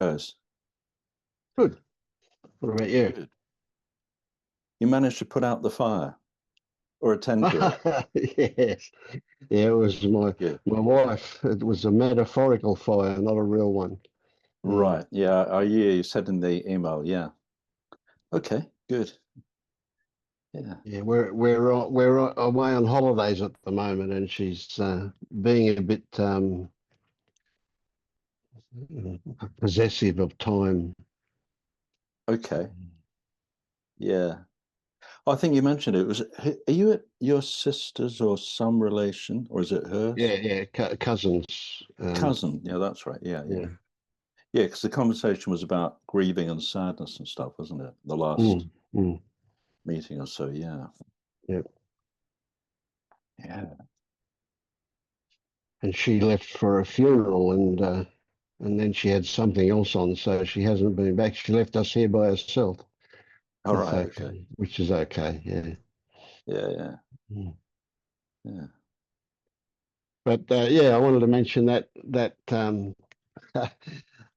Yes. Good. What about you? Good. You managed to put out the fire or attend to it. Yes. Yeah, it was Good. my wife. It was a metaphorical fire, not a real one. Mm. Right. Yeah. You said in the email. Yeah. Okay. Good. Yeah. Yeah, we're away on holidays at the moment, and she's being a bit possessive of time. Okay. Yeah. I think you mentioned it. Are you at your sister's or some relation, or is it Yeah, hers? yeah, cousins. Cousin. Yeah, that's right. Yeah, yeah. Yeah. Yeah, because the conversation was about grieving and sadness and stuff, wasn't it? The last Mm, mm, meeting or so. Yeah. yeah. Yeah. And she left for a funeral, and then she had something else on, so she hasn't been back. She left us here by herself. All That's right. Okay. okay, which is okay. Yeah. Yeah, yeah, Mm. yeah. But yeah, I wanted to mention that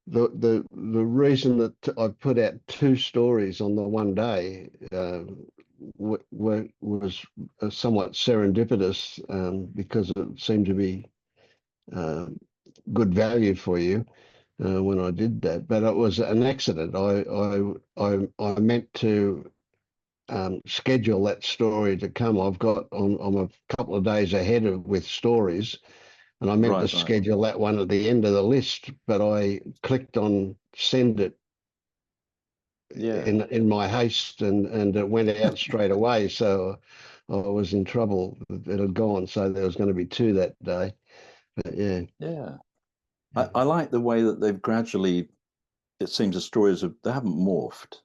the reason that I put out two stories on the one day was somewhat serendipitous because it seemed to be uh, good value for you when I did that. But it was an accident. I meant to schedule that story to come. I'm a couple of days ahead with stories, and I meant to Right, right. schedule that one at the end of the list, but I clicked on send it Yeah, in my haste, and it went out straight away. So I was in trouble. It had gone, so there was going to be two that day. But yeah, yeah. I like the way that they've gradually, it seems the stories have, they haven't morphed.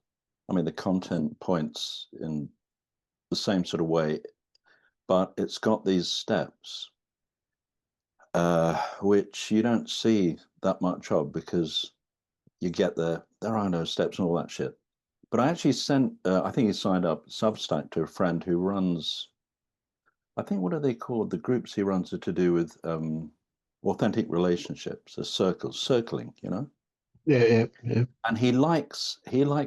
I mean, the content points in the same sort of way, but it's got these steps, which you don't see that much of because you get there are no steps and all that shit. But I actually sent, I think he signed up Substack to a friend who runs, I think, what are they called? The groups he runs are to do with authentic relationships, a circling, you know. yeah, yeah, yeah. And he likes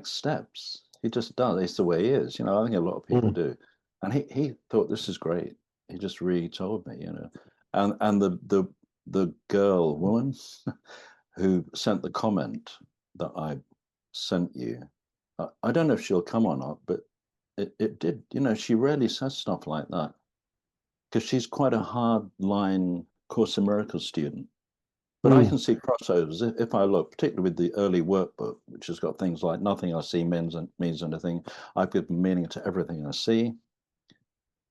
steps. He just does. It's the way he is, you know. I think a lot of people Mm, do. And he thought this is great. He just really told me, you know. And the girl woman who sent the comment that I sent you, I don't know if she'll come or not, but it did. You know, she rarely says stuff like that because she's quite a hard line Course in Miracles student. But I mm, can see crossovers if I look, particularly with the early workbook, which has got things like nothing I see means anything. I've given meaning to everything I see.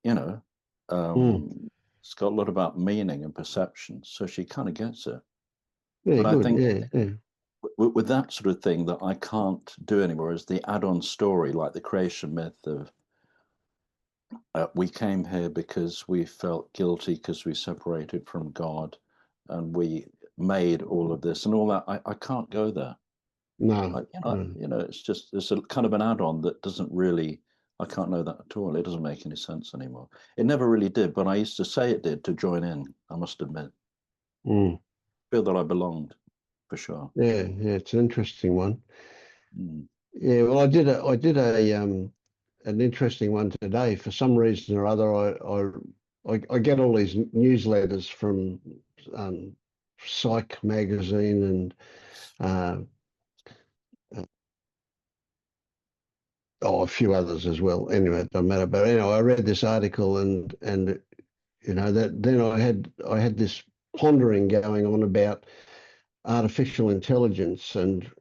You know, mm. it's got a lot about meaning and perception, so she kind of gets it. Yeah, But I good. think Yeah, yeah. with that sort of thing that I can't do anymore is the add-on story, like the creation myth of we came here because we felt guilty because we separated from God, and we made all of this and all that. I can't go there. No, no. It's just it's a kind of an add-on that doesn't really. I can't know that at all. It doesn't make any sense anymore. It never really did, but I used to say it did to join in. I must admit, Mm. feel that I belonged for sure. Yeah, yeah. It's an interesting one. Mm. Yeah, well, I did a an interesting one today. For some reason or other, I get all these newsletters from um, Psych magazine and uh, uh, a few others as well. Anyway, it doesn't matter. But anyway, I read this article and you know that then I had this pondering going on about artificial intelligence and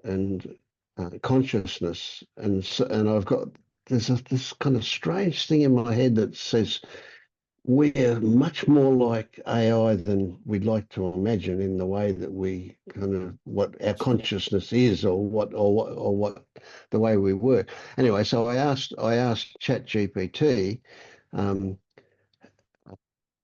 consciousness, and I've got this kind of strange thing in my head that says we're much more like AI than we'd like to imagine in the way that we kind of what our consciousness is, or what the way we work. Anyway, so I asked ChatGPT. Um,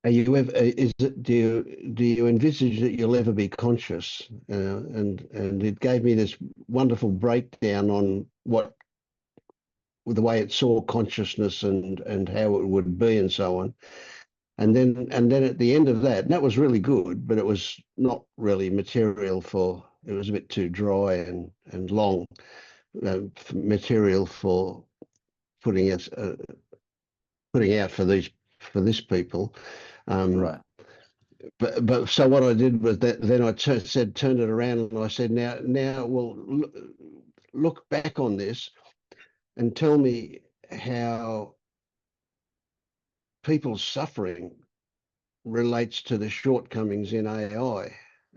are you ever? Is it? Do you envisage that you'll ever be conscious? And it gave me this wonderful breakdown on what the way it saw consciousness and how it would be and so on. And then at the end of that, and that was really good, but it was not really material for it was a bit too dry and long material for putting us putting out for this people. Um, Right. but so what I did was that then I said turned it around and I said now well look back on this and tell me how people's suffering relates to the shortcomings in AI.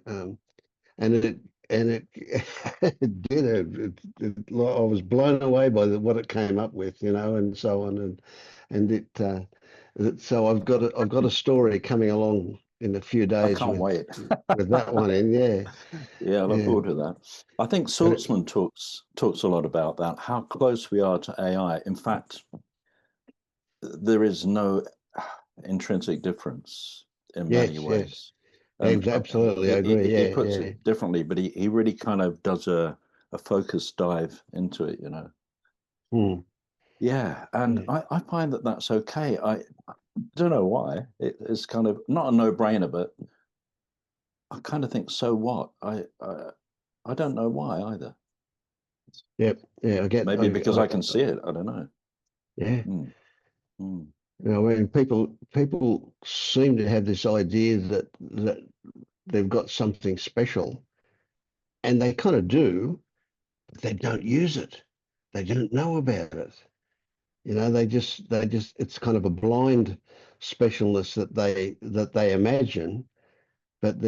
Um, and it it did I was blown away by what it came up with, and so on, and so I've got a story coming along in a few I days can't wait. with that one, and yeah, Yeah, I look yeah, forward to that. I think but it, Saltzman talks a lot about that, how close we are to AI. In fact, there is no intrinsic difference in many yes, ways. And absolutely, I agree, he yeah, puts yeah, it differently, but he really kind of does a focus dive into it, you know. mm, Yeah, and yeah, I find that that's okay. I don't know why. It's kind of not a no-brainer, but I kind of think, so what? I don't know why either. yep, yeah, Maybe because I can see it. I don't know. yeah. Mm, mm, I mean, people seem to have this idea that they've got something special, and they kind of do, but they don't use it. They don't know about it. They just it's kind of a blind specialness that they imagine. But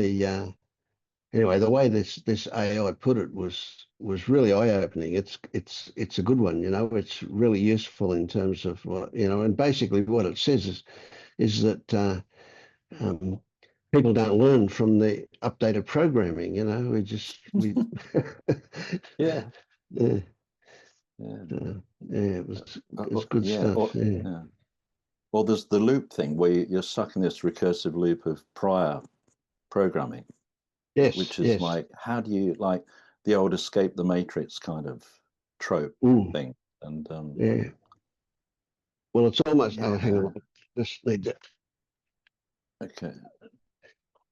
anyway, the way this AI put it was really eye-opening. It's a good one. It's really useful in terms of and basically what it says is that um, people don't learn from the updated programming. We yeah, yeah, yeah, yeah, it's good yeah. stuff. Yeah. Yeah. Well, there's the loop thing where you're stuck in this recursive loop of prior programming, Yes, which is yes. like, how do you like the old escape the matrix kind of trope Mm, thing? And yeah. Well, it's almost. Oh, hang yeah, on. Just need to okay.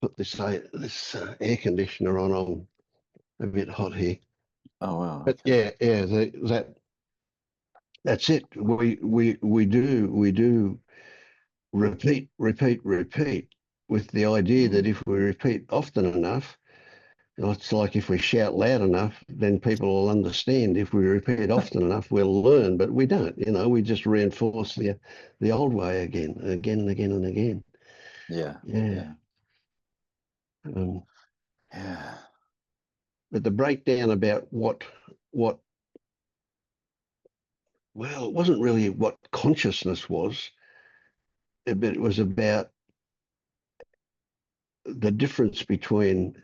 put this air conditioner on. I'm a bit hot here. Oh wow, But okay. yeah. That's it. We do repeat with the idea that Mm, if we repeat often enough, it's like if we shout loud enough, then people will understand. If we repeat often enough, we'll learn. But we don't. We just reinforce the old way again and again and again. yeah, Yeah. yeah, Um, yeah. but the breakdown about what well, it wasn't really what consciousness was, but it was about the difference between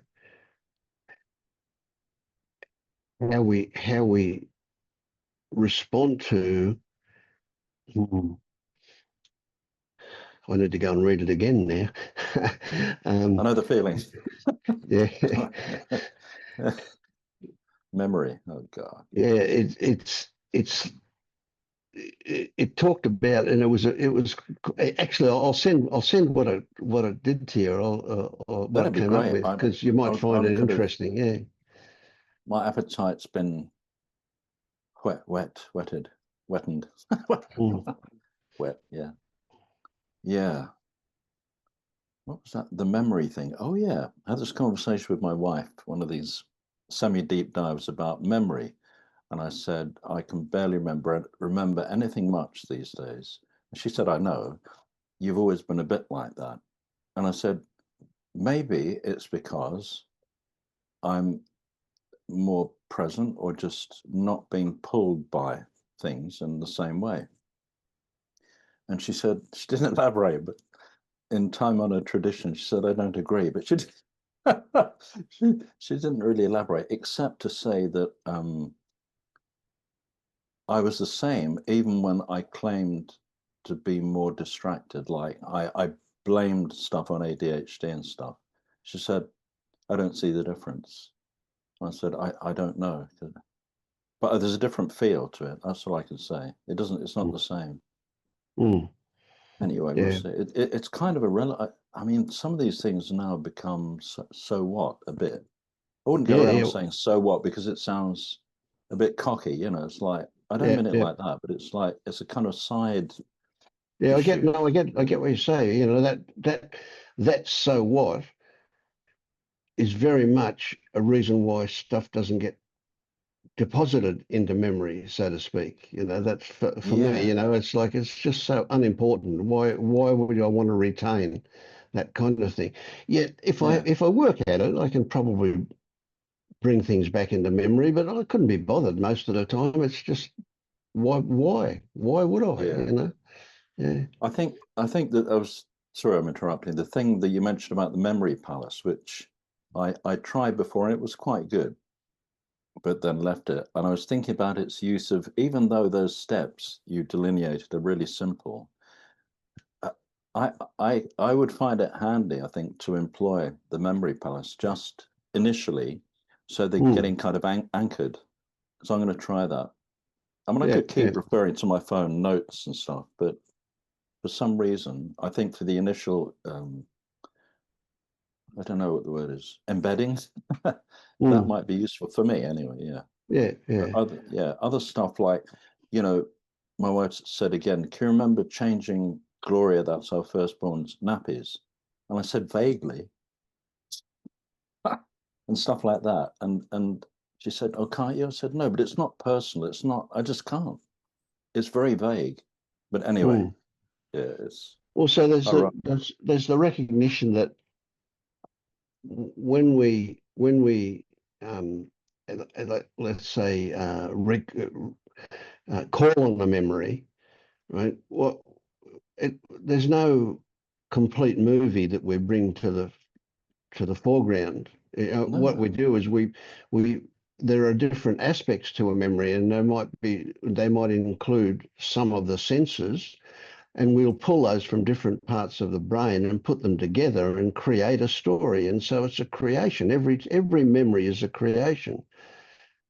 how we respond to. Hmm, I need to go and read it again now. I um, know the feeling. yeah, Memory. Oh God. yeah. It talked about, and it was actually. I'll send what it did to you, or what That'd it be came up great. with, because you might find I'm it kind of interesting. Yeah. my appetite's been wettened, Mm. wet. Yeah, yeah. What was that? The memory thing. Oh yeah, I had this conversation with my wife. One of these semi-deep dives about memory, and I said I can barely remember anything much these days. And she said, "I know. You've always been a bit like that." And I said, maybe it's because I'm more present or just not being pulled by things in the same way. And she said, she didn't elaborate, but in time honored tradition, she said, I don't agree. But she didn't really elaborate, except to say that I was the same, even when I claimed to be more distracted. Like I blamed stuff on ADHD and stuff. She said, I don't see the difference. I said, I don't know. But there's a different feel to it. That's all I can say. It's not the same. Mm. Anyway, we'll Yeah. see. It's kind of I mean, some of these things now become so what a bit. I wouldn't go Yeah, around yeah, saying "so what" because it sounds a bit cocky. You know, it's like I don't yeah, mean it yeah. like that, but it's like it's a kind of side Yeah, I get issue. no, I get what you say. You know, that so what is very much a reason why stuff doesn't get deposited into memory, so to speak. You know, that's for me, Yeah, you know, it's like it's just so unimportant. Why would I want to retain that kind of thing? Yet yeah, if I work at it, I can probably bring things back into memory, but I couldn't be bothered most of the time. It's just why would I? yeah. You know? Yeah. I think that I was sorry I'm interrupting. The thing that you mentioned about the memory palace, which I tried before and it was quite good, but then left it. And I was thinking about its use of even though those steps you delineated are really simple, uh, I would find it handy, I think, to employ the memory palace just initially, so they're Mm. getting kind of anchored. So I'm going to try that. I mean, I Yeah. could Yeah. keep referring to my phone notes and stuff, but for some reason, I think for the initial, I don't know what the word is, embedding, that Mm. might be useful for me anyway. Yeah. Yeah. But Yeah. other stuff like, you know, my wife said again, can you remember changing Gloria, that's our firstborn's nappies? And I said vaguely, and stuff like that. And she said, "Oh, can't you?" I said, "No, but it's not personal. It's not. I just can't. It's very vague." But anyway, Mm. yeah, it's Also, all right. there's the recognition that when we um, let's say call on the memory, right? There's no complete movie that we bring to the foreground. What No, we do is we there are different aspects to a memory, and they might include some of the senses, and we'll pull those from different parts of the brain and put them together and create a story. And so it's a creation. Every memory is a creation,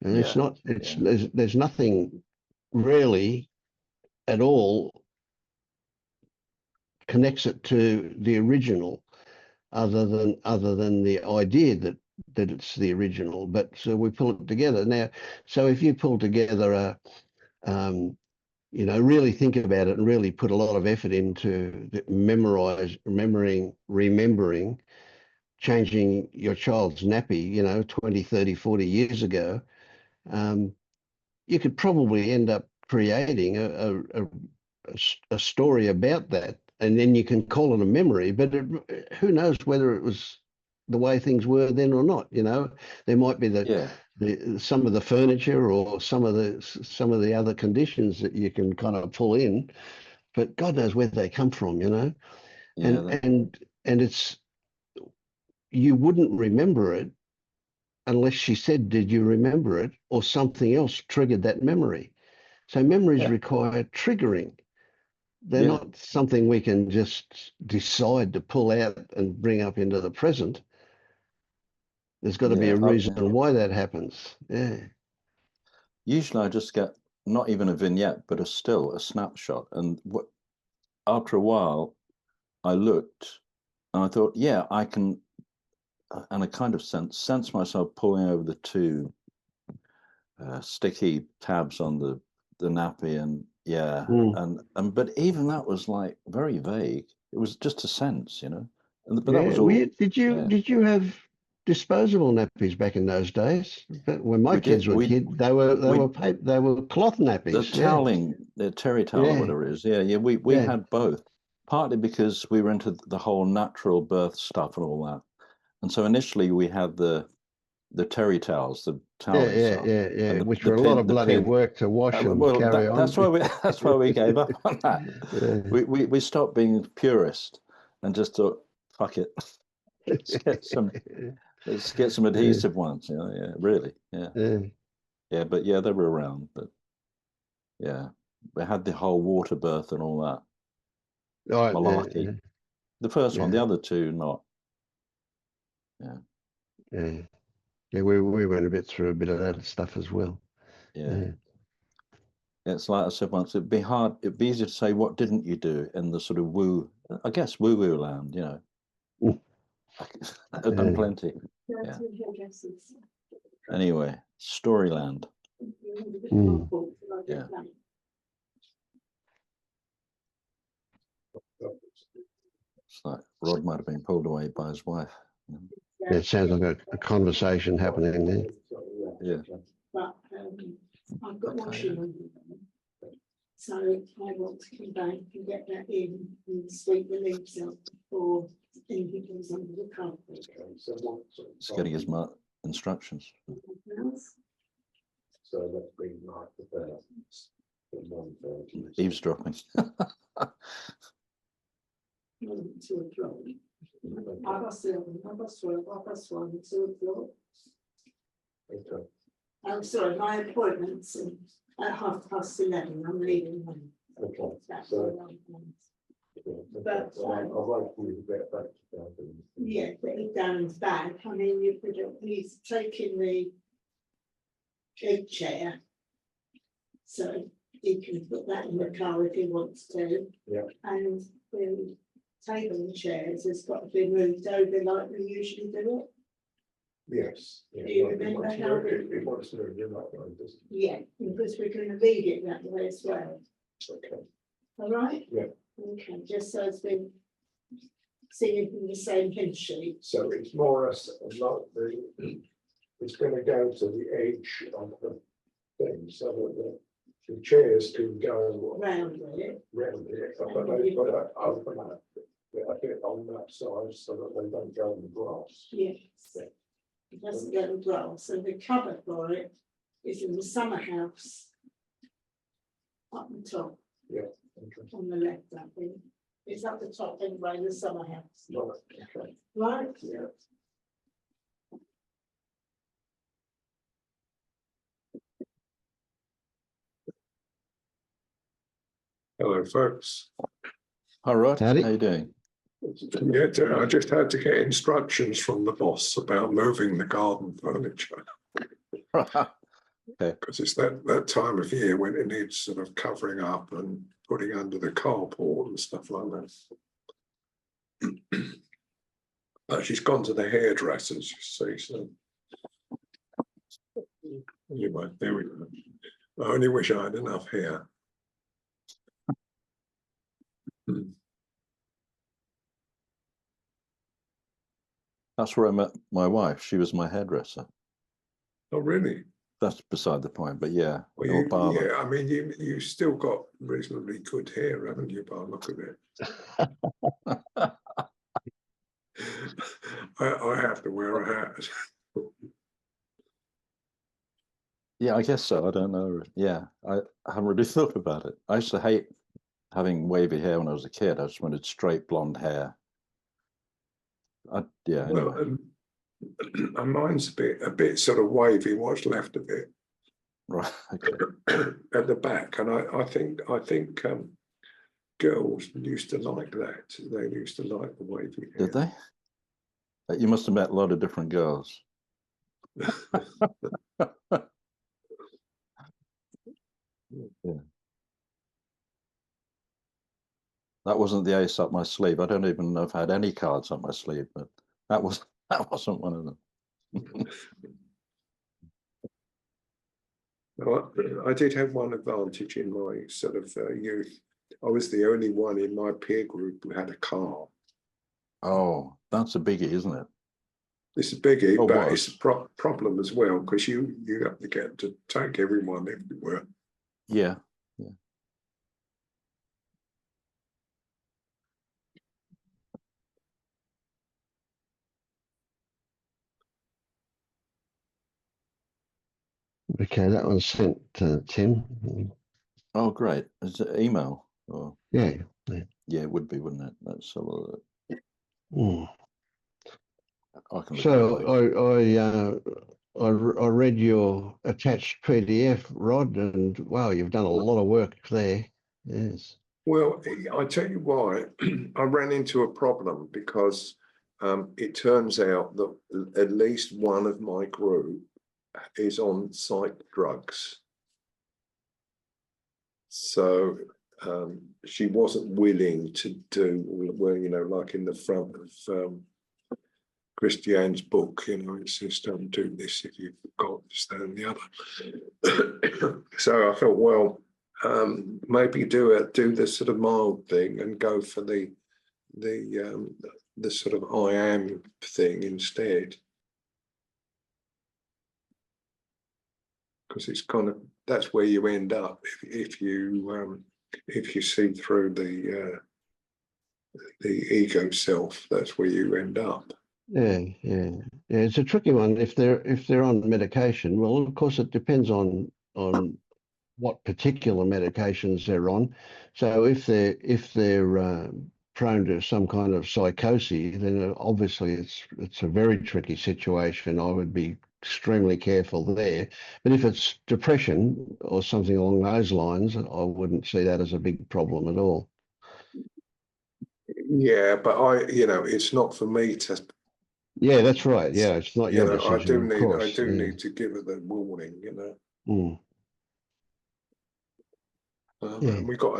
and it's yeah, not. It's yeah, there's nothing really at all connects it to the original other than the idea that it's the original. But so we pull it together now. So if you pull together um, really think about it and really put a lot of effort into remembering, changing your child's nappy, 20, 30, 40 years ago, um, you could probably end up creating a story about that. And then you can call it a memory, but who knows whether it was the way things were then or not. There might be yeah, some of the furniture or some of the other conditions that you can kind of pull in, but God knows where they come from. yeah. And it's you wouldn't remember it unless she said, "Did you remember it?" or something else triggered that memory. So memories Yeah, require triggering. They're yeah, not something we can just decide to pull out and bring up into the present. There's got to be yeah. a reason Yeah. why that happens. Yeah. Usually, I just get not even a vignette, but a still, a snapshot, and after a while, I looked and I thought, yeah, I can, and I kind of sense myself pulling over the two sticky tabs on the nappy, and yeah, Mm. and but even that was like very vague. It was just a sense, you know, but that Yeah. was all. Yeah, Did you have disposable nappies back in those days? But when my we did. kids were We kids, we they were cloth the nappies. Yeah. toweling, the terry towel or Yeah. whatever it is. Yeah, yeah. We Yeah. had both, partly because we were into the whole natural birth stuff and all that, and so initially we had the terry towels, the Yeah. toweling Yeah. stuff, Yeah. Yeah. and Which were a lot of the bloody pin. work to wash and Well, carry that's on. why we that's why we gave up on that. Yeah. We stopped being purist and just thought, fuck it, let's get some Yeah. adhesive ones. You know, yeah, really, yeah, Yeah. yeah. But yeah, they were around. But yeah, we had the whole water birth and all that Right. Yeah. malarkey. The first one, Yeah. the other two, not. Yeah, Yeah. Yeah. We went a bit through a bit of that stuff as well. yeah. Yeah. It's like I said once. It'd be hard. It'd be easy to say what didn't you do in the sort of woo. I guess woo woo land. You know. I've done plenty. Yeah. Anyway, Storyland. Yeah. It's like Rod might have been pulled away by his wife. Yeah, it sounds like a conversation happening there. Yeah. But I've got washing on, so I want to come back and get that in and sweep the leaves up before anything comes under the carpet. He's getting his instructions. So that's been like the Eavesdropping. 2 o'clock. I've got 7, I've got 12, I've got 1, 2 o'clock. Okay. I'm sorry, my appointment's at 11:30. I'm leaving them. Okay. That's So, all I'm doing. But, I won't call you back to Yeah, but if Darren's back, I mean, he's taking the big chair. So he can put that in the car if he wants to. Yeah. And the table and chairs has got to be moved over like we usually do it. Yes. Do you remember how It wants to move, you're not going to. Yeah, because we're going to leave it that way as well. Okay. All right? Yeah. Okay, just so it's been singing from the same hymn sheet. So it's more or less like it's going to go to the edge of the thing so that the chairs can go Round it. round it, but they've got to open up a bit on that side so that they don't go in the grass. Yes. Yeah. It doesn't go in grass, so the cover for it is in the summer house. Up the top, Yeah. Okay. on the left, I think. It's up the top anyway, in the summer house. Right. Okay. Right? Yeah. Hello, folks. All right. Howdy. How you doing? Yeah, I just had to get instructions from the boss about moving the garden furniture because it's that time of year when it needs sort of covering up and putting under the carport and stuff like that. But she's gone to the hairdressers, you see. So anyway, there we go. I only wish I had enough hair. That's where I met my wife. She was my hairdresser. Oh, really? That's beside the point, but yeah. Well, or barber. yeah, I mean, you still got reasonably good hair, haven't you, by the look of it? I have to wear a hat. Yeah, I guess so. I don't know. Yeah, I haven't really thought about it. I used to hate having wavy hair when I was a kid. I just wanted straight blonde hair. Yeah, anyway. Well, and mine's a bit sort of wavy, what's left of it. Right. Okay. At the back, and I think girls used to like that. They used to like the wavy hair. Did they? You must have met a lot of different girls. Yeah. That wasn't the ace up my sleeve. I don't even know if I had any cards up my sleeve, but that wasn't one of them. Well, I did have one advantage in my sort of youth. I was the only one in my peer group who had a car. Oh, that's a biggie, isn't it? It's a biggie, Oh, but was. it's a problem as well because you have to get to take everyone everywhere. Yeah. Yeah. Okay, that one's sent to Tim. Oh, great. Is it email? Or Yeah. yeah, it would be, wouldn't it? That's a little. Mm. I can look So I read your attached PDF, Rod, and wow, you've done a lot of work there. Yes. Well, I tell you why. I ran into a problem because it turns out that at least one of my group is on psych drugs. So she wasn't willing to do, well, you know, like in the front of Christiane's book, you know, it says don't do this if you've got this, that, and the other. So I thought, well, maybe do the sort of mild thing and go for the sort of I am thing instead, because it's kind of, that's where you end up if you see through the ego self. That's where you end up. Yeah. It's a tricky one. If they're on medication, well, of course, it depends on what particular medications they're on. So if they're prone to some kind of psychosis, then obviously it's a very tricky situation. I would be extremely careful there. But if it's depression or something along those lines, I wouldn't see that as a big problem at all. Yeah, but it's not for me to. Yeah, that's right. Yeah, it's not your decision, of I course. do need to give it the warning, you know. Mm. And we got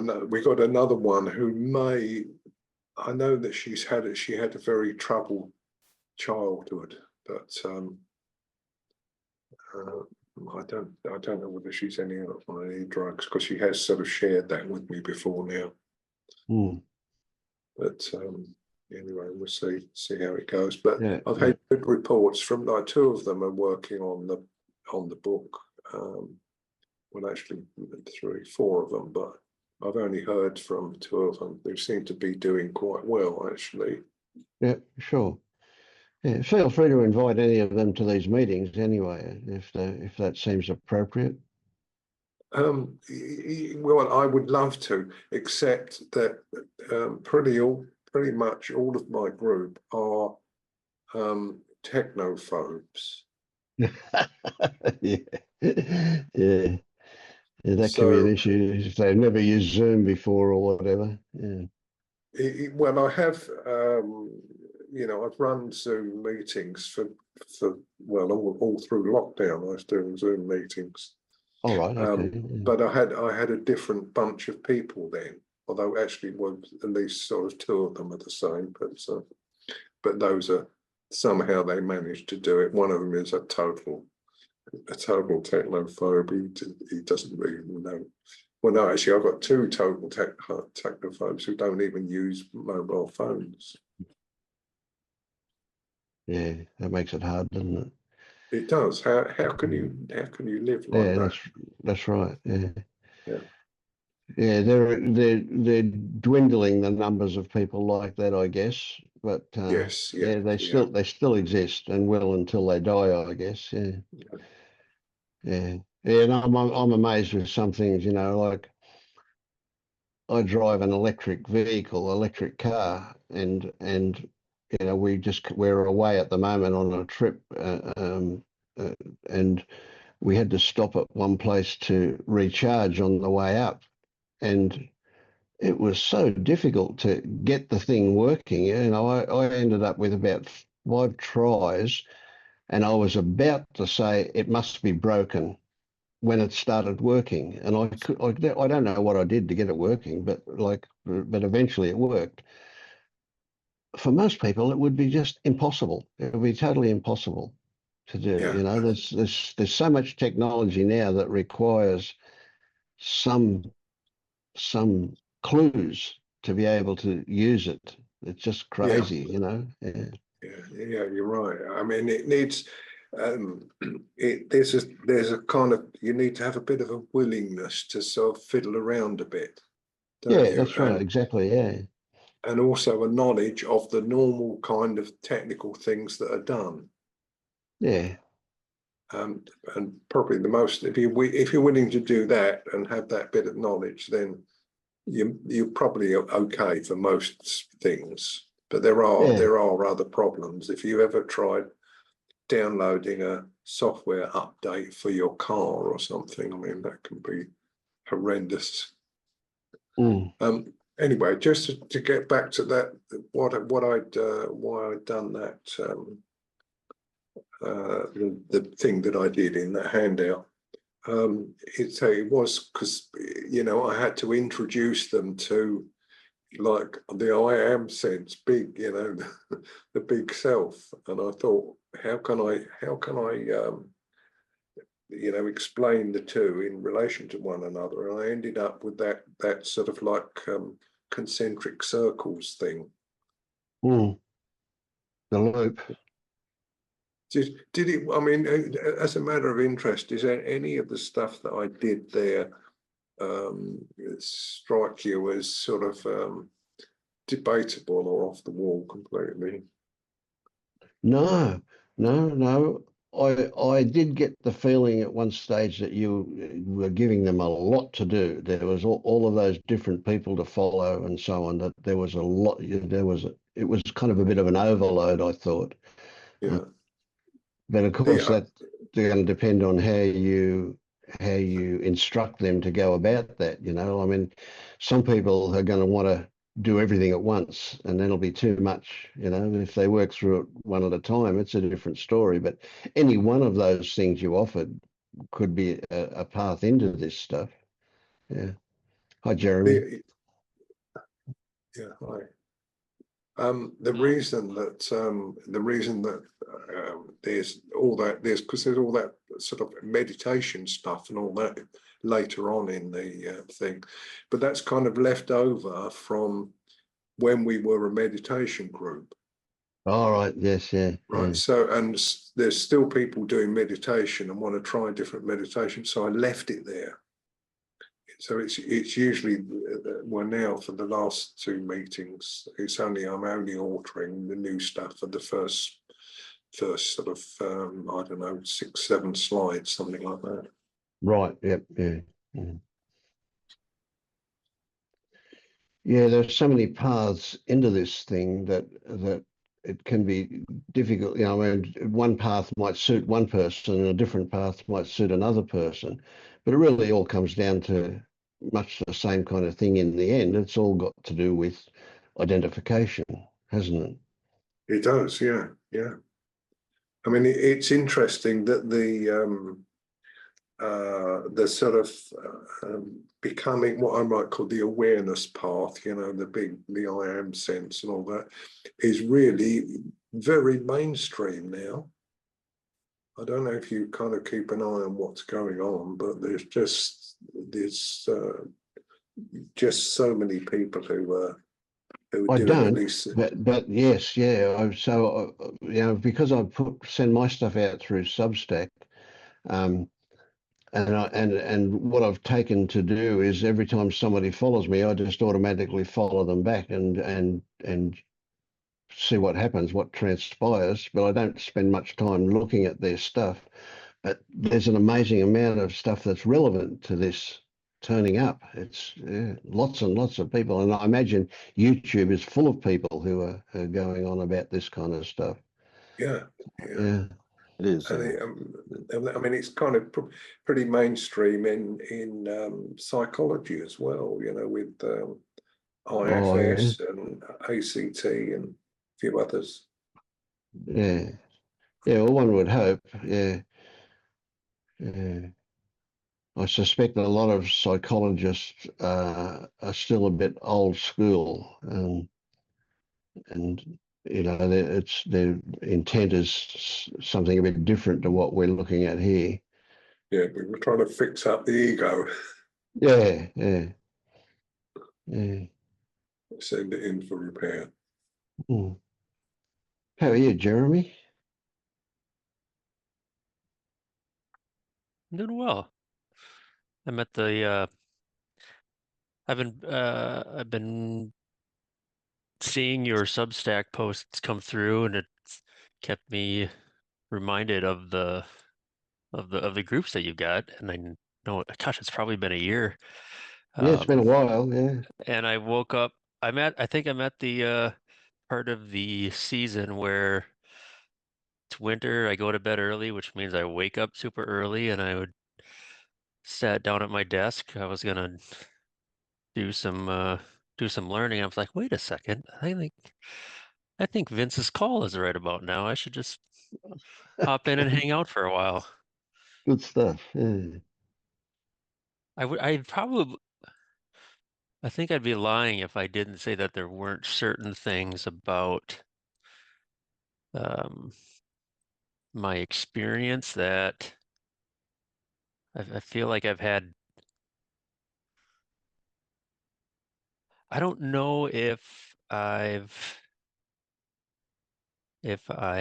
another one who may. I know that she had a very troubled childhood, but I don't know whether she's on any drugs, because she has sort of shared that with me before now. Mm. But anyway, we'll see how it goes. But Yeah, I've had good reports from, like, two of them are working on the book. Well, actually, four of them, but I've only heard from two of them. They seem to be doing quite well, actually. Yeah, sure. Yeah, feel free to invite any of them to these meetings anyway, if that seems appropriate. Well, I would love to, except that pretty much all of my group are technophobes. Yeah, that can be an issue if they've never used Zoom before or whatever. Yeah. Well, I have, I've run Zoom meetings for all through lockdown. I was doing Zoom meetings. All right. Okay. But I had a different bunch of people then, although actually at least sort of two of them are the same. But those are, somehow they managed to do it. One of them is a total technophobe. He doesn't really know. Well, no, actually, I've got two total technophobes who don't even use mobile phones. Yeah, that makes it hard, doesn't it? It does. How can you live like that? That's right. Yeah. Yeah. Yeah, they're dwindling the numbers of people like that, I guess. But Yes. Yeah. they still exist and will until they die, I guess. Yeah. Yeah. And I'm amazed with some things, like I drive an electric car, and we're away at the moment on a trip, and we had to stop at one place to recharge on the way up, and it was so difficult to get the thing working. I ended up with about 5 tries, and I was about to say it must be broken when it started working, and I don't know what I did to get it working, but eventually it worked. For most people, it would be just impossible. It would be totally impossible to do. Yeah. There's so much technology now that requires some clues to be able to use it. It's just crazy, Yeah. Yeah, you're right. I mean, it needs. There's a kind of, you need to have a bit of a willingness to sort of fiddle around a bit, don't you? That's right. Exactly. Yeah. And also a knowledge of the normal kind of technical things that are done. Yeah. And probably the most, if you're willing to do that and have that bit of knowledge, then you're probably okay for most things. But there are other problems. If you ever tried downloading a software update for your car or something, I mean, that can be horrendous. Anyway, just to get back to that, why I'd done that, the thing that I did in that handout, it was because I had to introduce them to like the I am sense, big, you know, the big self. And I thought, how can I you know, explain the two in relation to one another? And I ended up with that sort of like concentric circles thing. Mm. The loop. Did it? I mean, as a matter of interest, is there any of the stuff that I did there strike you as sort of debatable or off the wall completely? No, no. I did get the feeling at one stage that you were giving them a lot to do. There was all of those different people to follow and so on. That there was a lot. It was kind of a bit of an overload, I thought. Yeah. But of course, The, that's going to depend on how you instruct them to go about that. You know, I mean, some people are going to want to do everything at once, and then it'll be too much. You know, if they work through it one at a time, it's a different story. But any one of those things you offered could be a path into this stuff. Yeah. Hi, Jeremy. yeah. Right. The reason that there's all that because there's all that sort of meditation stuff and all that later on in the thing, but that's kind of left over from when we were a meditation group, All right. Yes. Yeah. right? Yeah. So and there's still people doing meditation and want to try different meditation, so I left it there. So it's usually well now for the last two meetings I'm only altering the new stuff for the first sort of I don't know 6-7 slides, something like that. Right. Yep. Yeah. Yeah. Yeah, there's so many paths into this thing that it can be difficult. You know, I mean, one path might suit one person and a different path might suit another person, but it really all comes down to much the same kind of thing in the end. It's all got to do with identification, hasn't it? It does, yeah, yeah. I mean, it's interesting that the sort of becoming what I might call the awareness path, you know, the I am sense and all that, is really very mainstream now. I don't know if you kind of keep an eye on what's going on, but there's just so many people who are I doing at don't, least. but yes, yeah. You know, because send my stuff out through Substack. Um, and what I've taken to do is every time somebody follows me, I just automatically follow them back and see what happens, what transpires. But I don't spend much time looking at their stuff. But there's an amazing amount of stuff that's relevant to this turning up. It's lots and lots of people, and I imagine YouTube is full of people who are going on about this kind of stuff. Yeah, yeah. Yeah. It is. I mean, it's kind of pretty mainstream in psychology as well. You know, with Oh yeah. IFS and ACT and a few others. Yeah. Yeah. Well, one would hope. Yeah. Yeah. I suspect that a lot of psychologists are still a bit old school, and you know, their intent is something a bit different to what we're looking at here. Yeah, we were trying to fix up the ego, Yeah, yeah, yeah. send it in for repair. Hmm. How are you, Jeremy? I'm doing well. I'm at the I've been seeing your Substack posts come through, and it's kept me reminded of the groups that you've got. And I know, gosh, it's probably been a year. Yeah, it's been a while. Yeah. And I woke up. I think I'm at the part of the season where it's winter. I go to bed early, which means I wake up super early, and I would sat down at my desk. I was gonna do some learning. I was like, wait a second. I think Vince's call is right about now. I should just hop in and hang out for a while. Good stuff. Yeah. I would I probably I think I'd be lying if I didn't say that there weren't certain things about um, my experience that I feel like I've had. I don't know if I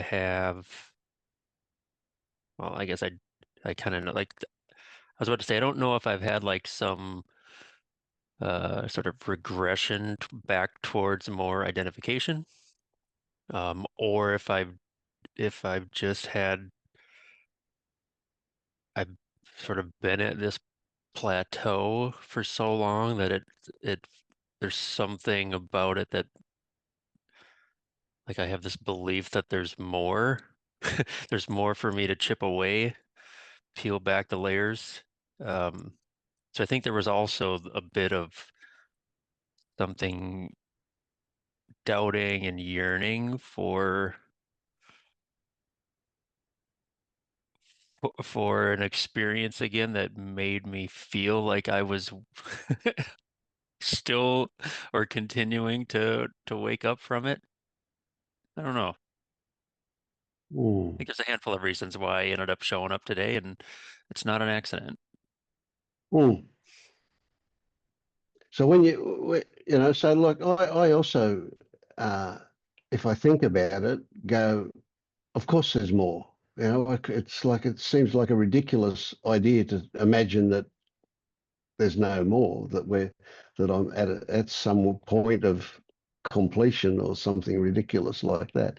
have. Well, I guess I kind of know. Like I was about to say, I don't know if I've had like some sort of regression back towards more identification, or if I've just had I've sort of been at this plateau for so long that it there's something about it that like I have this belief that there's more. There's more for me to chip away, peel back the layers. Um, so I think there was also a bit of something doubting and yearning for an experience again that made me feel like I was still or continuing to wake up from it. I don't know. I Mm. think there's a handful of reasons why I ended up showing up today, and it's not an accident. Mm. So when you know, so like I also, uh, if I think about it, go, of course there's more. You know, like it's like it seems like a ridiculous idea to imagine that there's no more, that I'm at some point of completion or something ridiculous like that.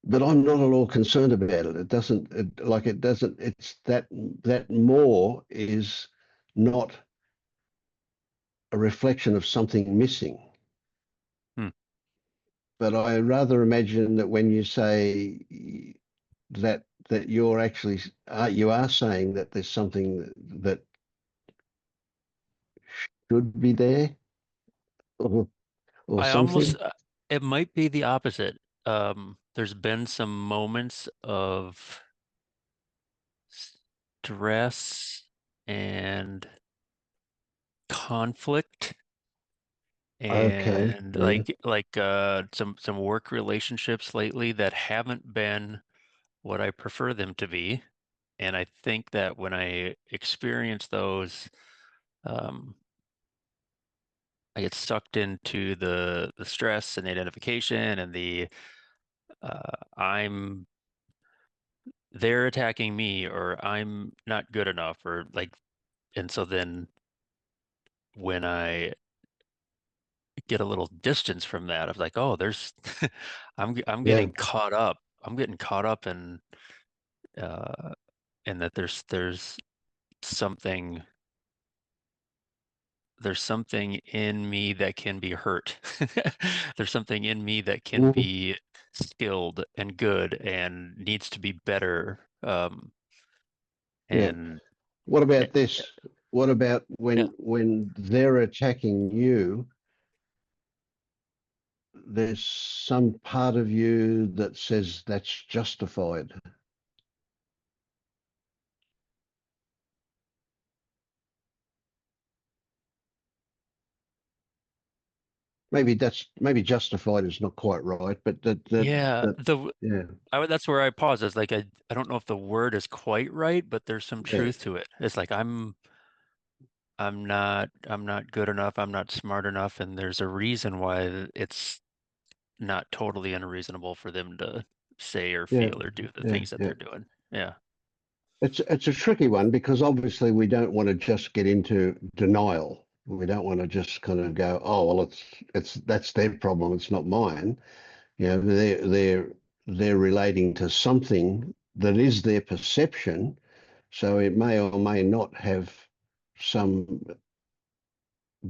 But I'm not at all concerned about it. It doesn't it doesn't. It's that more is not a reflection of something missing. Hmm. But I rather imagine that when you say that you're actually you are saying that there's something that should be there, or, or I almost, something. it might be the opposite. There's been some moments of stress and conflict Okay, and yeah, some work relationships lately that haven't been what I prefer them to be. And I think that when I experience those, um, I get sucked into the stress and the identification and the I'm they're attacking me or I'm not good enough or like, and so then when I get a little distance from that, I was like, oh, there's I'm yeah. getting caught up. I'm getting caught up uh in that something there's something in me that can be hurt. There's something in me that can Mm, be skilled and good and needs to be better. yeah. And What eh, about this? What about yeah, when they're attacking you? There's some part of you that says that's justified. Maybe justified is not quite right, but yeah, that yeah, that's where I pause. It's like I don't know if the word is quite right, but there's some yeah, truth to it. It's like I'm not good enough, I'm not smart enough, and there's a reason why it's not totally unreasonable for them to say or yeah, feel or do the yeah, things that yeah. they're doing. Yeah. It's a tricky one because obviously we don't want to just get into denial. We don't want to just kind of go, oh well, it's that's their problem, it's not mine. You know, they're relating to something that is their perception, so it may or may not have some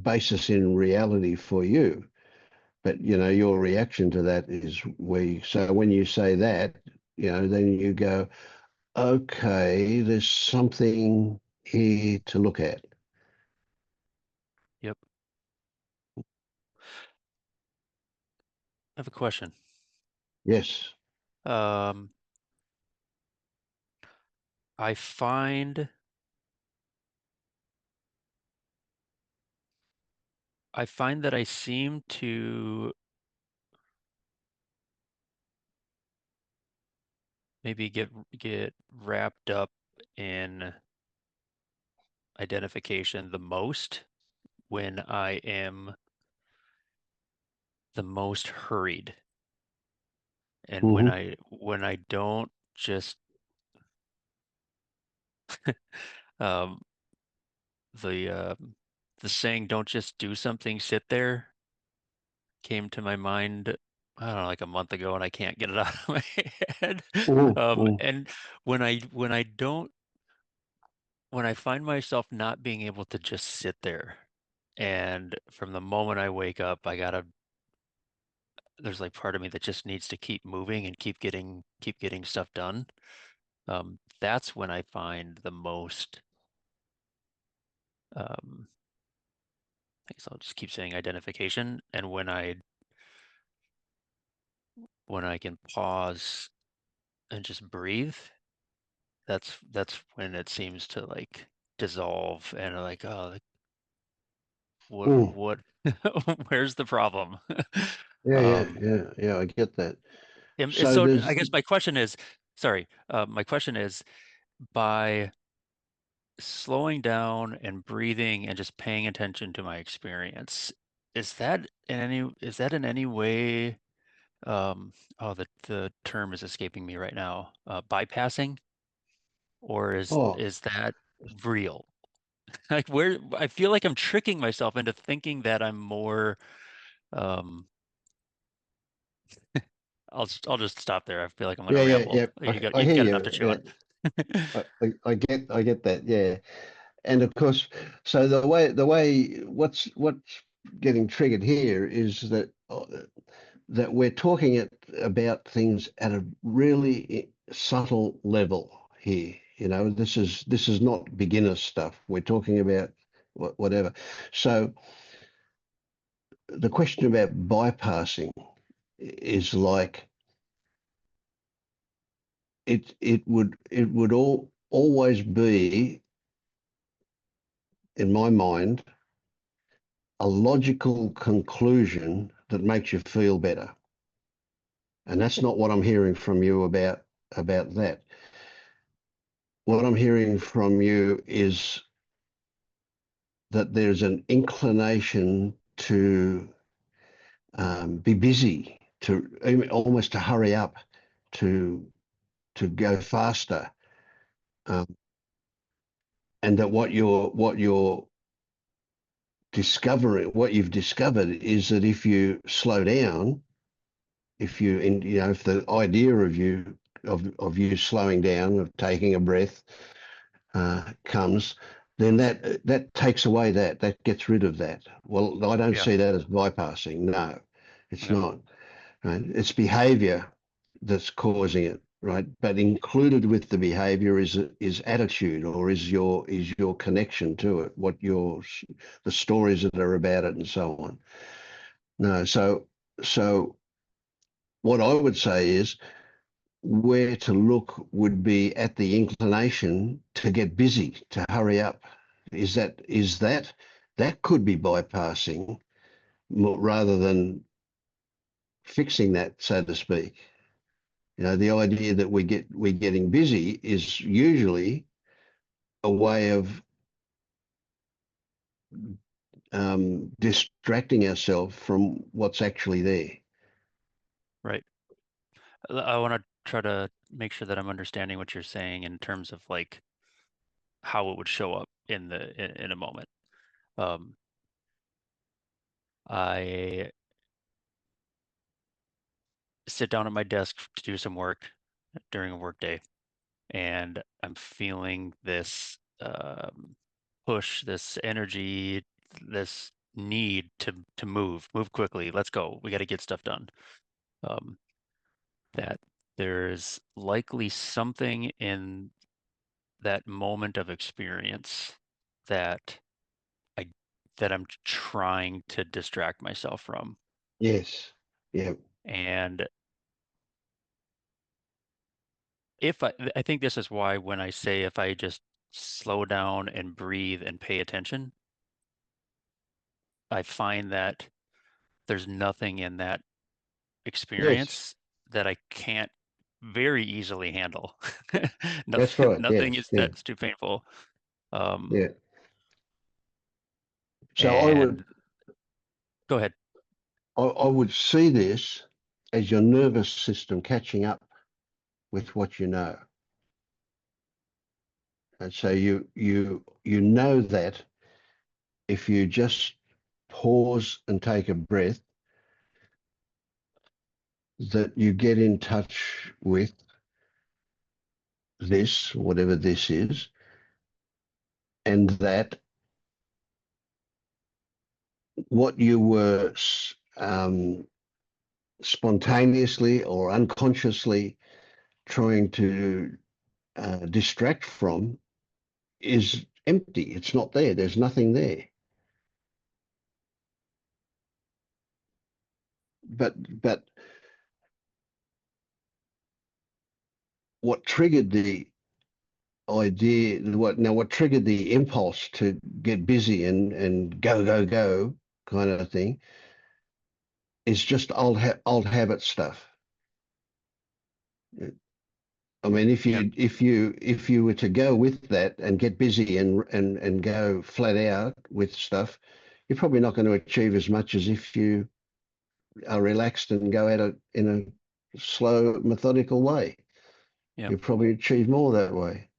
basis in reality for you. But you know, your reaction to that is so when you say that, you know, then you go, okay, there's something here to look at. Yep. I have a question. Yes. Um, I find I find that I seem to maybe get wrapped up in identification the most when I am the most hurried, and when Mhm. I don't just um the saying "don't just do something, sit there" came to my mind, I don't know, like a month ago, and I can't get it out of my head. Mhm. Mhm. And when I don't, when I find myself not being able to just sit there, and from the moment I wake up, there's like part of me that just needs to keep moving and keep getting stuff done. That's when I find the most, um, I guess I'll just keep saying identification, and when I can pause and just breathe, that's when it seems to like dissolve and like, oh, like, Mm. what where's the problem? Yeah, yeah, Um, yeah, yeah. I get that. So so there's, I guess my question is, sorry, my question is, by slowing down and breathing and just paying attention to my experience, is that in any way, oh, the term is escaping me right now, bypassing, or is oh, is that real? Like, where I feel like I'm tricking myself into thinking that I'm more, um I'll just stop there. I feel like I'm gonna yeah, yeah, ramble. yeah. I You've hear got enough to you. chew Yeah, on. I get that. Yeah, and of course, so the way what's getting triggered here is that we're talking about things at a really subtle level here. You know, this is not beginner stuff. We're talking about whatever. So the question about bypassing is like it would always be, in my mind, a logical conclusion that makes you feel better. And that's not what I'm hearing from you about that. What I'm hearing from you is that there's an inclination to be busy, to almost to hurry up, to go faster, um, and that what you're discovering, what you've discovered, is that if you slow down, if the idea of you slowing down, of taking a breath, comes, then that takes away that gets rid of that. Well, I don't Yeah. see that as bypassing. No, it's Okay. not. Right? It's behavior that's causing it, right? But included with the behavior is attitude, or is your connection to it, the stories that are about it, and so on. No, so what I would say is where to look would be at the inclination to get busy, to hurry up. Is that could be bypassing rather than fixing that, so to speak. You know, the idea that we're getting busy is usually a way of distracting ourselves from what's actually there. Right. I want to try to make sure that I'm understanding what you're saying in terms of like how it would show up in a moment. Um, I sit down at my desk to do some work during a work day, and I'm feeling this, push, this energy, this need to move quickly. Let's go. We got to get stuff done. Um, that there's likely something in that moment of experience that I that I'm trying to distract myself from. Yes. Yeah. And I think this is why when I say if I just slow down and breathe and pay attention, I find that there's nothing in that Yes, experience that I can't very easily handle. that's Nothing, right. nothing Yes, is yeah, that's too painful. Um, yeah. So and go ahead. I would see this as your nervous system catching up with what you know. And so you know that if you just pause and take a breath, that you get in touch with this, whatever this is, and that what you were spontaneously or unconsciously trying to distract from is empty. It's not there. There's nothing there. But what triggered the idea, what triggered the impulse to get busy and go kind of thing is just old habit stuff. I mean, Yep. if you were to go with that and get busy and go flat out with stuff, you're probably not going to achieve as much as if you are relaxed and go at it in a slow, methodical way. Yep. You'll probably achieve more that way.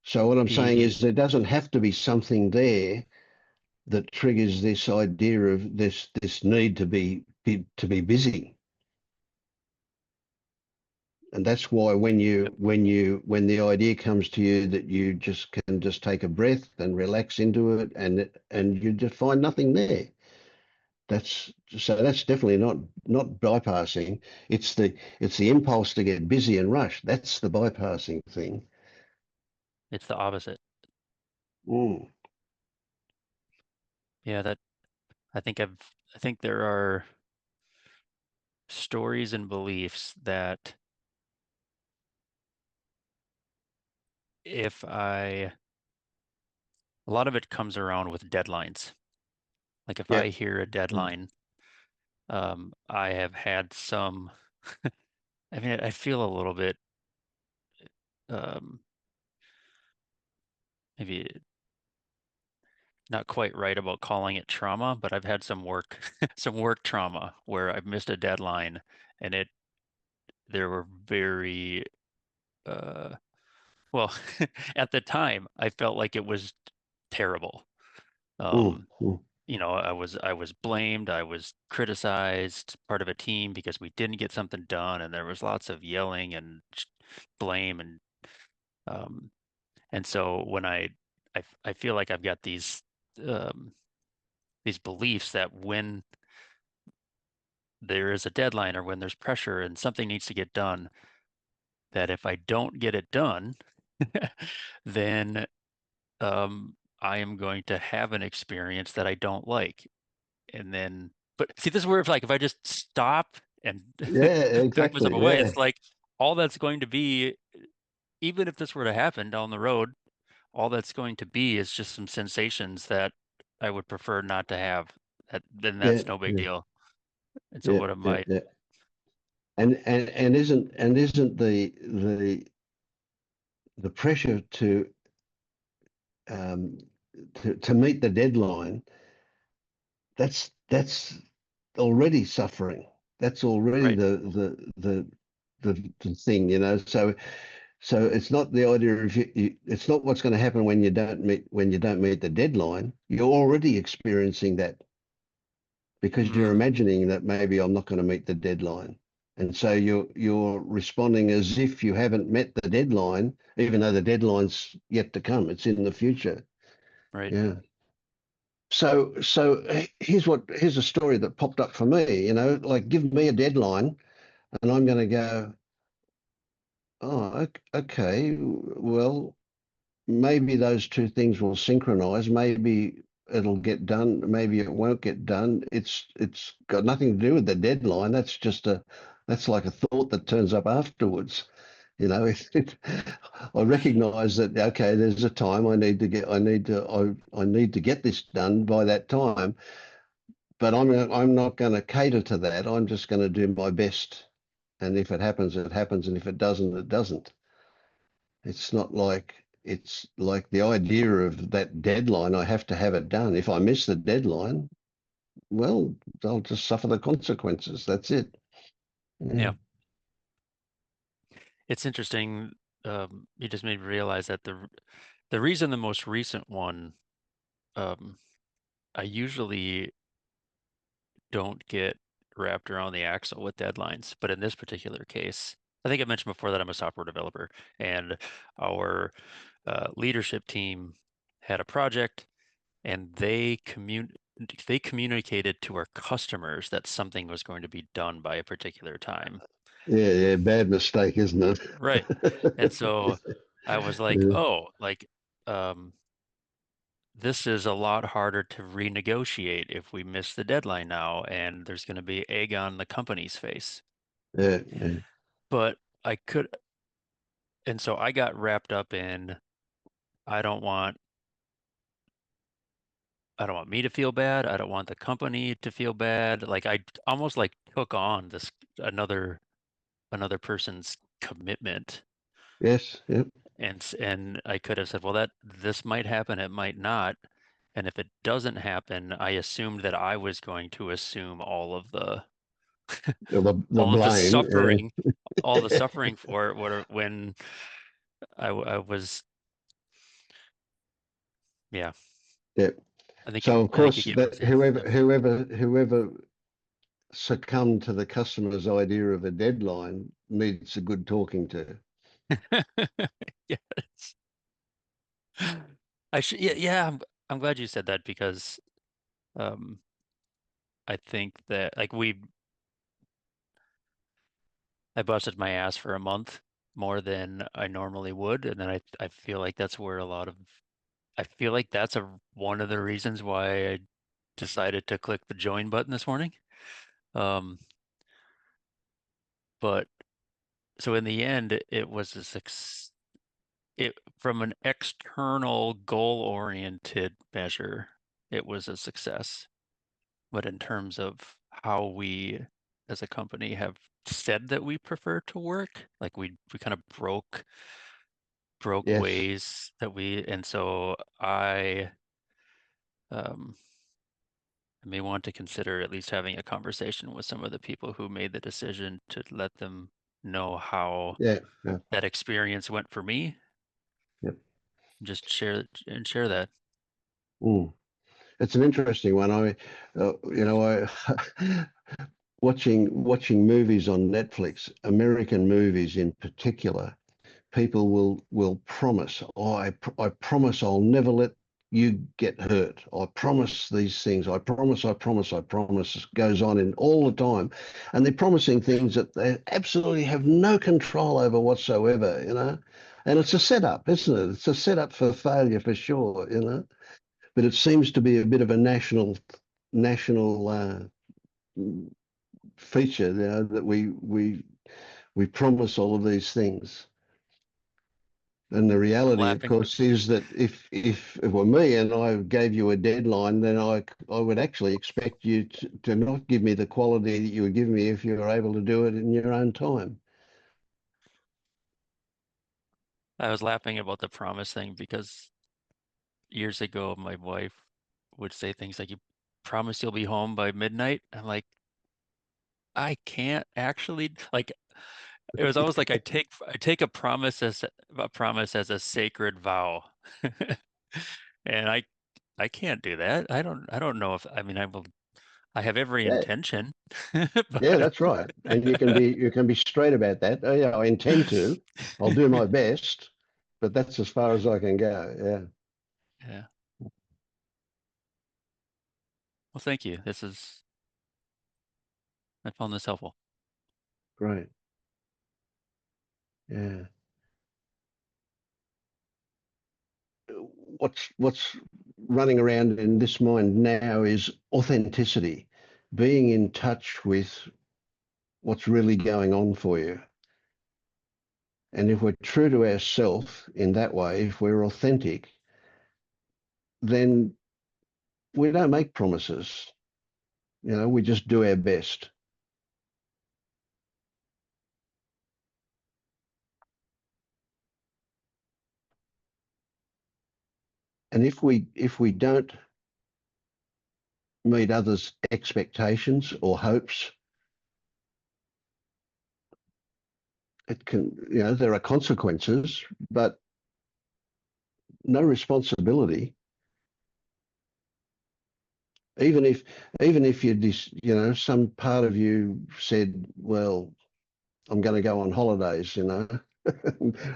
So what I'm saying The is there doesn't have to be something there that triggers this idea of this need to be busy. And that's why when the idea comes to you that you just can just take a breath and relax into it and you just find nothing there. That's definitely not bypassing. It's the impulse to get busy and rush. That's the bypassing thing. it's the opposite. Mm. Yeah, that I think there are stories and beliefs that if I a lot of it comes around with deadlines. Like if Yeah. I hear a Mm. deadline, I have had some, I mean, I feel a little bit, um, maybe not quite right about calling it trauma, but I've had some work, some work trauma where I've missed a deadline and there were very, uh, well, at the time I felt like it was terrible. Mm. Um, Mm. I was blamed, I was criticized, part of a team because we didn't get something done, and there was lots of yelling and blame um, and so when I feel like I've got um, these beliefs that when there is a deadline or when there's pressure and something needs to get done, that if I don't get it done, then I am going to have an experience that I don't like. And then, but see, this is where if I just stop and Yeah, back myself exactly. away, Yeah. it's like all that's going to be, even if this were to happen down the road, all that's going to be is just some sensations that I would prefer not to have. Then Yeah. that's no big Yeah. deal. And so Yeah. what am Yeah. I? Yeah. And isn't the pressure um, to meet the deadline, that's already suffering. That's already Right, the thing, So it's not the idea of it's not what's going to happen when you don't meet the deadline. You're already experiencing that because you're mm, imagining that maybe I'm not going to meet the deadline. And so you're responding as if you haven't met the deadline, even though the deadline's yet to come. It's in the future. right. Yeah. So here's a story that popped up for me, like give me a deadline and I'm going to go, oh, okay, well, maybe those two things will synchronize. Maybe it'll get done. Maybe it won't get done. It's got nothing to do with the deadline. That's like a thought that turns up afterwards. You know, I recognise that, okay, there's a time I need to get this done by that time, but I'm not going to cater to that. I'm just going to do my best, and if it happens, it happens, and if it doesn't, it doesn't. It's like the idea of that deadline. I have to have it done. If I miss the deadline, well, I'll just suffer the consequences. That's it. Yeah. It's interesting. You just made me realize that the reason the most recent one, I usually don't get wrapped around the axle with deadlines, but in this particular case, I think I mentioned before that I'm a software developer, and our leadership team had a project, and they communicated to our customers that something was going to be done by a particular time. Yeah, bad mistake, isn't it? Right. And so I was like, Yeah. oh, like, this is a lot harder to renegotiate if we miss the deadline now, and there's going to be egg on the company's face. Yeah. But I could, and so I got wrapped up in, I don't want, I don't want me to feel bad. I don't want the company to feel bad. Like I almost like took on this another person's commitment. Yes. Yep. And I could have said, well, that this might happen, it might not. And if it doesn't happen, I assumed that I was going to assume all of the The all of the blame. suffering, all the suffering for it when I was, yeah, Yeah. So of I think you course get what I'm that saying. whoever succumbed to the customer's idea of a deadline needs a good talking to. Yes. I should, yeah, I'm glad you said that because um I think that like I busted my ass for a month more than I normally would, and then I feel like that's where a lot of I feel like that's one of the reasons why I decided to click the join button this morning. Um, but so in the end, it was a success. It from an external goal-oriented measure, it was a success. But in terms of how we as a company have said that we prefer to work, like we kind of broke Yes. ways that and so um I may want to consider at least having a conversation with some of the people who made the decision to let them know how Yeah. Yeah. that experience went for me. Yep. Just share that. Mm. It's an interesting one. Watching movies on Netflix, American movies in particular, people will promise, oh, I promise I'll never let you get hurt. I promise these things. I promise, I promise, I promise. It goes on in all the time. And they're promising things that they absolutely have no control over whatsoever, you know. And it's a setup, isn't it? It's a setup for failure for sure, you know. But it seems to be a bit of a national feature, you know, that we promise all of these things. And the I'm reality, of laughing. course, is that if it were me and I gave you a deadline, then I would actually expect you to not give me the quality that you would give me if you were able to do it in your own time. I was laughing about the promise thing because years ago my wife would say things like, "You promise you'll be home by midnight?" I'm like, I can't actually like it was almost like I take a promise as a sacred vow. And I can't do that. I don't know if I mean I have every Yeah, intention, yeah, but that's right. And you can be straight about that. Oh, yeah, I intend to. I'll do my best, but that's as far as I can go. Yeah, yeah. Well, thank you. I found this helpful. great. Yeah. What's running around in this mind now is authenticity, being in touch with what's really going on for you. And if we're true to ourselves in that way, if we're authentic, then we don't make promises. You know, we just do our best. And if we don't meet others' expectations or hopes, it can, you know, there are consequences, but no responsibility. Even if you know, some part of you said, well, I'm going to go on holidays, you know,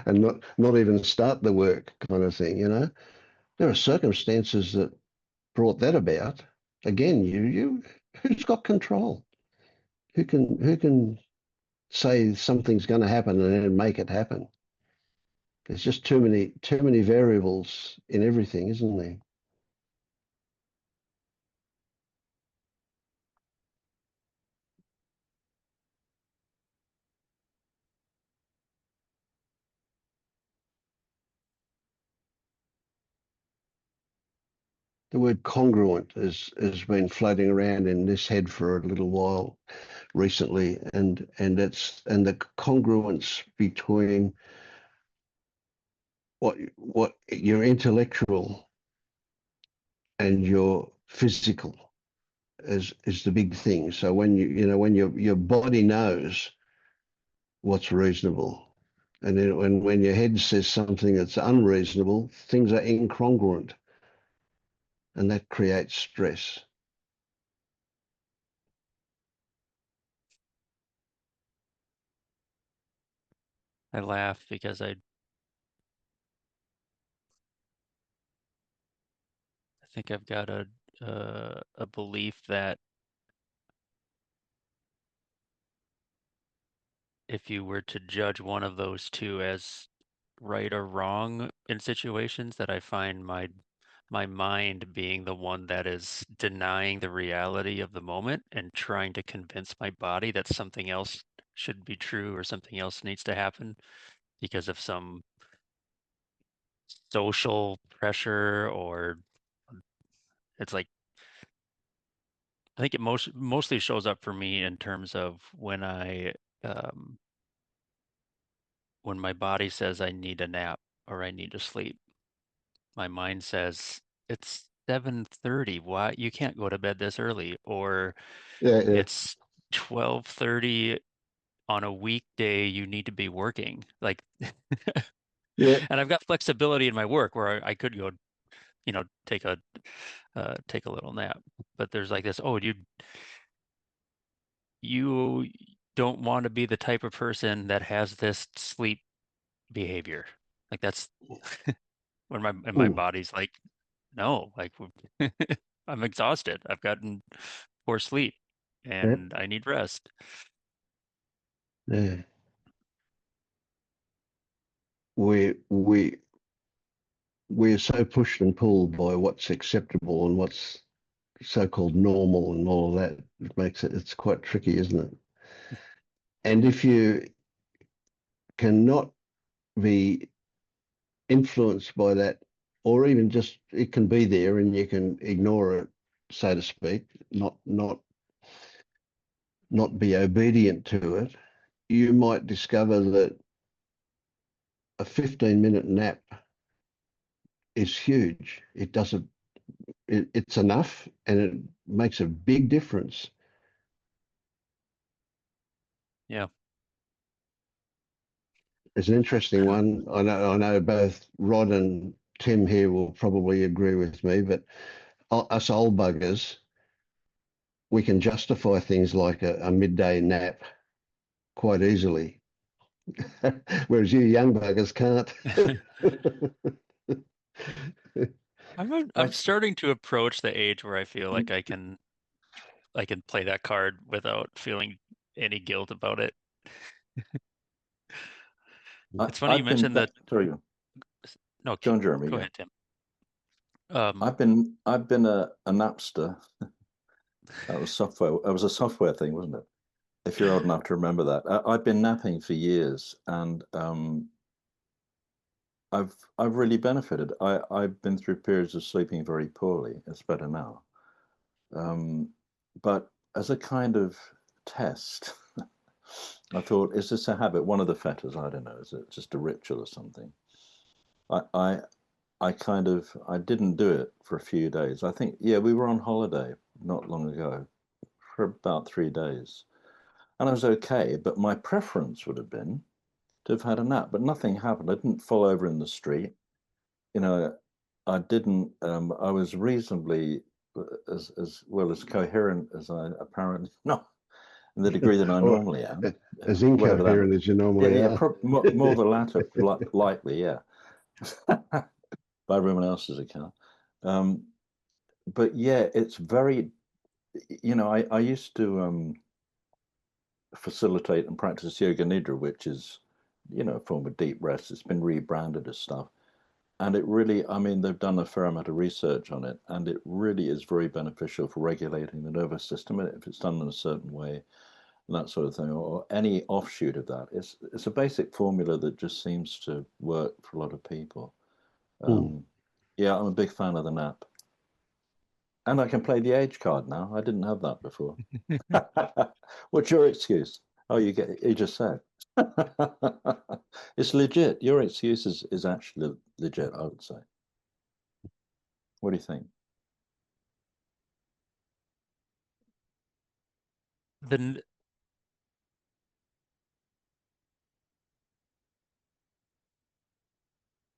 and not even start the work kind of thing, you know. There are circumstances that brought that about. Again, who's got control? Who can say something's going to happen and then make it happen? There's just too many variables in everything, isn't there? The word congruent has been floating around in this head for a little while recently, and the congruence between what your intellectual and your physical is the big thing. So when when your body knows what's reasonable, and then when your head says something that's unreasonable, things are incongruent, and that creates stress. I laugh because I think I've got a belief that if you were to judge one of those two as right or wrong in situations, that I find my mind being the one that is denying the reality of the moment and trying to convince my body that something else should be true or something else needs to happen because of some social pressure, or it's like I think it mostly shows up for me in terms of um, when my body says I need a nap or I need to sleep. My mind says it's 7:30. Why you can't go to bed this early? Or Yeah, yeah, it's 12:30 on a weekday. You need to be working. Like, yeah. and I've got flexibility in my work where I could go, take a little nap. But there's like this, oh, you don't want to be the type of person that has this sleep behavior. Like that's when my Mm, body's like, no, like I'm exhausted. I've gotten poor sleep yeah, and I need rest. yeah. We we're so pushed and pulled by what's acceptable and what's so-called normal and all of that. It makes it's quite tricky, isn't it? And if you cannot be influenced by that, or even just it can be there and you can ignore it, so to speak, not be obedient to it, you might discover that a 15-minute nap is huge. It's enough and it makes a big difference. Yeah. It's an interesting one. I know both Rod and Tim here will probably agree with me, but us old buggers, we can justify things like a midday nap quite easily, whereas you young buggers can't. I'm starting to approach the age where I feel like I can play that card without feeling any guilt about it. It's funny you I've been mentioned that. sorry, No, John Jeremy. go Yeah, ahead, Tim. Um, I've been a Napster. That was software. It was a software thing, wasn't it? if you're old enough to remember that. I've been napping for years, and I've really benefited. I've been through periods of sleeping very poorly. It's better now, but as a kind of test, I thought, is this a habit? One of the fetters, I don't know. Is it just a ritual or something? I I I didn't do it for a few days. I think, yeah, we were on holiday not long ago for about 3 days, and I was okay. But my preference would have been to have had a nap, but nothing happened. I didn't fall over in the street. You know, I didn't. I was reasonably as well as coherent as I apparently not in the degree that I Or normally am. as Whatever that. incoherent as you Yeah, normally yeah, are. more the latter, likely, yeah, by everyone else's account. Um, but yeah, it's very. I used to facilitate and practice yoga nidra, which is, a form of deep rest. It's been rebranded as stuff. And it really, I mean, they've done a fair amount of research on it, and it really is very beneficial for regulating the nervous system if it's done in a certain way, and that sort of thing, or any offshoot of that. It's a basic formula that just seems to work for a lot of people. Mm. Yeah, I'm a big fan of the nap. And I can play the age card now. I didn't have that before. What's your excuse? Oh, you just said. It's legit. Your excuse is actually legit, I would say. What do you think? Then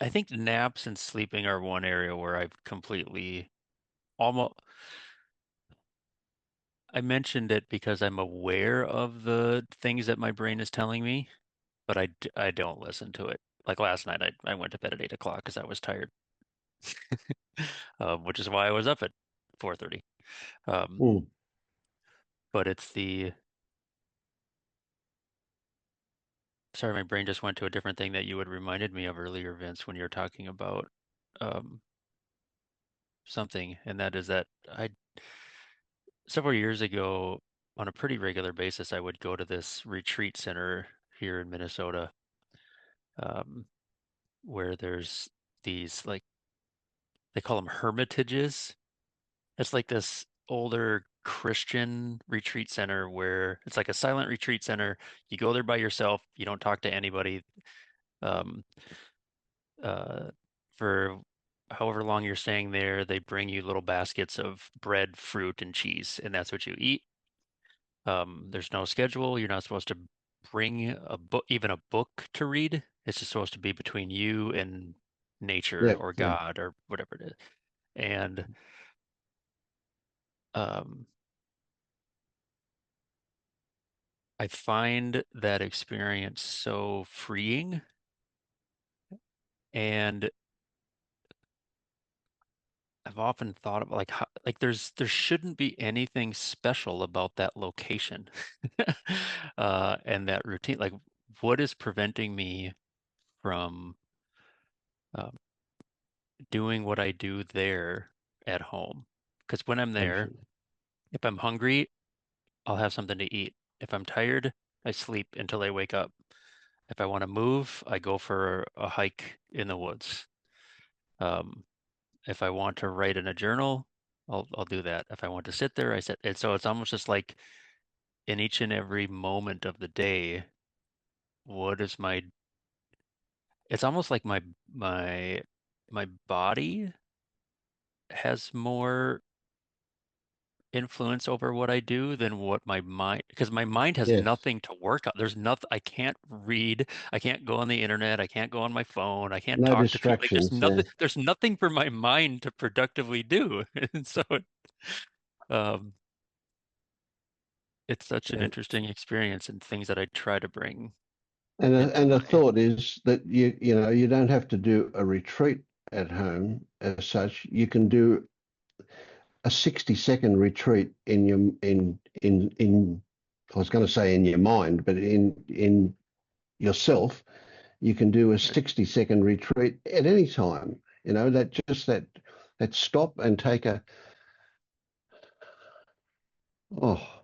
I think naps and sleeping are one area where I've completely almost. I mentioned it because I'm aware of the things that my brain is telling me, but I don't listen to it. Like last night, I went to bed at 8 o'clock because I was tired, which is why I was up at 4:30. Um, Mm. but it's the sorry, my brain just went to a different thing that you had reminded me of earlier, Vince, when you were talking about um, something, and that is that I several years ago, on a pretty regular basis, I would go to this retreat center here in Minnesota, um, where there's these like they call them hermitages. It's like this older Christian retreat center where it's like a silent retreat center. You go there by yourself. You don't talk to anybody. Um, uh, for however long you're staying there, they bring you little baskets of bread, fruit, and cheese, and that's what you eat. There's no schedule. You're not supposed to bring a book, even a book to read. It's just supposed to be between you and nature Yeah, or yeah. God or whatever it is. And um, I find that experience so freeing. And I've often thought of like like there shouldn't be anything special about that location and that routine. Like, what is preventing me from um, doing what I do there at home? Because when I'm there, Absolutely. if I'm hungry, I'll have something to eat. If I'm tired, I sleep until I wake up. If I want to move, I go for a hike in the woods. Um, if I want to write in a journal, I'll do that. If I want to sit there, I sit. And so it's almost just like in each and every moment of the day, what is my it's almost like my body has more influence over what I do than what my mind, because my mind has Yes. nothing to work on. There's nothing, I can't read, I can't go on the internet, I can't go on my phone, I can't No talk to people. Like distractions. Yeah. there's nothing for my mind to productively do. And so um it's such an Yeah. interesting experience and things that I try to bring And into the my thought is that you don't have to do a retreat at home as such. You can do a 60-second retreat in your in I was going to say in your mind, but in yourself. You can do a 60-second retreat at any time. That stop and take a oh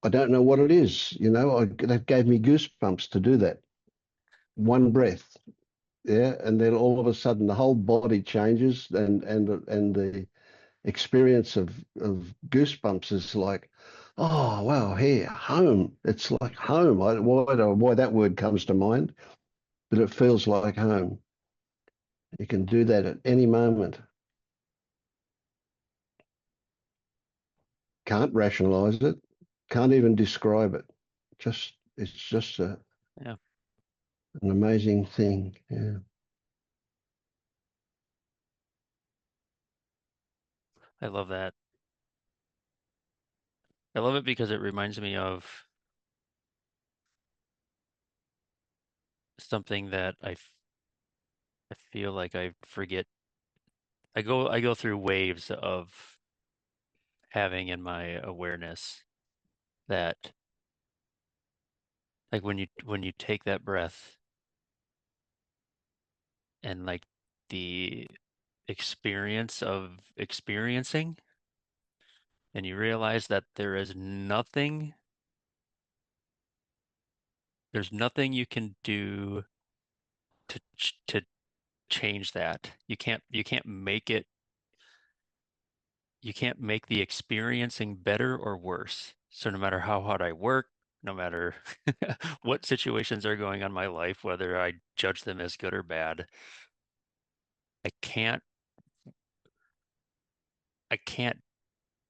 I don't know what it is. You know, that gave me goosebumps to do that. One breath, yeah, and then all of a sudden the whole body changes, and the experience of goosebumps is like, oh wow, here, home. It's like home. Why that word comes to mind, but it feels like home. You can do that at any moment. Can't rationalize it. Can't even describe it. It's just Yeah. an amazing thing. Yeah. I love that. I love it because it reminds me of something that I feel like I forget. I go through waves of having in my awareness that, like, when you take that breath and like the experience of experiencing, and you realize that there's nothing you can do to change that. You can't make the experiencing better or worse. So no matter how hard I work, no matter what situations are going on in my life, whether I judge them as good or bad, I can't I can't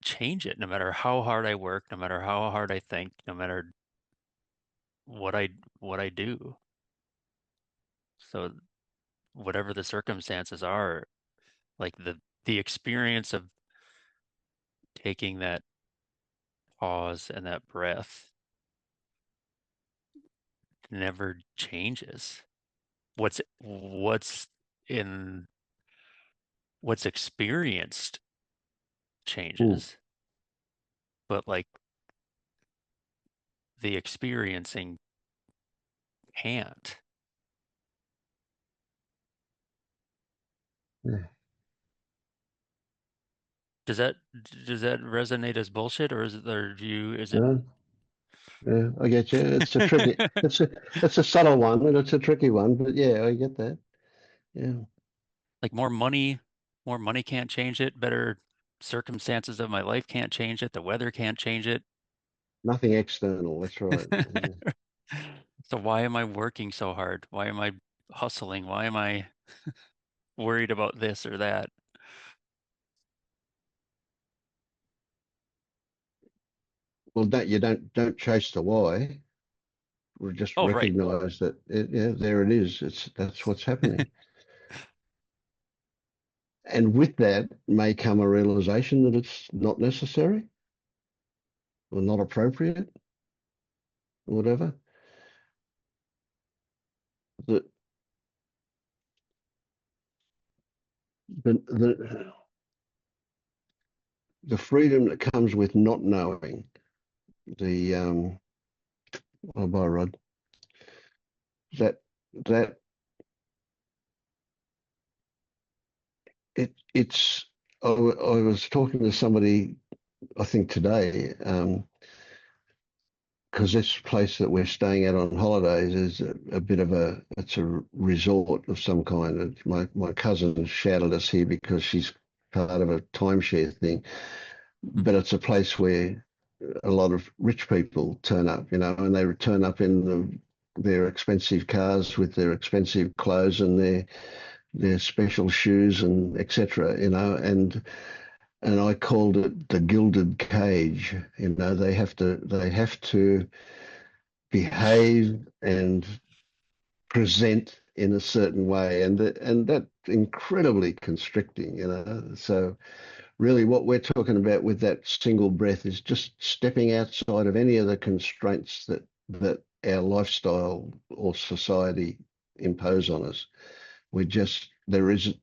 change it no matter how hard I work, no matter how hard I think, no matter what I do. So whatever the circumstances are, like the experience of taking that pause and that breath never changes. What's in what's experienced Mm. changes, but like the experiencing can't. Yeah. Does that does that resonate as bullshit, or is it, or do you is it No, yeah, I get you. It's a tricky. It's a subtle one, and it's a tricky one. But yeah, I get that. Yeah. like more money can't change it, better circumstances of my life can't change it, the weather can't change it. Nothing external. That's right. Yeah. So why am I working so hard? Why am I hustling? Why am I worried about this or that? Well, don't chase the why. We just Oh, right. recognize that. Yeah, there it is. That's what's happening. And with that may come a realization that it's not necessary or not appropriate or whatever. The the the freedom that comes with not knowing the oh, by Rod, that that it's I was talking to somebody I think today, because this place that we're staying at on holidays is a bit of it's a resort of some kind. My cousin shouted us here because she's part of a timeshare thing, but it's a place where a lot of rich people turn up, you know, and they turn up in their expensive cars with their expensive clothes and their special shoes and etc. You know, and I called it the gilded cage. You know, they have to behave and present in a certain way, and that's incredibly constricting. You know, so really what we're talking about with that single breath is just stepping outside of any of the constraints that our lifestyle or society impose on us. We just there is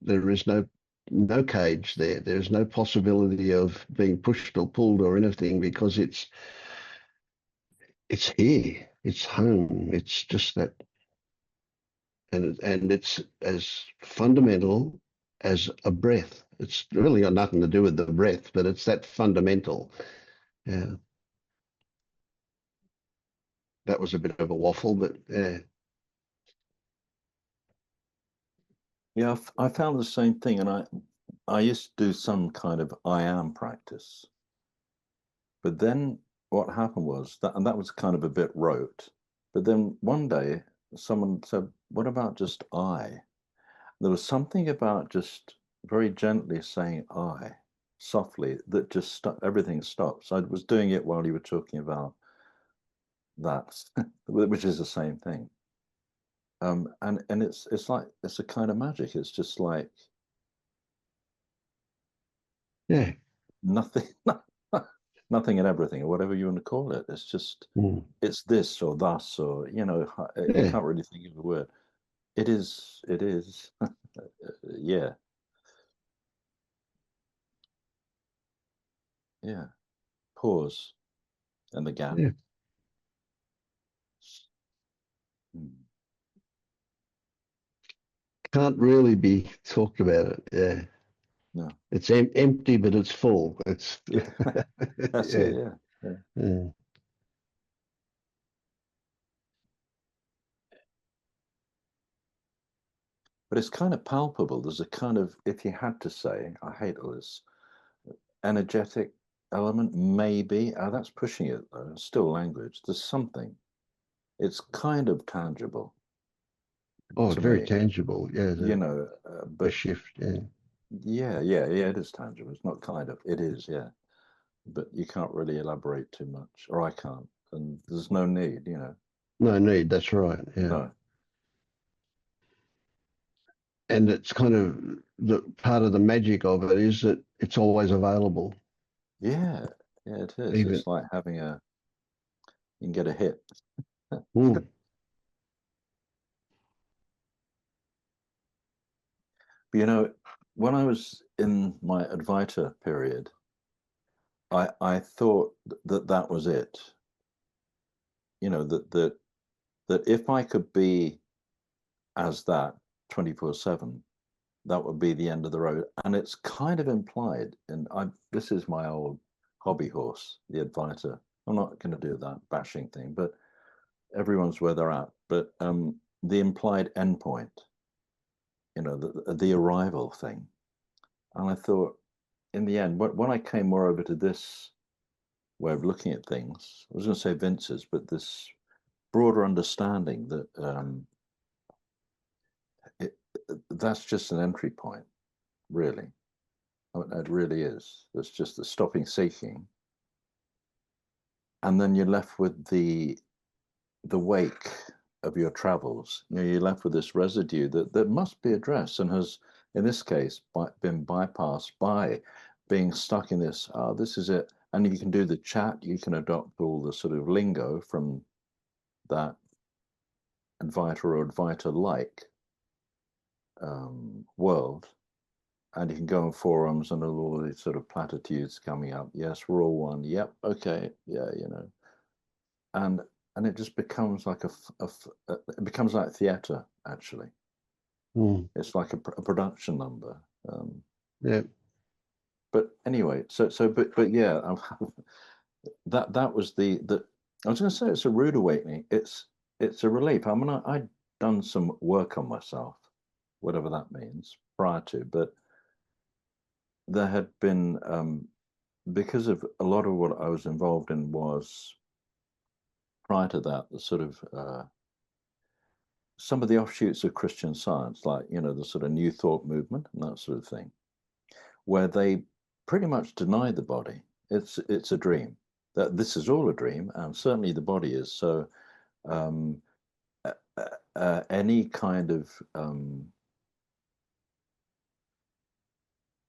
no cage there. There's no possibility of being pushed or pulled or anything because it's here. It's home. It's just that, and it's as fundamental as a breath. It's really got nothing to do with the breath, but it's that fundamental. Yeah. that was a bit of a waffle, but yeah. Yeah, I found the same thing, and I used to do some kind of I am practice, but then what happened was that, and that was kind of a bit rote. But then one day someone said, "What about just I?" There was something about just very gently saying "I" softly that just everything stops. I was doing it while you were talking about that, which is the same thing. And it's like it's a kind of magic. It's just like Yeah. nothing, nothing and everything, or whatever you want to call it. It's just Mm. it's this or thus, or you know, you Yeah. can't really think of a word. It is. It is. Yeah. Yeah. Pause and the gap. Yeah. Mm. Can't really be talked about it. Yeah. No. It's empty, but it's full. It's Yeah. That's yeah. it. Yeah. Yeah. Yeah. But it's kind of palpable. There's a kind of, if you had to say, I hate all this, energetic element, maybe. That's pushing it though. It's still language. There's something. It's kind of tangible Oh, to very me, tangible. Yeah. you know, The but shift. Yeah. yeah, it is tangible. It's not kind of, it is, yeah. But you can't really elaborate too much, or I can't. And there's no need, you know. No need. That's right. Yeah. No. And it's kind of the part of the magic of it is that it's always available. Yeah, yeah, it is. Even It's like having you can get a hit. mm, But, you know, when I was in my Advaita period, I thought that that was it. You know, that if I could be as that 24/7, that would be the end of the road. And it's kind of implied, and this is my old hobby horse, the Advaita. I'm not going to do that bashing thing, but everyone's where they're at. But the implied endpoint, you know, the arrival thing. And I thought, in the end, when I came more over to this way of looking at things, I was going to say Vince's, but this broader understanding that it, that's just an entry point, really. I mean, it really is. It's just the stopping seeking, and then you're left with the wake of your travels. You know, you're left with this residue that must be addressed and has, in this case, been bypassed by being stuck in this. Oh, this is it. And you can do the chat. You can adopt all the sort of lingo from that Advaita or Advaita like world, and you can go on forums and all these sort of platitudes coming up. Yes, we're all one. Yep. Okay. Yeah. You know, and it just becomes like it becomes like theatre actually. mm, It's like a production number. yeah. But anyway, but yeah, that was the. I was going to say it's a rude awakening. It's a relief. I mean, I'd done some work on myself, whatever that means, prior to, but there had been because of a lot of what I was involved in was prior to that the sort of some of the offshoots of Christian Science, like you know the sort of New Thought movement and that sort of thing, where they pretty much deny the body. It's a dream. That this is all a dream, and certainly the body is. So um, any kind of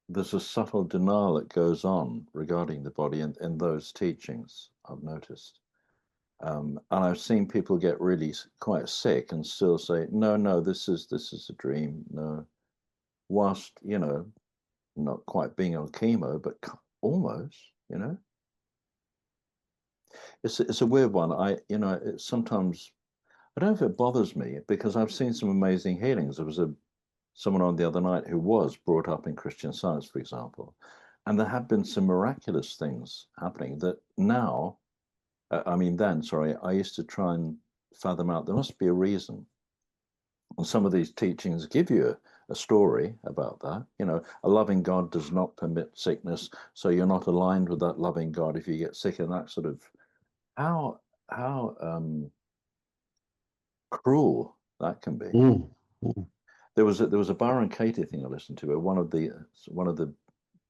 there's a subtle denial that goes on regarding the body in those teachings. I've noticed. And I've seen people get really quite sick and still say, no, this is a dream. No, whilst you know, not quite being on chemo, but almost, you know, it's a weird one. You know, it's sometimes I don't know if it bothers me because I've seen some amazing healings. There was someone on the other night who was brought up in Christian Science, for example, and there have been some miraculous things happening that now I mean, then, sorry, I used to try and fathom out, there must be a reason. And some of these teachings give you a story about that. You know, a loving God does not permit sickness, so you're not aligned with that loving God if you get sick, and that sort of, how cruel that can be. Mm. Mm. There was a Byron Katie thing I listened to, where one of the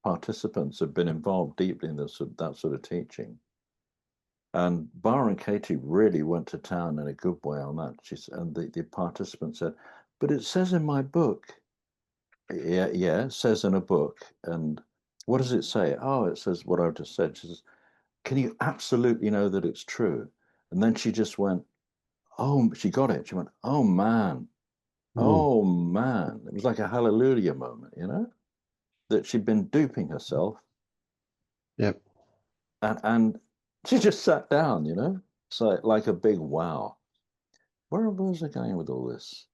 participants had been involved deeply in that sort of teaching. And Byron Katie really went to town in a good way on that. And the participant said, "But it says in my book." Yeah, it says in a book. And what does it say? Oh, it says what I've just said. She says, "Can you absolutely know that it's true?" And then she just went, "Oh," she got it. She went, "Oh man, oh man." It was like a hallelujah moment, you know, that she'd been duping herself. Yep. And she just sat down, you know. So like a big wow. Where was I going with all this?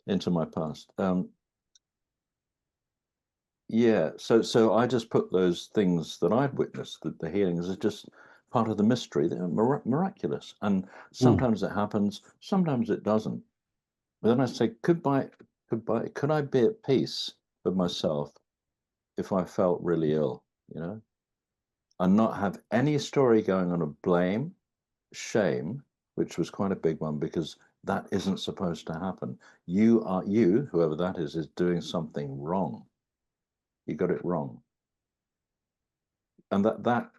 Into my past. Yeah, so I just put those things that I've witnessed, the healings, as just part of the mystery. They're miraculous, and sometimes it happens, sometimes it doesn't. But then I say, could I be at peace with myself if I felt really ill, you know, and not have any story going on of blame, shame, which was quite a big one because that isn't supposed to happen. You, whoever that is doing something wrong. You got it wrong. And that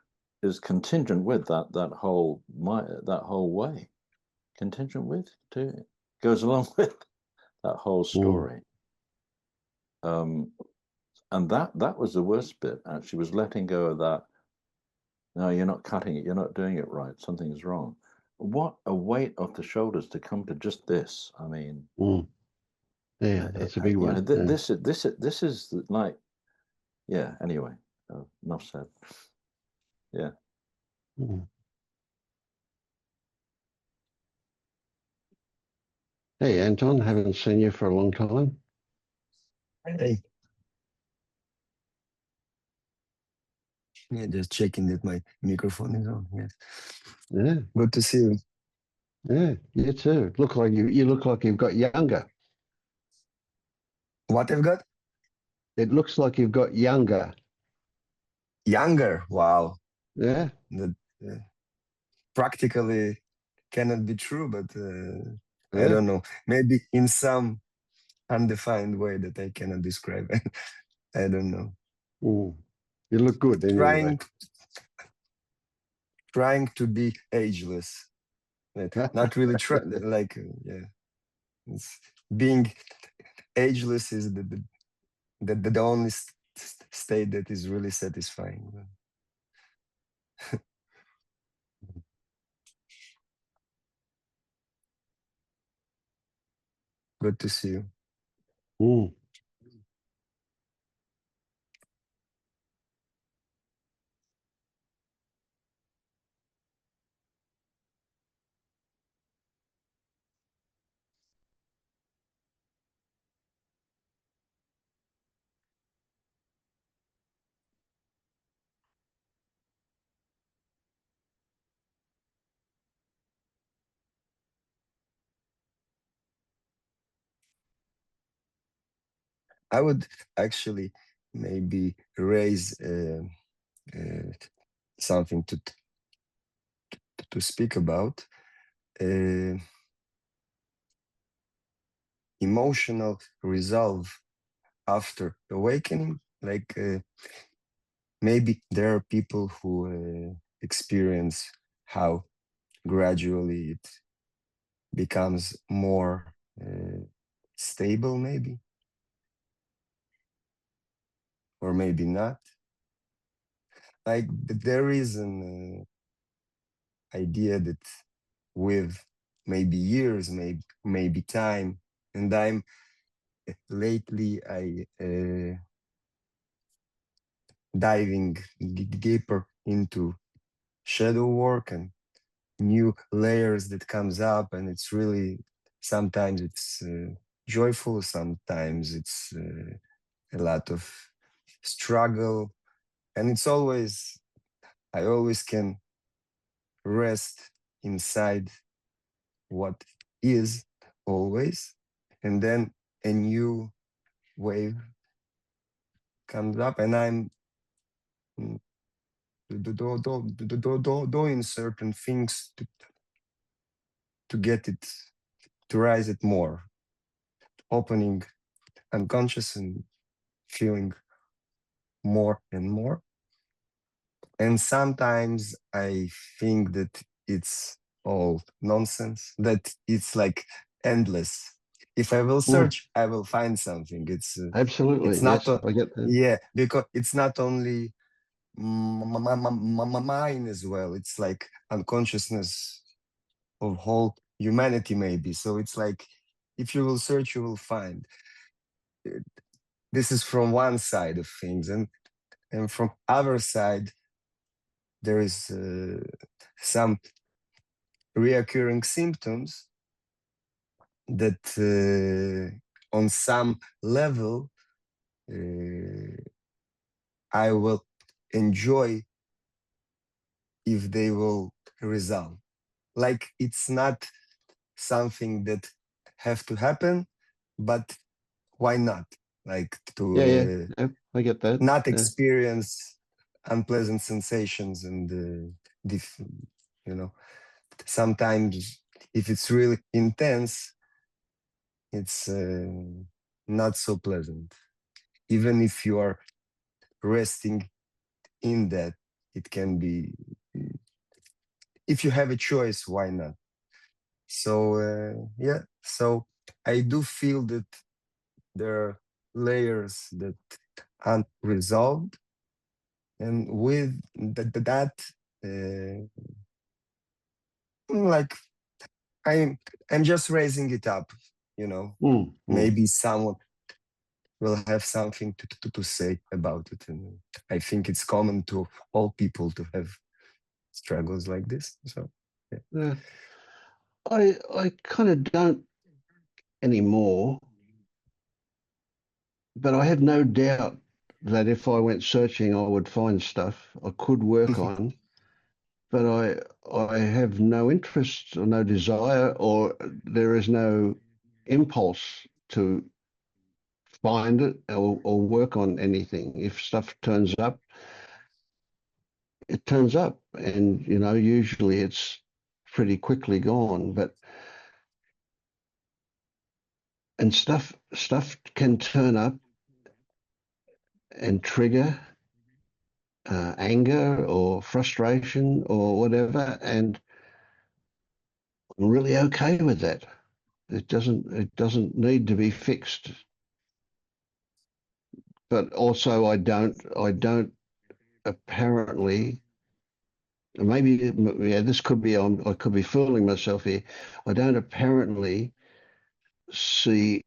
is contingent with that whole way, contingent with too, goes along with that whole story. And that was the worst bit, actually, was letting go of that. No, you're not cutting it, you're not doing it right, something's wrong. What a weight off the shoulders to come to just this. I mean, yeah, that's a big one. You know, this is like, yeah, anyway, enough said. Yeah. Hey, Anton, haven't seen you for a long time. Hey. Yeah, just checking that my microphone is on. Yes. Yeah. Good to see you. Yeah, you too. Look like you look like you've got younger. What I've got? It looks like you've got younger. Younger. Wow. Yeah. That practically cannot be true, but I Yeah. don't know. Maybe in some undefined way that I cannot describe. I don't know. You look good anyway. Trying to be ageless. Not really like yeah. Being ageless is the only state that is really satisfying. Good to see you. I would actually maybe raise something to speak about. Emotional resolve after awakening. Like maybe there are people who experience how gradually it becomes more stable, maybe, or maybe not. Like there is an idea that with maybe years, maybe time, and I'm lately diving deeper into shadow work and new layers that comes up, and it's really sometimes it's joyful, sometimes it's a lot of struggle, and it's always I always can rest inside what is always, and then a new wave comes up, and I'm mm, doing certain things to get it, to rise it more, opening unconscious and feeling more and more. And sometimes I think that it's all nonsense, that it's like endless. If I will search, I will find something. Absolutely. It's not, Yes, I get that. yeah, because it's not only mine as well. It's like unconsciousness of whole humanity, maybe. So it's like, if you will search, you will find. This is from one side of things, and from other side, there is some reoccurring symptoms that on some level I will enjoy if they will resolve. Like, it's not something that have to happen, but why not? Like, Yeah, to I get that. not Yeah. experience unpleasant sensations and you know, sometimes if it's really intense, it's not so pleasant. Even if you are resting in that, it can be, if you have a choice, why not? So yeah, so I do feel that there are layers that aren't resolved, and with that like, I'm just raising it up, you know. Maybe someone will have something to say about it, and I think it's common to all people to have struggles like this. So yeah. Yeah. I kind of don't anymore, but I have no doubt that if I went searching, I would find stuff I could work on. But I have no interest or no desire, or there is no impulse to find it or work on anything. If stuff turns up, it turns up, and usually it's pretty quickly gone. And stuff can turn up and trigger anger or frustration or whatever, and I'm really okay with that. It doesn't need to be fixed. But also, I don't apparently, maybe, yeah, this could be, I could be fooling myself here. I don't apparently see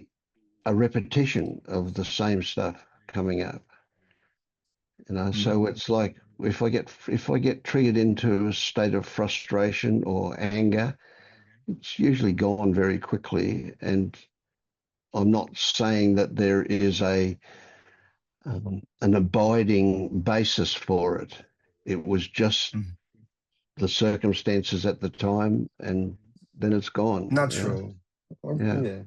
a repetition of the same stuff coming up. So it's like, if I get triggered into a state of frustration or anger, it's usually gone very quickly. And I'm not saying that there is an abiding basis for it. It was just the circumstances at the time, and then it's gone. Natural. Yeah. Yeah.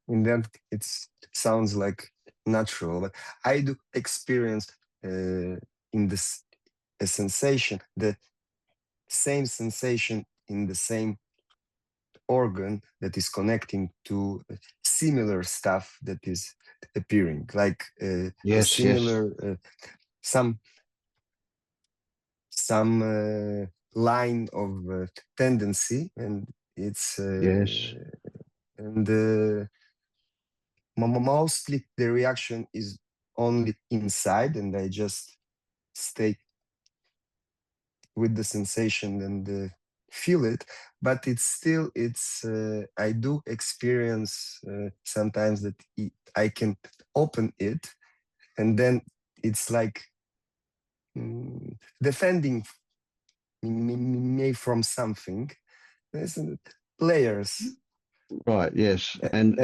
In that, it sounds like natural, but I do experience in this a sensation, the same sensation in the same organ that is connecting to similar stuff that is appearing, like a Yes. similar some line of tendency, and it's Yes. and mostly the reaction is only inside, and I just stay with the sensation and feel it. But it's I do experience sometimes that I can open it, and then it's like defending me from something. There's layers. Right. Yes. And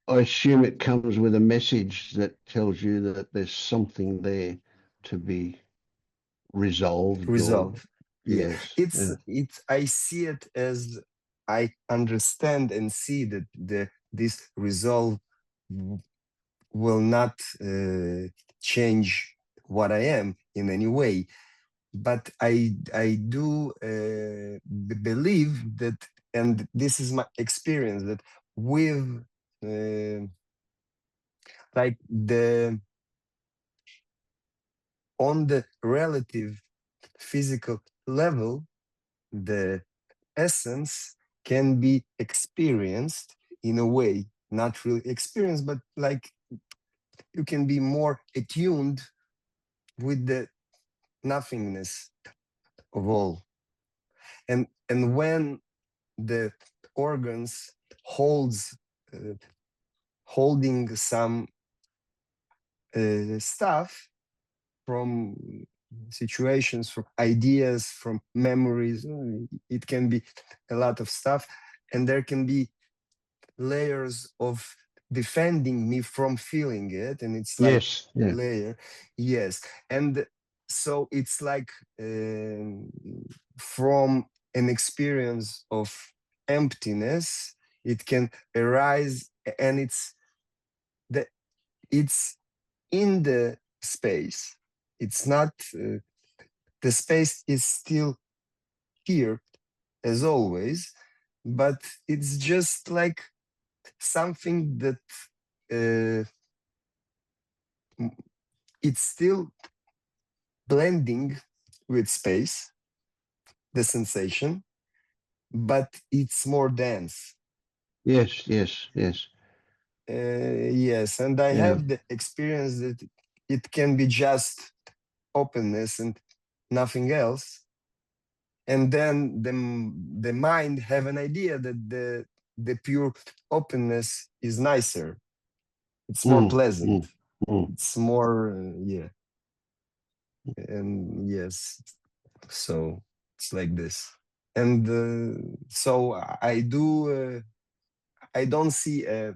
I assume it comes with a message that tells you that there's something there to be resolved. resolve. Yeah, Yes. it's I see it as, I understand and see that this resolve will not change what I am in any way, but I do believe that, and this is my experience, that with like on the relative physical level, the essence can be experienced in a way, not really experienced, but like you can be more attuned with the nothingness of all. And when the organs holds holding some stuff from situations, from ideas, from memories, it can be a lot of stuff, and there can be layers of defending me from feeling it, and it's like Yes. Yeah. layer, yes. And so it's like from an experience of emptiness, it can arise, and it's in the space. It's not the space is still here as always, but it's just like something that it's still blending with space, the sensation, but it's more dense. Yes. Yes, and I Yeah. have the experience that it can be just openness and nothing else, and then the mind have an idea that the pure openness is nicer, it's more pleasant, it's more yeah, and yes, so it's like this. And so I don't see a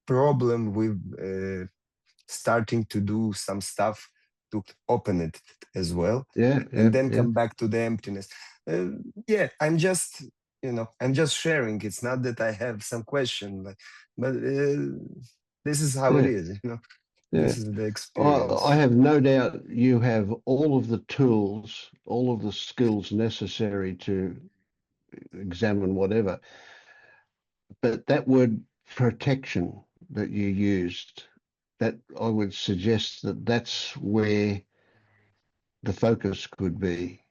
problem with starting to do some stuff to open it as well, Yeah. and then come back to the emptiness. Yeah, I'm just, I'm just sharing. It's not that I have some question, but this is how it is, Yeah. this is the experience. I have no doubt you have all of the tools, all of the skills necessary to examine whatever. But that word protection that you used, that I would suggest that that's where the focus could be.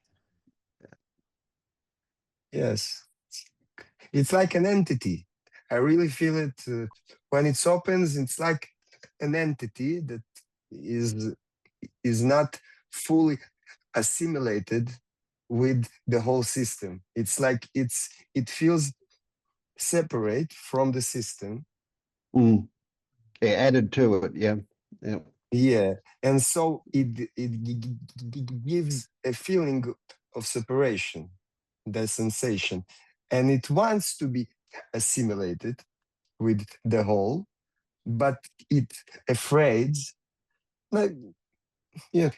Yes, it's like an entity. I really feel it when it opens. It's like an entity that is not fully assimilated with the whole system. It's like it feels separate from the system. Yeah, added to it. Yeah. Yeah, and so it gives a feeling of separation, the sensation, and it wants to be assimilated with the whole, but it afraid, like,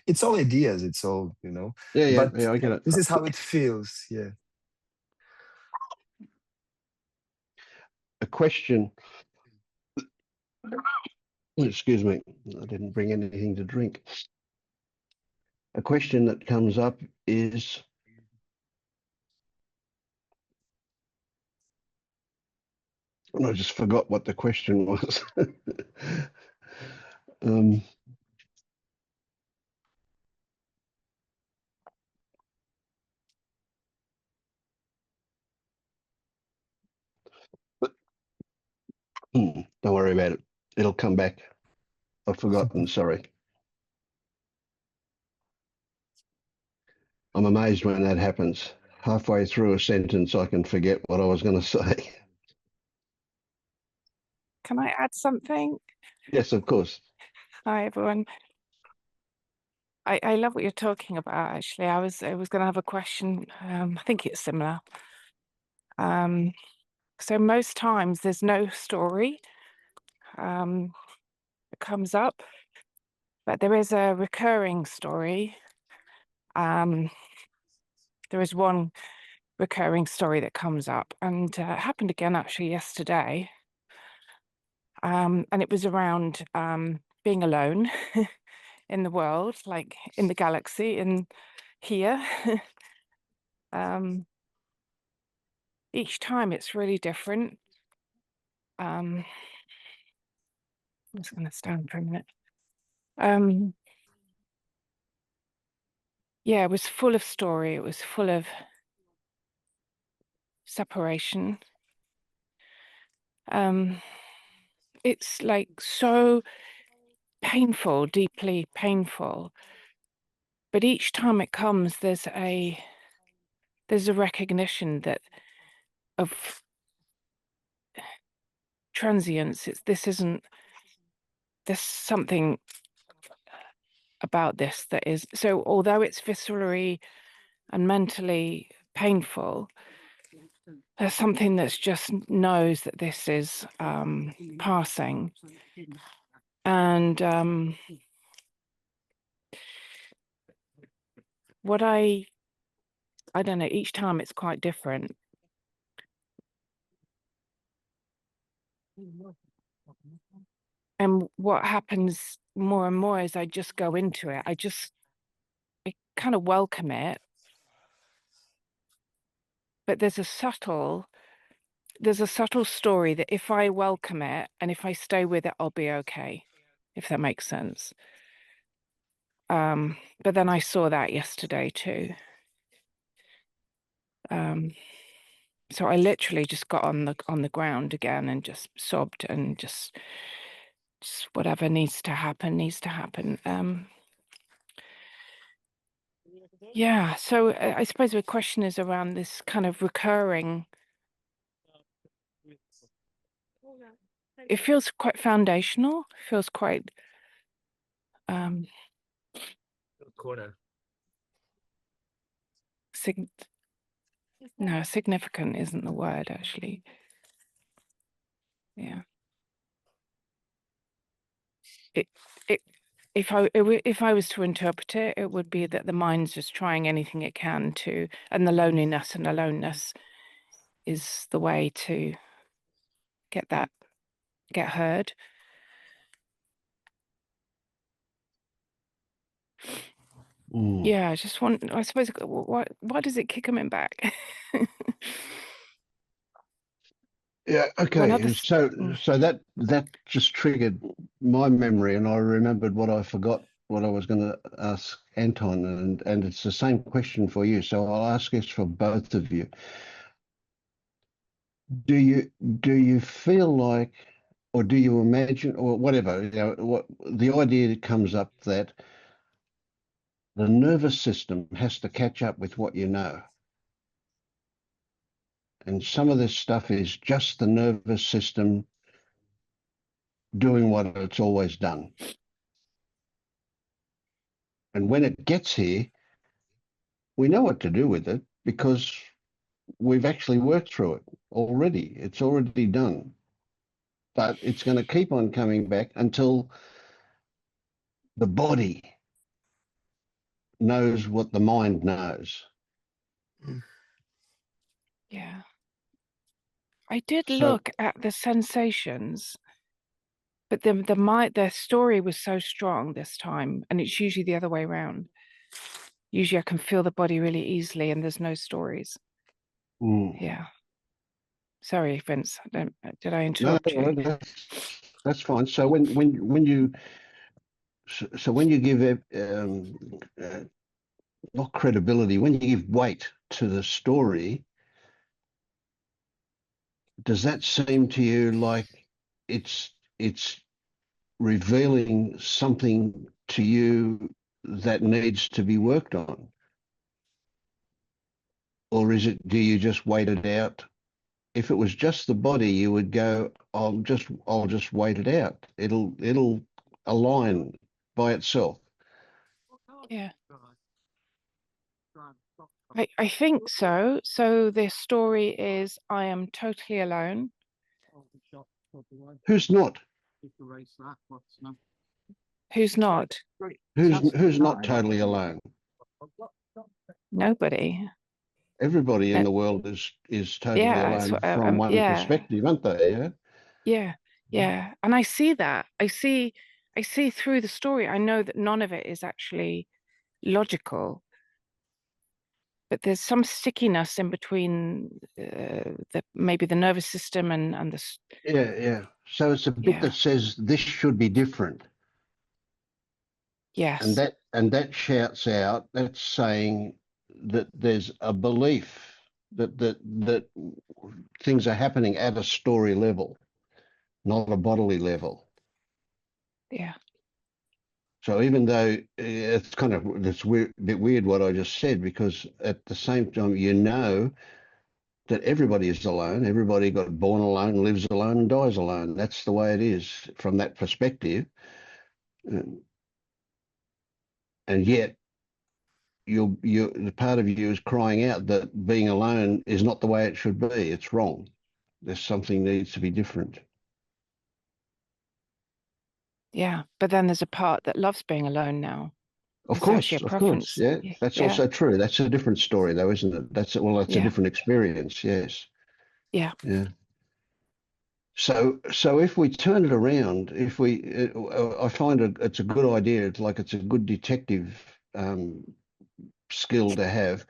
it's all ideas, it's all, Yeah. but I get it. this is how it feels. Yeah. A question. Excuse me, I didn't bring anything to drink. A question that comes up is, and I just forgot what the question was. um, don't worry about it. It'll come back. I've forgotten, sorry. I'm amazed when that happens. Halfway through a sentence, I can forget what I was going to say. Can I add something? Yes, of course. Hi, everyone. I love what you're talking about, actually. I was going to have a question. I think it's similar. So most times there's no story that comes up. But there is a recurring story. There is one recurring story that comes up, and it happened again actually yesterday. And it was around being alone in the world, like in the galaxy, in here. Each time it's really different. I'm just going to stand for a minute. Yeah, it was full of story. It was full of separation. It's like so painful, deeply painful. But each time it comes, there's a recognition that of transience. There's something about this that is, so although it's viscerally and mentally painful, there's something that's just knows that this is passing. And what I don't know, each time it's quite different. And what happens more and more is I just go into it. I kind of welcome it. But there's a subtle story that if I welcome it and if I stay with it, I'll be okay, if that makes sense. But then I saw that yesterday too. So I literally just got on the ground again and just sobbed and just whatever needs to happen needs to happen. Yeah, so I suppose the question is around this kind of recurring. It feels quite foundational. Feels quite no, significant isn't the word actually. Yeah. If I was to interpret it, it would be that the mind's just trying anything it can to, and the loneliness and aloneness is the way to get heard. Yeah, I suppose, why does it keep coming back? Yeah, okay. So that just triggered my memory, and I remembered what I forgot, what I was going to ask Anton, and it's the same question for you. So I'll ask this for both of you. Do you feel like, or do you imagine, or whatever, what the idea that comes up that the nervous system has to catch up with what you know? And some of this stuff is just the nervous system doing what it's always done. And when it gets here, we know what to do with it because we've actually worked through it already. It's already done. But it's going to keep on coming back until the body knows what the mind knows. Yeah. I did So, look at the sensations, but the story was so strong this time, and it's usually the other way around. Usually I can feel the body really easily and there's no stories. Yeah. Sorry, Vince. Did I interrupt you? That's fine. So when you give it not credibility, when you give weight to the story, does that seem to you like it's revealing something to you that needs to be worked on? Or do you just wait it out? If it was just the body, you would go, I'll just wait it out. It'll align by itself. Yeah. I think so. So the story is I am totally alone. Who's not? Who's not? Who's not totally alone? Nobody. Everybody in Uh, the world is totally Yeah, it's alone what, from one yeah, perspective, aren't they? Yeah. yeah, yeah. And I see that. I see through the story. I know that none of it is actually logical, but there's some stickiness in between the maybe the nervous system and the Yeah, yeah. So it's a bit yeah, that says this should be different. And yes, that shouts out, that's saying that there's a belief that things are happening at a story level, not a bodily level. yeah, So even though it's weird, a bit weird what I just said, because at the same time you know that everybody is alone, everybody got born alone, lives alone, and dies alone. That's the way it is from that perspective. And yet the part of you is crying out that being alone is not the way it should be. It's wrong. There's something needs to be different. yeah. But then there's a part that loves being alone now. It's actually a Of course, preference. yeah. That's Yeah, also true. That's a different story, though, isn't it? That's a yeah, different experience. Yes, yeah, yeah. So if we turn it around, if we, I find it's a good idea. It's a good detective skill to have,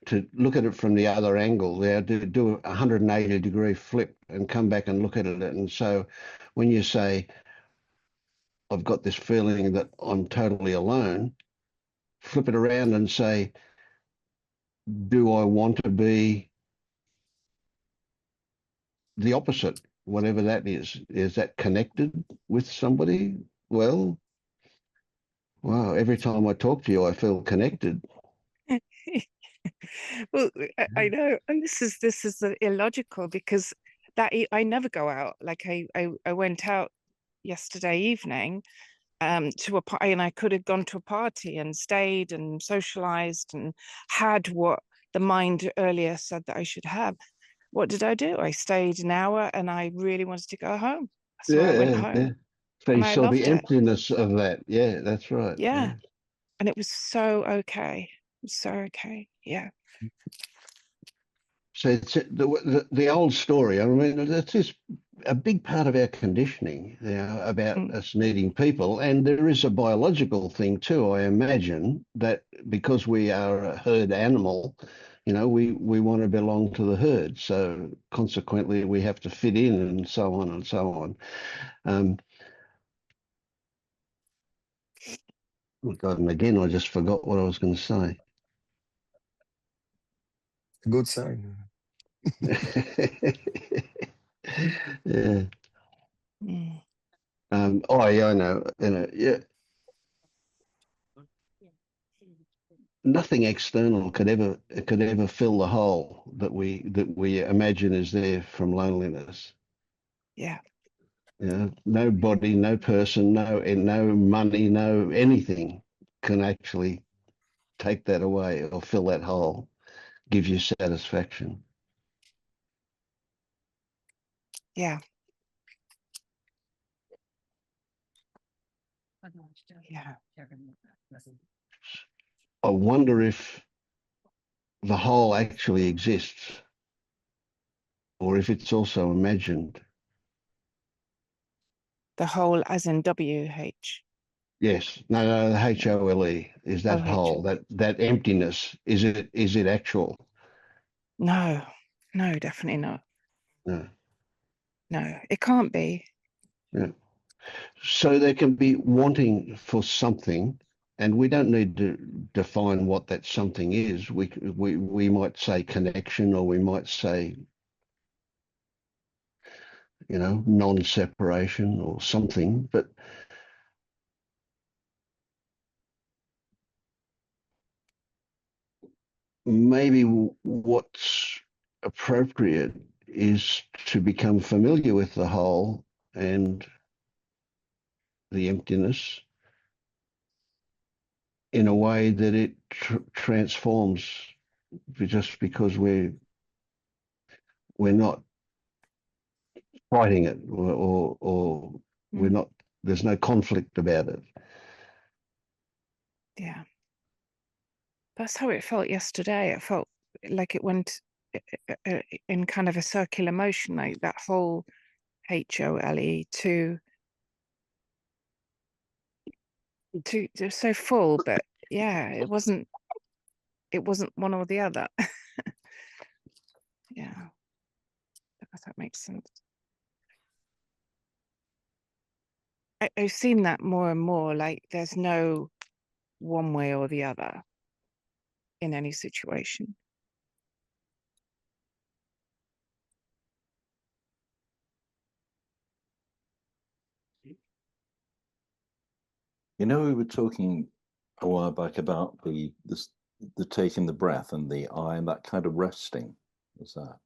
to look at it from the other angle there, to do a 180-degree flip and come back and look at it. And so when you say, I've got this feeling that I'm totally alone, flip it around and say, do I want to be the opposite, whatever that is? Is that connected with somebody? Well, wow, every time I talk to you, I feel connected. Well, I know, and this is illogical because I never go out. Like I went out yesterday evening to a party, and I could have gone to a party and stayed and socialized and had what the mind earlier said that I should have. What did I do? I stayed an hour and I really wanted to go home. So I went Yeah, yeah. home So you and I saw the loved it. emptiness of that. Yeah, that's right. Yeah. Yeah. And it was so okay. It was so okay. Yeah. So it's the old story. I mean, that's just a big part of our conditioning, about Mm, us needing people. And there is a biological thing too, I imagine, that because we are a herd animal, we want to belong to the herd. So consequently, we have to fit in and so on and so on. Oh God, and again, I just forgot what I was going to say. Good sign. Yeah. mm. Oh, yeah, I know. Yeah. Nothing external could ever fill the hole that we imagine is there from loneliness. Yeah. No body, no person, no money, no anything can actually take that away or fill that hole, give you satisfaction. Yeah. Yeah. I wonder if the whole actually exists or if it's also imagined. The whole as in WH. Yes, no, the HOLE is that OH. whole, that emptiness. Is it actual? No, no, definitely not. No. No, it can't be. Yeah. So there can be wanting for something, and we don't need to define what that something is. We might say connection, or we might say, non-separation or something, but maybe what's appropriate is to become familiar with the whole and the emptiness in a way that it transforms, just because we're not fighting it, or we're Mm. not, there's no conflict about it. Yeah. That's how it felt yesterday. It felt like it went in kind of a circular motion, like that whole HOLE to so full, but yeah, it wasn't one or the other. Yeah, if that makes sense. I've seen that more and more, like there's no one way or the other in any situation. You know, we were talking a while back about the taking the breath and the eye and that kind of resting, was that,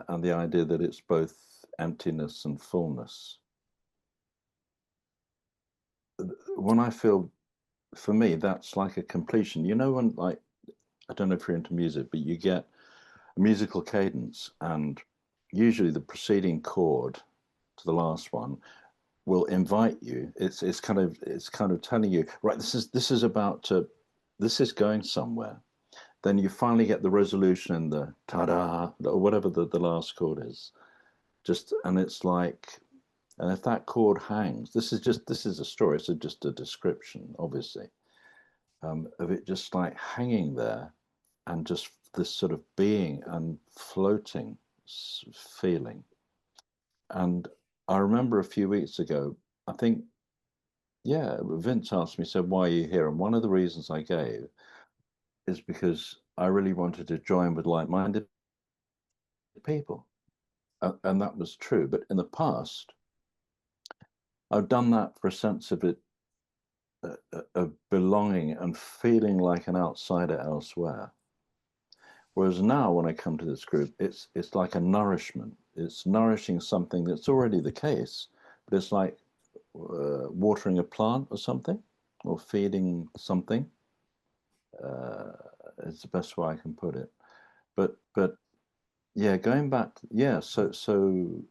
and the idea that it's both emptiness and fullness. When I feel, for me, that's like a completion. You know, when, like, I don't know if you're into music, but you get a musical cadence, and usually the preceding chord to the last one will invite you. It's kind of telling you, right, this is about to, this is going somewhere. Then you finally get the resolution and the ta-da, or whatever the last chord is. Just, and it's like, and if that chord hangs, this is a story. It's just a description, obviously, of it just like hanging there, and just this sort of being and floating feeling. And I remember a few weeks ago, I think, yeah, Vince asked me, said, why are you here? And one of the reasons I gave is because I really wanted to join with like-minded people. And that was true. But in the past, I've done that for a sense of it, of belonging and feeling like an outsider elsewhere. Whereas now, when I come to this group, it's like a nourishment. It's nourishing something that's already the case, but it's like watering a plant or something, or feeding something. It's the best way I can put it. But yeah, going back, yeah. So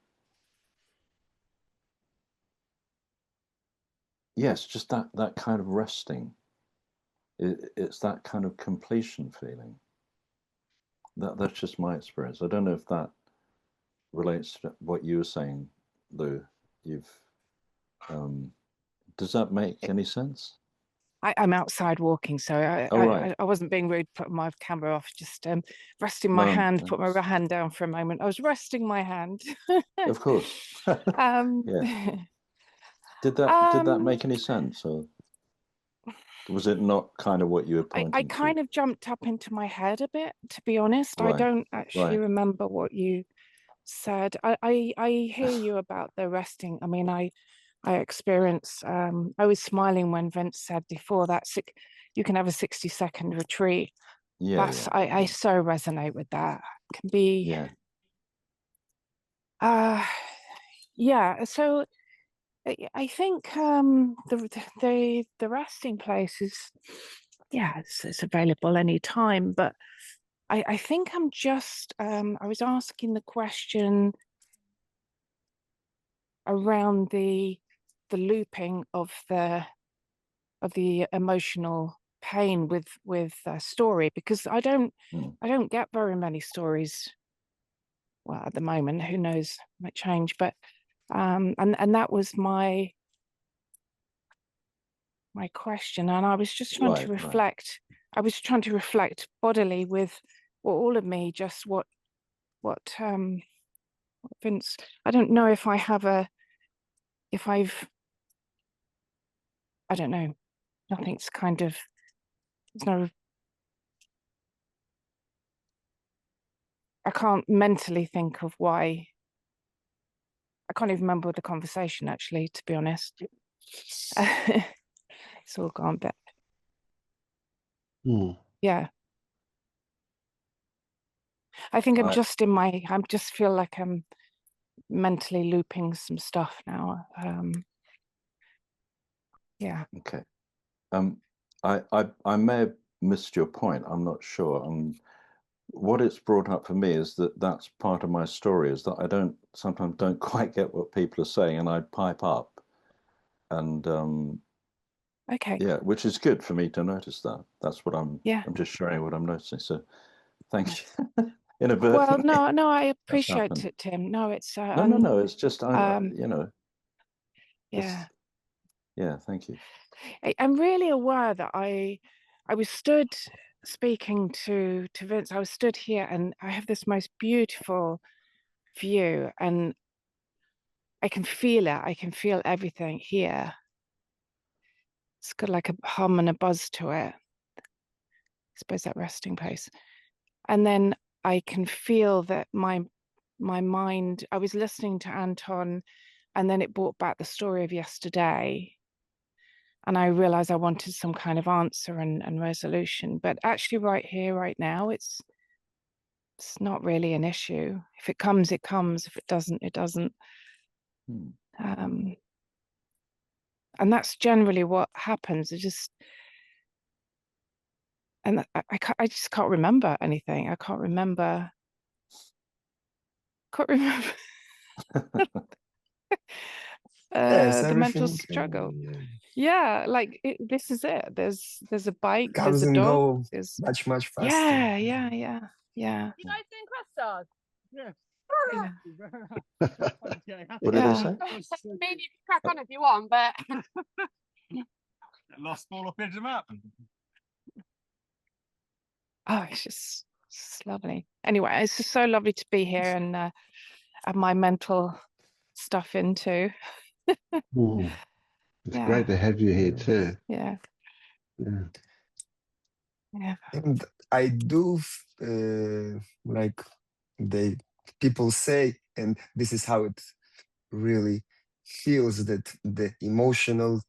yes, just that kind of resting. It's that kind of completion feeling. That's just my experience. I don't know if that relates to what you were saying, Lou. You've does that make any sense? I'm outside walking, so Oh, right. I wasn't being rude, putting my camera off, just resting my No, hand, put my hand down for a moment. I was resting my hand. of course. um, Yeah. Did that um, make any sense, or was it not kind of what you were I pointing to? kind of jumped up into my head a bit, to be honest. I Right, don't actually right. remember what you said. I hear you about the resting. I mean, I experience, I was smiling when Vince said before that you can have a 60-second retreat. Yeah, That's, yeah, I so resonate with that. Can be, yeah. yeah. So I think the resting place is, yeah, it's available anytime. But I think I'm just, I was asking the question around the looping of the emotional pain with story, because I don't get very many stories. Well, at the moment, who knows, might change. But and that was my question, and I was just trying to Right, right. reflect. I was trying to reflect bodily with all of me, just what Vince. I don't know if I have if I've, I don't know. Nothing's kind of, there's no, I can't mentally think of why. I can't even remember the conversation, actually, to be honest. It's all gone, but yeah. I think I'm just in my, I just feel like I'm mentally looping some stuff now. Yeah. Okay. I may have missed your point. I'm not sure. What it's brought up for me is that that's part of my story, is that I sometimes don't quite get what people are saying, and I pipe up, and Okay. Yeah, which is good for me to notice that. That's what I'm Yeah. I'm just sharing what I'm noticing. So thank Nice. you. Well, Inadvertently, no, I that's appreciate happened. it, Tim. No, it's No. It's just you know, yeah. it's yeah. Thank you. I'm really aware that I was stood speaking to Vince. I was stood here, and I have this most beautiful view, and I can feel it. I can feel everything here. It's got like a hum and a buzz to it. I suppose that resting place. And then I can feel that my mind, I was listening to Anton, and then it brought back the story of yesterday. And I realized I wanted some kind of answer and resolution. But actually right here, right now, it's not really an issue. If it comes, it comes. If it doesn't, it doesn't. Hmm. And that's generally what happens. And I just can't remember anything. I can't remember. Yes, The mental everything struggle. yeah, Yeah, like this is it. There's a bike, there's comes a and dog, go there's much faster. yeah. You guys doing quest stars? Yeah. What did they say? Maybe you can crack on if you want, but Lost all up into the map. Oh, it's just lovely. Anyway, it's just so lovely to be here and have my mental stuff into. Mm. It's Yeah. great to have you here too. Yeah. Yeah. Yeah. And I do like they people say, and this is how it really feels, that the emotional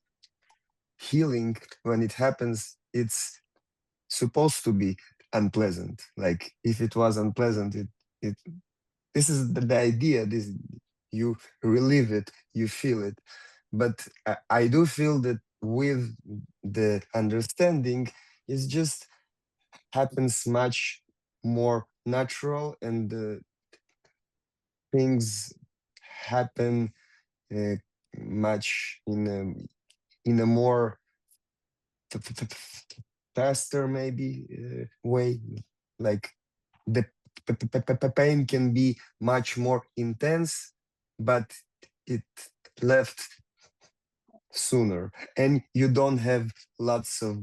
healing, when it happens, it's supposed to be unpleasant. Like if it was unpleasant, it this is the idea. This you relive it, you feel it. But I do feel that with the understanding, it's just happens much more natural, and things happen much in a more faster maybe way. Like the pain can be much more intense, but it left sooner, and you don't have lots of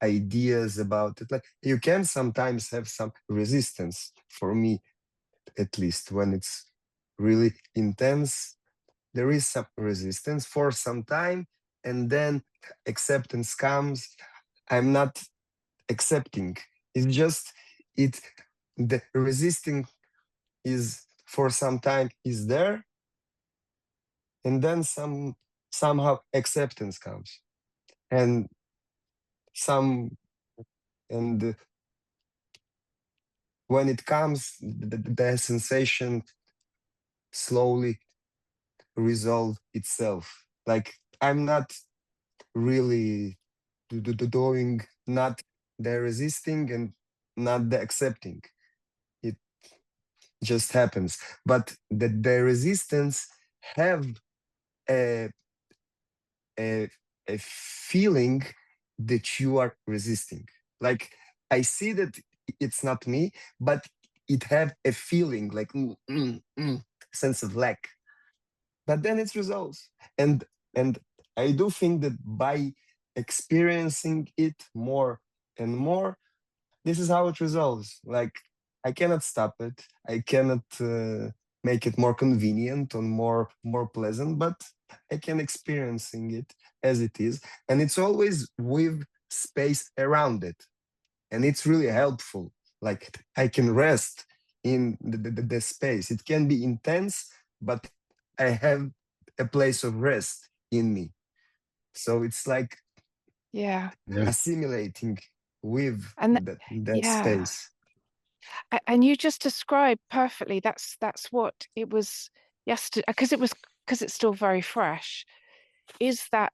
ideas about it. Like you can sometimes have some resistance, for me at least, when it's really intense. There is some resistance for some time, and then acceptance comes. I'm not accepting, it's just it the resisting is for some time is there, and then somehow acceptance comes, and some and when it comes, the sensation slowly resolve itself. Like I'm not really doing, not the resisting and not the accepting. It just happens. But the resistance have a, a, a feeling that you are resisting. Like I see that it's not me, but it have a feeling like sense of lack. But then it resolves. And I do think that by experiencing it more and more, this is how it resolves. Like I cannot stop it. I cannot make it more convenient or more pleasant, but I can experiencing it as it is, and it's always with space around it, and it's really helpful. Like I can rest in the space. It can be intense, but I have a place of rest in me. So it's like Yeah. Yeah. assimilating with And that yeah. space. And you just described perfectly. That's what it was yesterday, because it's still very fresh. Is that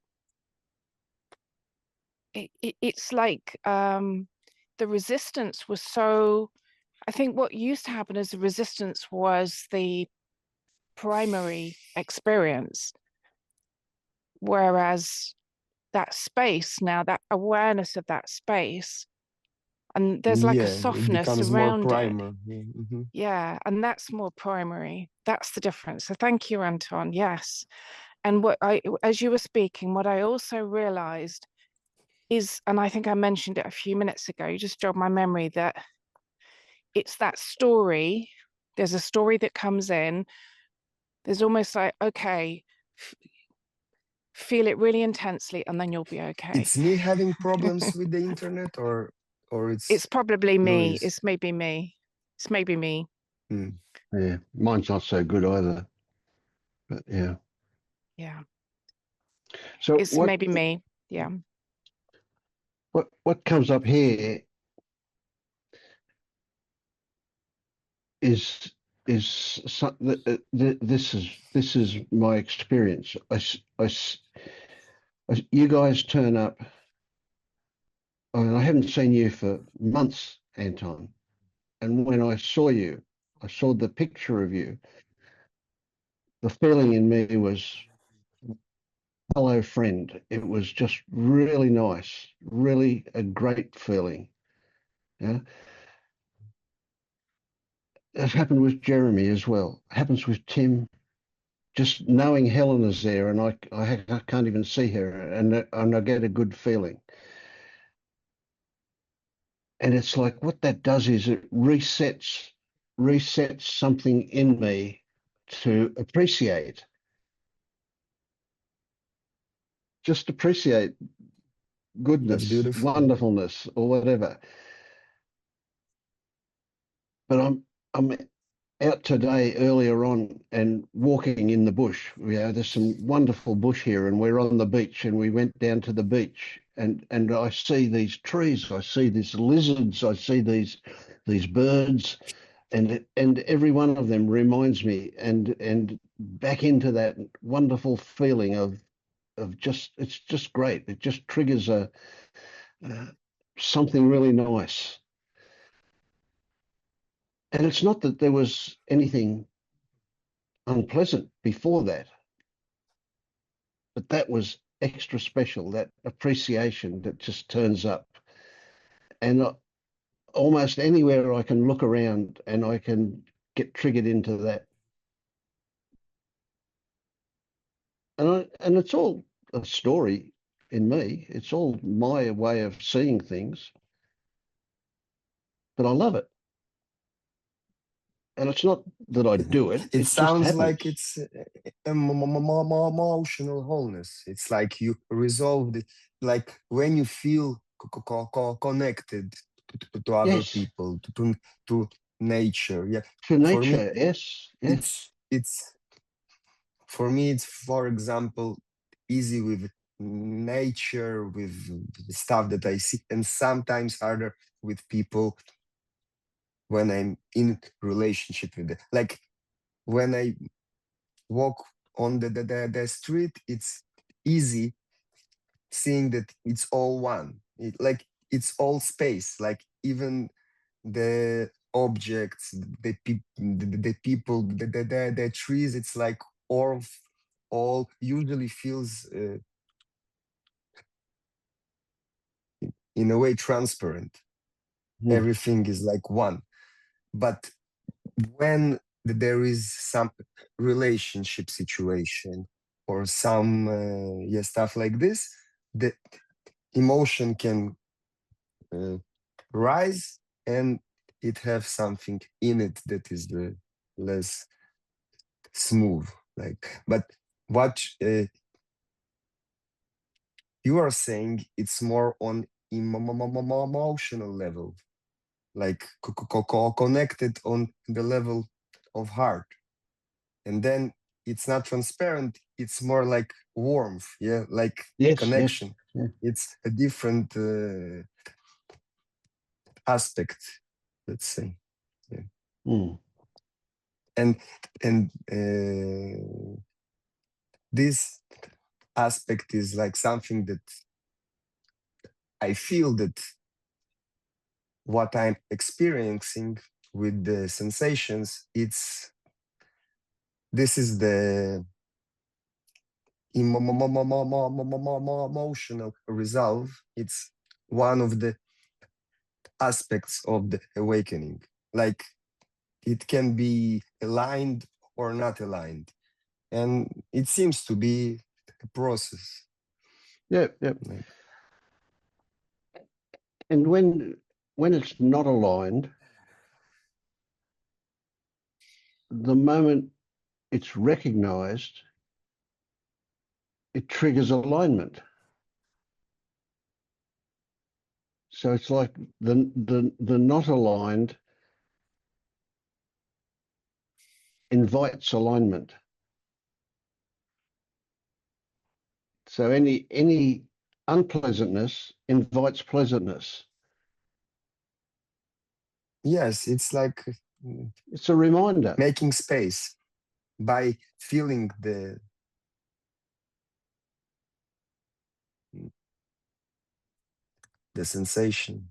it's like the resistance was so. I think what used to happen is the resistance was the primary experience, whereas that space now, that awareness of that space. And there's like a Yeah, it softness becomes more around it. primer. Yeah, mhm. Yeah, and that's more primary. That's the difference. So thank you, Anton. Yes. And as you were speaking, what I also realized is, and I think I mentioned it a few minutes ago, you just jogged my memory, that it's that story. There's a story that comes in. There's almost like, okay, feel it really intensely, and then you'll be okay. It's me having problems with the internet, or It's probably me. Louise? It's maybe me. It's maybe me. Hmm. Yeah, mine's not so good either. But yeah. Yeah. So It's maybe me. Yeah. what comes up here is this is my experience. You guys turn up. I mean, I haven't seen you for months, Anton, and when I saw you, I saw the picture of you. The feeling in me was, hello, friend. It was just really nice, really a great feeling. Yeah. It happened with Jeremy as well. It happens with Tim. Just knowing Helen is there, and I can't even see her, and I get a good feeling. And it's like what that does is it resets something in me to appreciate, just appreciate That's goodness, beautiful. wonderfulness, or whatever. But I'm out today earlier on and walking in the bush. There's some wonderful bush here, and we're on the beach, and we went down to the beach, and I see these trees, I see these lizards, I see these birds, and every one of them reminds me and back into that wonderful feeling of just, it's just great. It just triggers something really nice. And it's not that there was anything unpleasant before that, but that was extra special, that appreciation that just turns up. And almost anywhere I can look around and I can get triggered into that. And it's all a story in me. It's all my way of seeing things, but I love it. And it's not that I do it. It It just sounds happens. like it's emotional wholeness. It's like you resolved it. Like when you feel connected to other Yes. people, to nature. Yeah. To For me, nature. Yes. Yes. it's for me, it's, for example, easy with nature, with stuff that I see, and sometimes harder with people when I'm in relationship with it. Like when I walk on the street, it's easy seeing that it's all one. Like it's all space. Like even the objects, the people, the trees. It's like all usually feels in a way transparent. Everything is like one. But when there is some relationship situation or some stuff like this, the emotion can rise, and it have something in it that is less smooth. Like, but what you are saying, it's more on emotional level, like connected on the level of heart, and then it's not transparent, it's more like warmth, yeah, like Yes. connection. Yes. Yeah. It's a different aspect, let's say. Yeah. And this aspect is like something that I feel that what I'm experiencing with the sensations, this is the emotional resolve. It's one of the aspects of the awakening. Like it can be aligned or not aligned, and it seems to be a process. Yeah, yeah. And when it's not aligned, the moment it's recognized, it triggers alignment. So it's like the not aligned invites alignment. So any unpleasantness invites pleasantness. Yes, it's like It's a reminder. making space by feeling the sensation.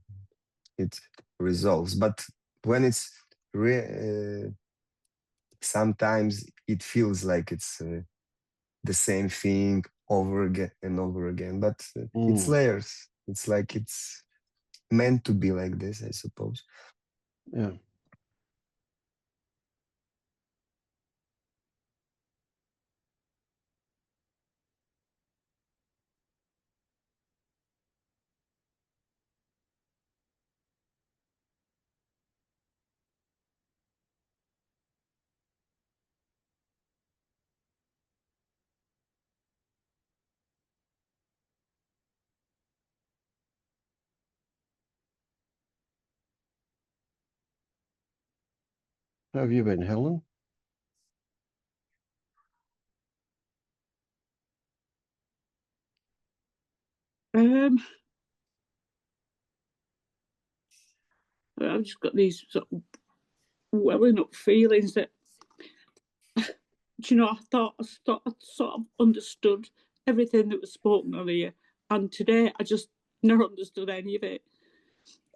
It resolves, but when it's sometimes it feels like it's the same thing over again and over again, but it's layers. It's like it's meant to be like this, I suppose. Yeah. How have you been, Helen? I've just got these sort of welling up feelings that, you know, I thought I sort of understood everything that was spoken on here, and today I just never understood any of it,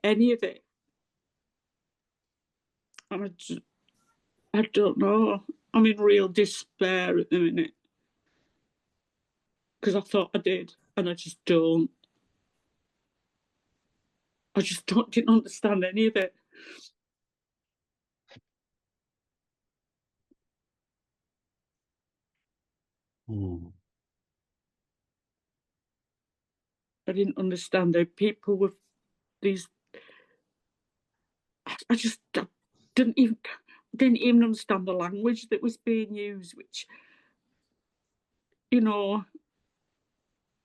and I don't know. I'm in real despair at the minute because I thought I did, and I just don't. I just didn't understand any of it. I didn't understand how people with these. I didn't even understand the language that was being used, which, you know,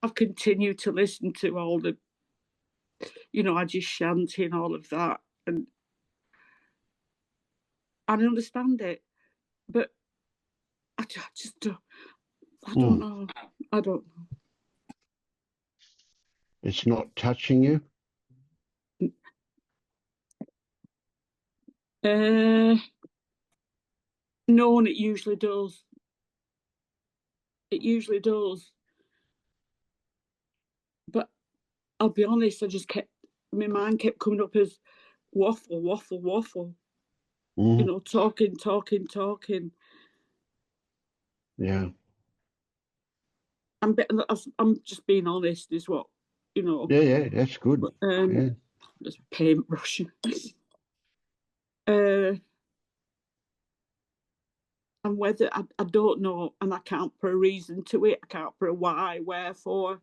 I've continued to listen to all the, you know, I just chanting all of that, and I understand it, but I just don't. I don't know. I don't know. It's not touching you? No, and it usually does. It usually does. But I'll be honest, my mind kept coming up as waffle, waffle, waffle. You know, talking. Yeah. I'm just being honest, is what, you know. Yeah, that's good. Yeah. Just paintbrushing. And whether I don't know, and I can't put a reason to it. I can't put a why, wherefore.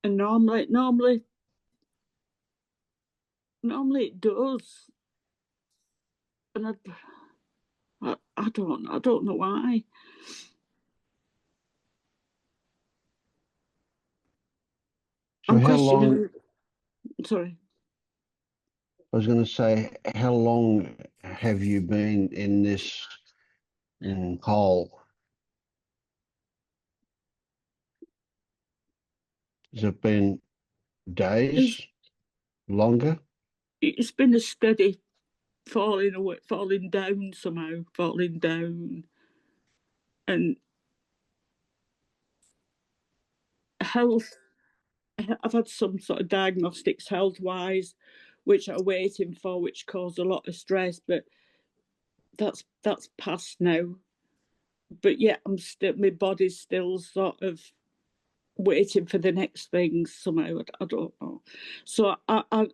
And normally it does. And I don't know why. So how long? Sorry. I was going to say, how long have you been in this hole? Has it been days? Longer? It's been a steady falling down somehow, falling down. And health, I've had some sort of diagnostics health-wise, which I'm waiting for, which caused a lot of stress. But that's past now. But yeah, I'm still, my body's still sort of waiting for the next thing somehow. I don't know. So I've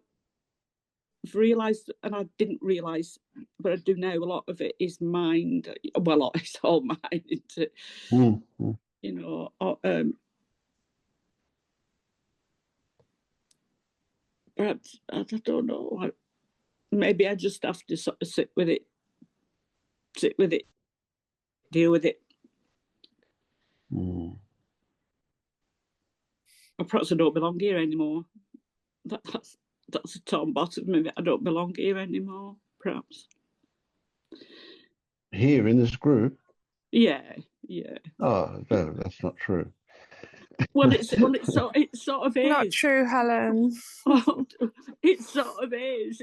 realised, and I didn't realise, but I do now, a lot of it is mind. Well, it's all mind, isn't it? Mm. You know, perhaps, I don't know. Maybe I just have to sort of sit with it, deal with it. Mm. Or perhaps I don't belong here anymore. That's the top bottom of it. I don't belong here anymore, perhaps. Here in this group? Yeah. Oh, no, that's not true. Well, it sort of is. Not true, Helen. It sort of is.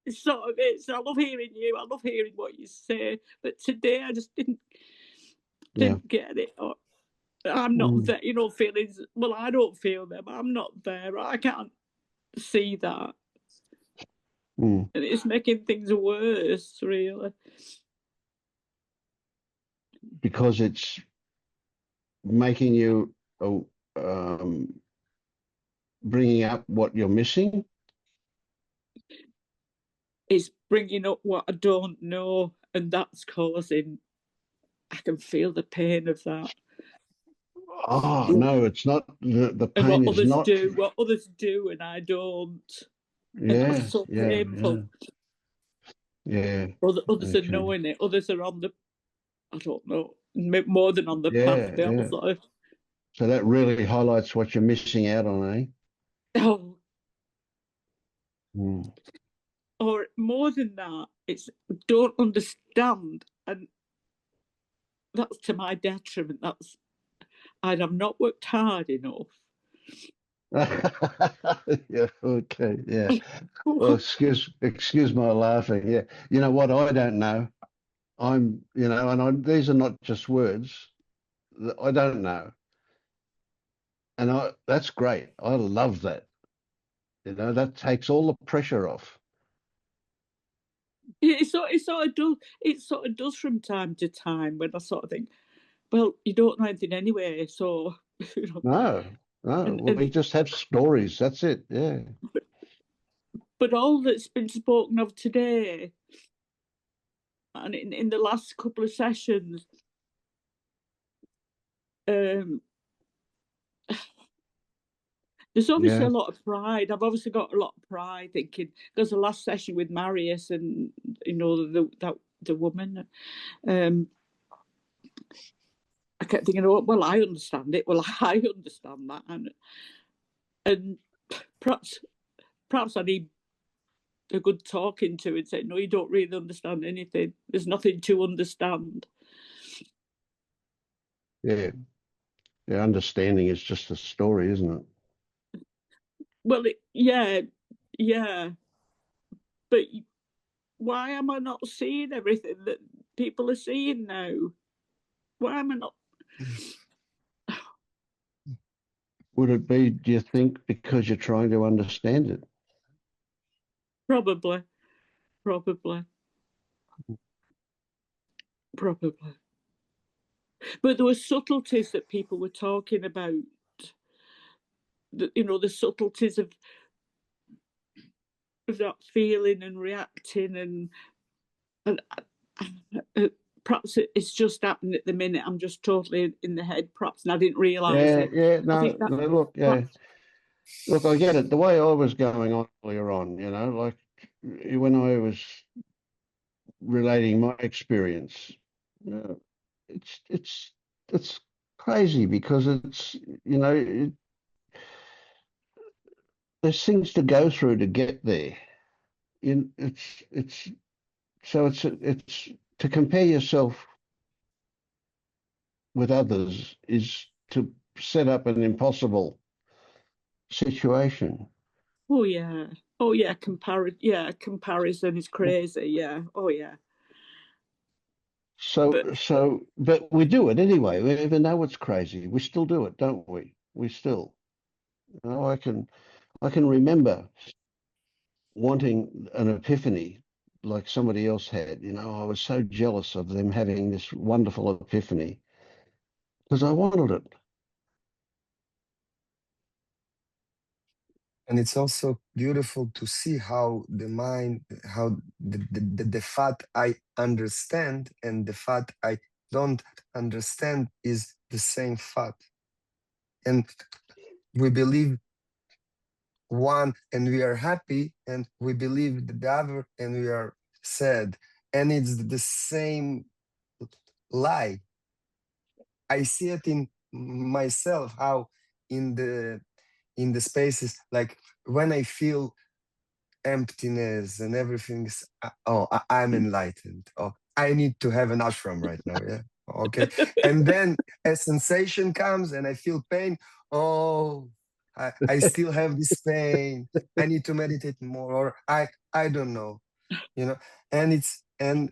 It sort of is. I love hearing you. I love hearing what you say. But today I just didn't get it. Or I'm not there. You know, feelings. Well, I don't feel them. I'm not there. I can't see that. Mm. And it's making things worse, really. Because it's making you bringing up what you're missing. It's bringing up what I don't know, and that's causing. I can feel the pain of that. Oh no, it's not. The And pain what is others not. do, and I don't. And Yeah, that's so painful. Yeah. Others are knowing it. Others are on the. I don't know, more than on the path. Yeah. So that really highlights what you're missing out on, eh? Oh. Mm. Or more than that, it's don't understand, and that's to my detriment. That's I've not worked hard enough. Yeah. Okay. Yeah. Well, excuse my laughing. Yeah. You know what? I don't know. These are not just words. I don't know. And that's great. I love that. You know, that takes all the pressure off. Yeah, it sort of does from time to time when I sort of think, well, you don't know anything anyway, so you know. No. We just have stories. That's it. Yeah. But all that's been spoken of today, and in the last couple of sessions, there's obviously a lot of pride. I've obviously got a lot of pride thinking, because the last session with Marius and, you know, the woman, I kept thinking, oh, well, I understand it. Well, I understand that. And perhaps I need a good talking to and say, no, you don't really understand anything. There's nothing to understand. Yeah. Yeah. Understanding is just a story, isn't it? Well, yeah. But why am I not seeing everything that people are seeing now? Why am I not? Would it be, do you think, because you're trying to understand it? Probably. But there were subtleties that people were talking about. You know, the subtleties of that feeling and reacting, and perhaps it's just happening at the minute. I'm just totally in the head, perhaps, and I didn't realise it. Yeah. No, look, yeah. Look, I get it. The way I was going on earlier on, you know, like when I was relating my experience, it's crazy because it's, you know, there's things to go through to get there. It's to compare yourself with others is to set up an impossible situation. Oh yeah, comparison is crazy. Yeah, oh yeah. But we do it anyway. We even though it's crazy, we still do it, don't we? We still, you know, I can remember wanting an epiphany like somebody else had. You know, I was so jealous of them having this wonderful epiphany because I wanted it. And it's also beautiful to see how the mind, how the fact I understand and the fact I don't understand is the same fact. And we believe one and we are happy, and we believe the other and we are sad. And it's the same lie. I see it in myself, how in the spaces, like when I feel emptiness and everything's I'm enlightened. Oh, I need to have an ashram right now. Yeah. Okay. And then a sensation comes and I feel pain. Oh, I still have this pain. I need to meditate more, or I don't know, you know. And and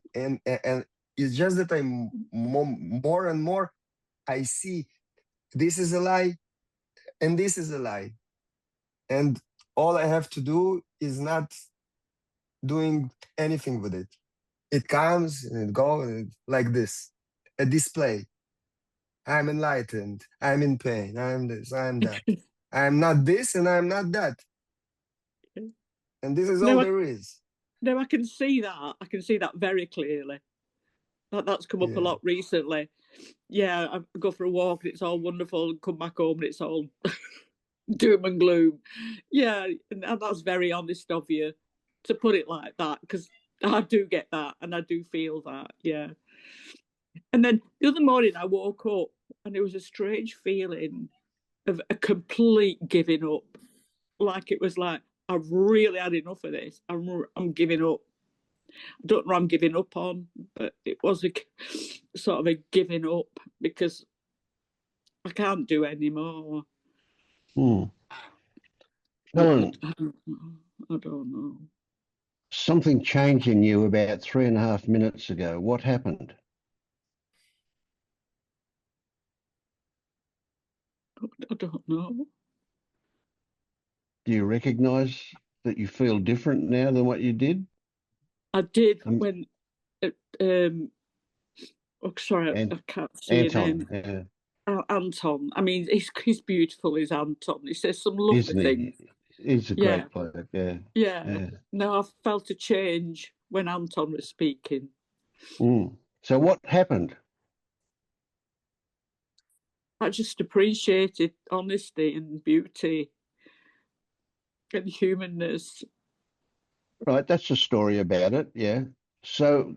it's just that I'm more and more I see this is a lie and this is a lie. And all I have to do is not doing anything with it. It comes and it goes like this, a display. I'm enlightened. I'm in pain. I'm this. I'm that. I'm not this and I'm not that. And this is all there is. No, I can see that. I can see that very clearly. That's come up a lot recently. Yeah, I go for a walk and it's all wonderful, and come back home and it's all doom and gloom. Yeah, and that's very honest of you to put it like that, because I do get that and I do feel that. Yeah. And then the other morning I woke up and it was a strange feeling of a complete giving up. Like it was like, I've really had enough of this. I'm giving up. I don't know what I'm giving up on, but it was a sort of a giving up because I can't do anymore. Helen, I don't know. something changed in you about 3.5 minutes ago. What happened? I don't know. Do you recognise that you feel different now than what you did? I did when, oh, sorry, I can't see Anton, your name. Anton. I mean, he's beautiful, is Anton. He says some lovely isn't things. he? He's a great player, Yeah. No, I felt a change when Anton was speaking. So what happened? I just appreciated honesty and beauty and humanness. Right, that's the story about it, yeah. So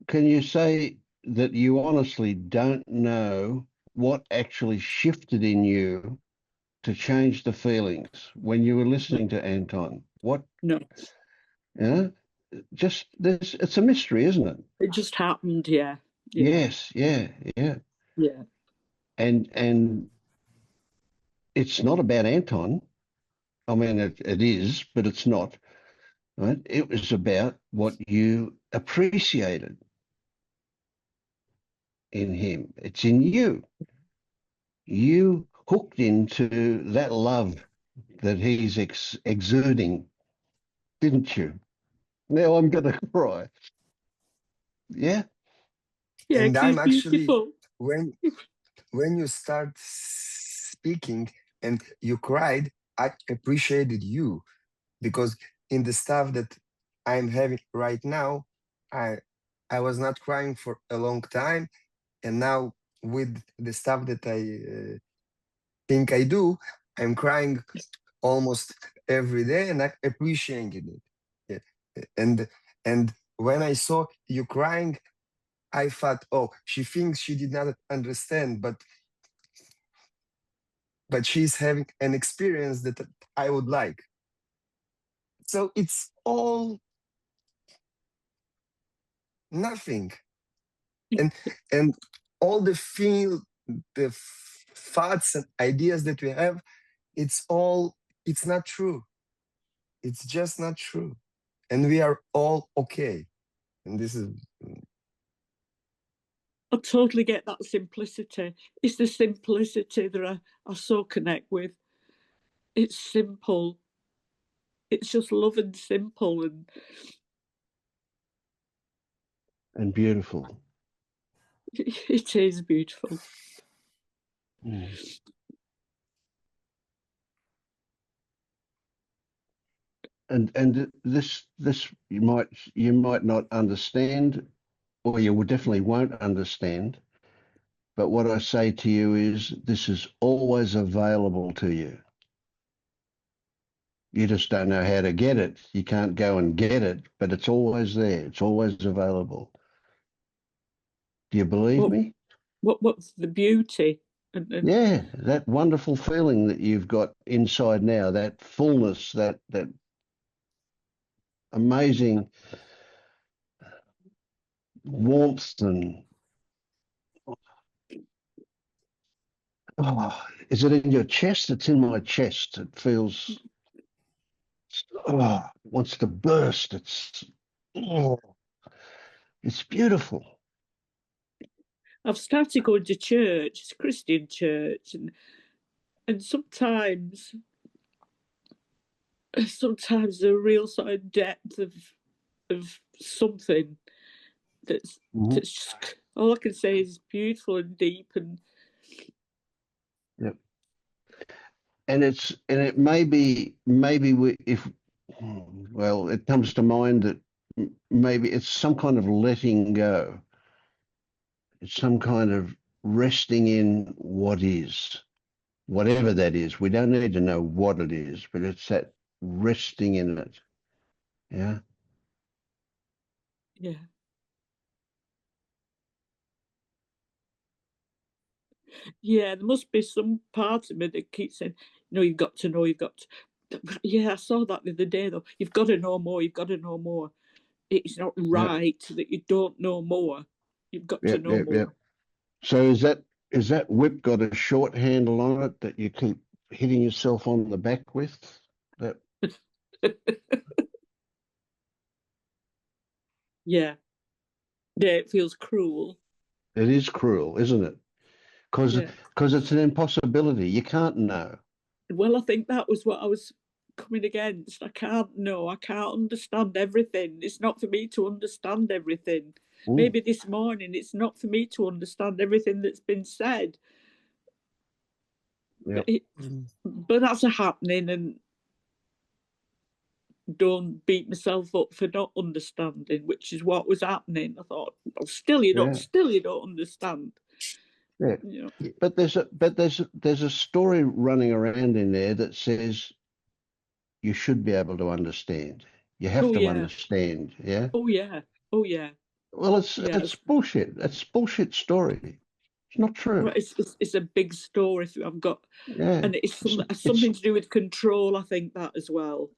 can you say that you honestly don't know what actually shifted in you to change the feelings when you were listening to Anton? What? No. Yeah, just this. It's a mystery, isn't it? It just happened, yeah. Yes, yeah. And it's not about Anton. I mean, it is, but it's not. Right? It was about what you appreciated in him. It's in you. You hooked into that love that he's exuding, didn't you? Now I'm going to cry. Yeah. Yeah, And I'm actually, beautiful. when you start speaking and you cried, I appreciated you, because in the stuff that I'm having right now, I was not crying for a long time, and now with the stuff that I think I do, I'm crying almost every day, and I appreciated it. Yeah. And when I saw you crying, I thought, oh, she thinks she did not understand, but she's having an experience that I would like. So it's all nothing. And all the thoughts and ideas that we have, it's not true. It's just not true. And we are all okay. And this is, I totally get that simplicity. It's the simplicity that I so connect with. It's simple. It's just love and simple. And and beautiful. It is beautiful. Mm. And this you might not understand, or you definitely won't understand. But what I say to you is this is always available to you. You just don't know how to get it. You can't go and get it, but it's always there. It's always available. Do you believe me? What's the beauty? Yeah, that wonderful feeling that you've got inside now, that fullness, that amazing warmth and oh, is it in your chest? It's in my chest. It feels wants to burst. It's beautiful. I've started going to church, it's a Christian church, and sometimes the real sort of depth of something that's just, all I can say is beautiful and deep and Yep. And it may be well, it comes to mind that maybe it's some kind of letting go. It's some kind of resting in what is, whatever that is. We don't need to know what it is, but it's that resting in it. Yeah. yeah. Yeah, there must be some part of me that keeps saying, no, you've got to know, you've got to. Yeah, I saw that the other day though. You've got to know more, you've got to know more. It's not right that you don't know more. You've got to know more. Yep. So is that whip got a short handle on it that you keep hitting yourself on the back with? That Yeah. Yeah, it feels cruel. it is cruel, isn't it? Because Yeah. it's an impossibility. You can't know. Well, I think that was what I was coming against. I can't know. I can't understand everything. It's not for me to understand everything. Maybe this morning it's not for me to understand everything that's been said. Yep. But that's a happening, and don't beat myself up for not understanding, which is what was happening. I thought, well, still you don't understand. Yeah. You know. But there's a story running around in there that says you should be able to understand. You have to understand. Yeah. Oh yeah. Oh yeah. Well, it's bullshit. That's bullshit story. It's not true. Well, it's a big story. I've got, and it's something to do with control. I think that as well.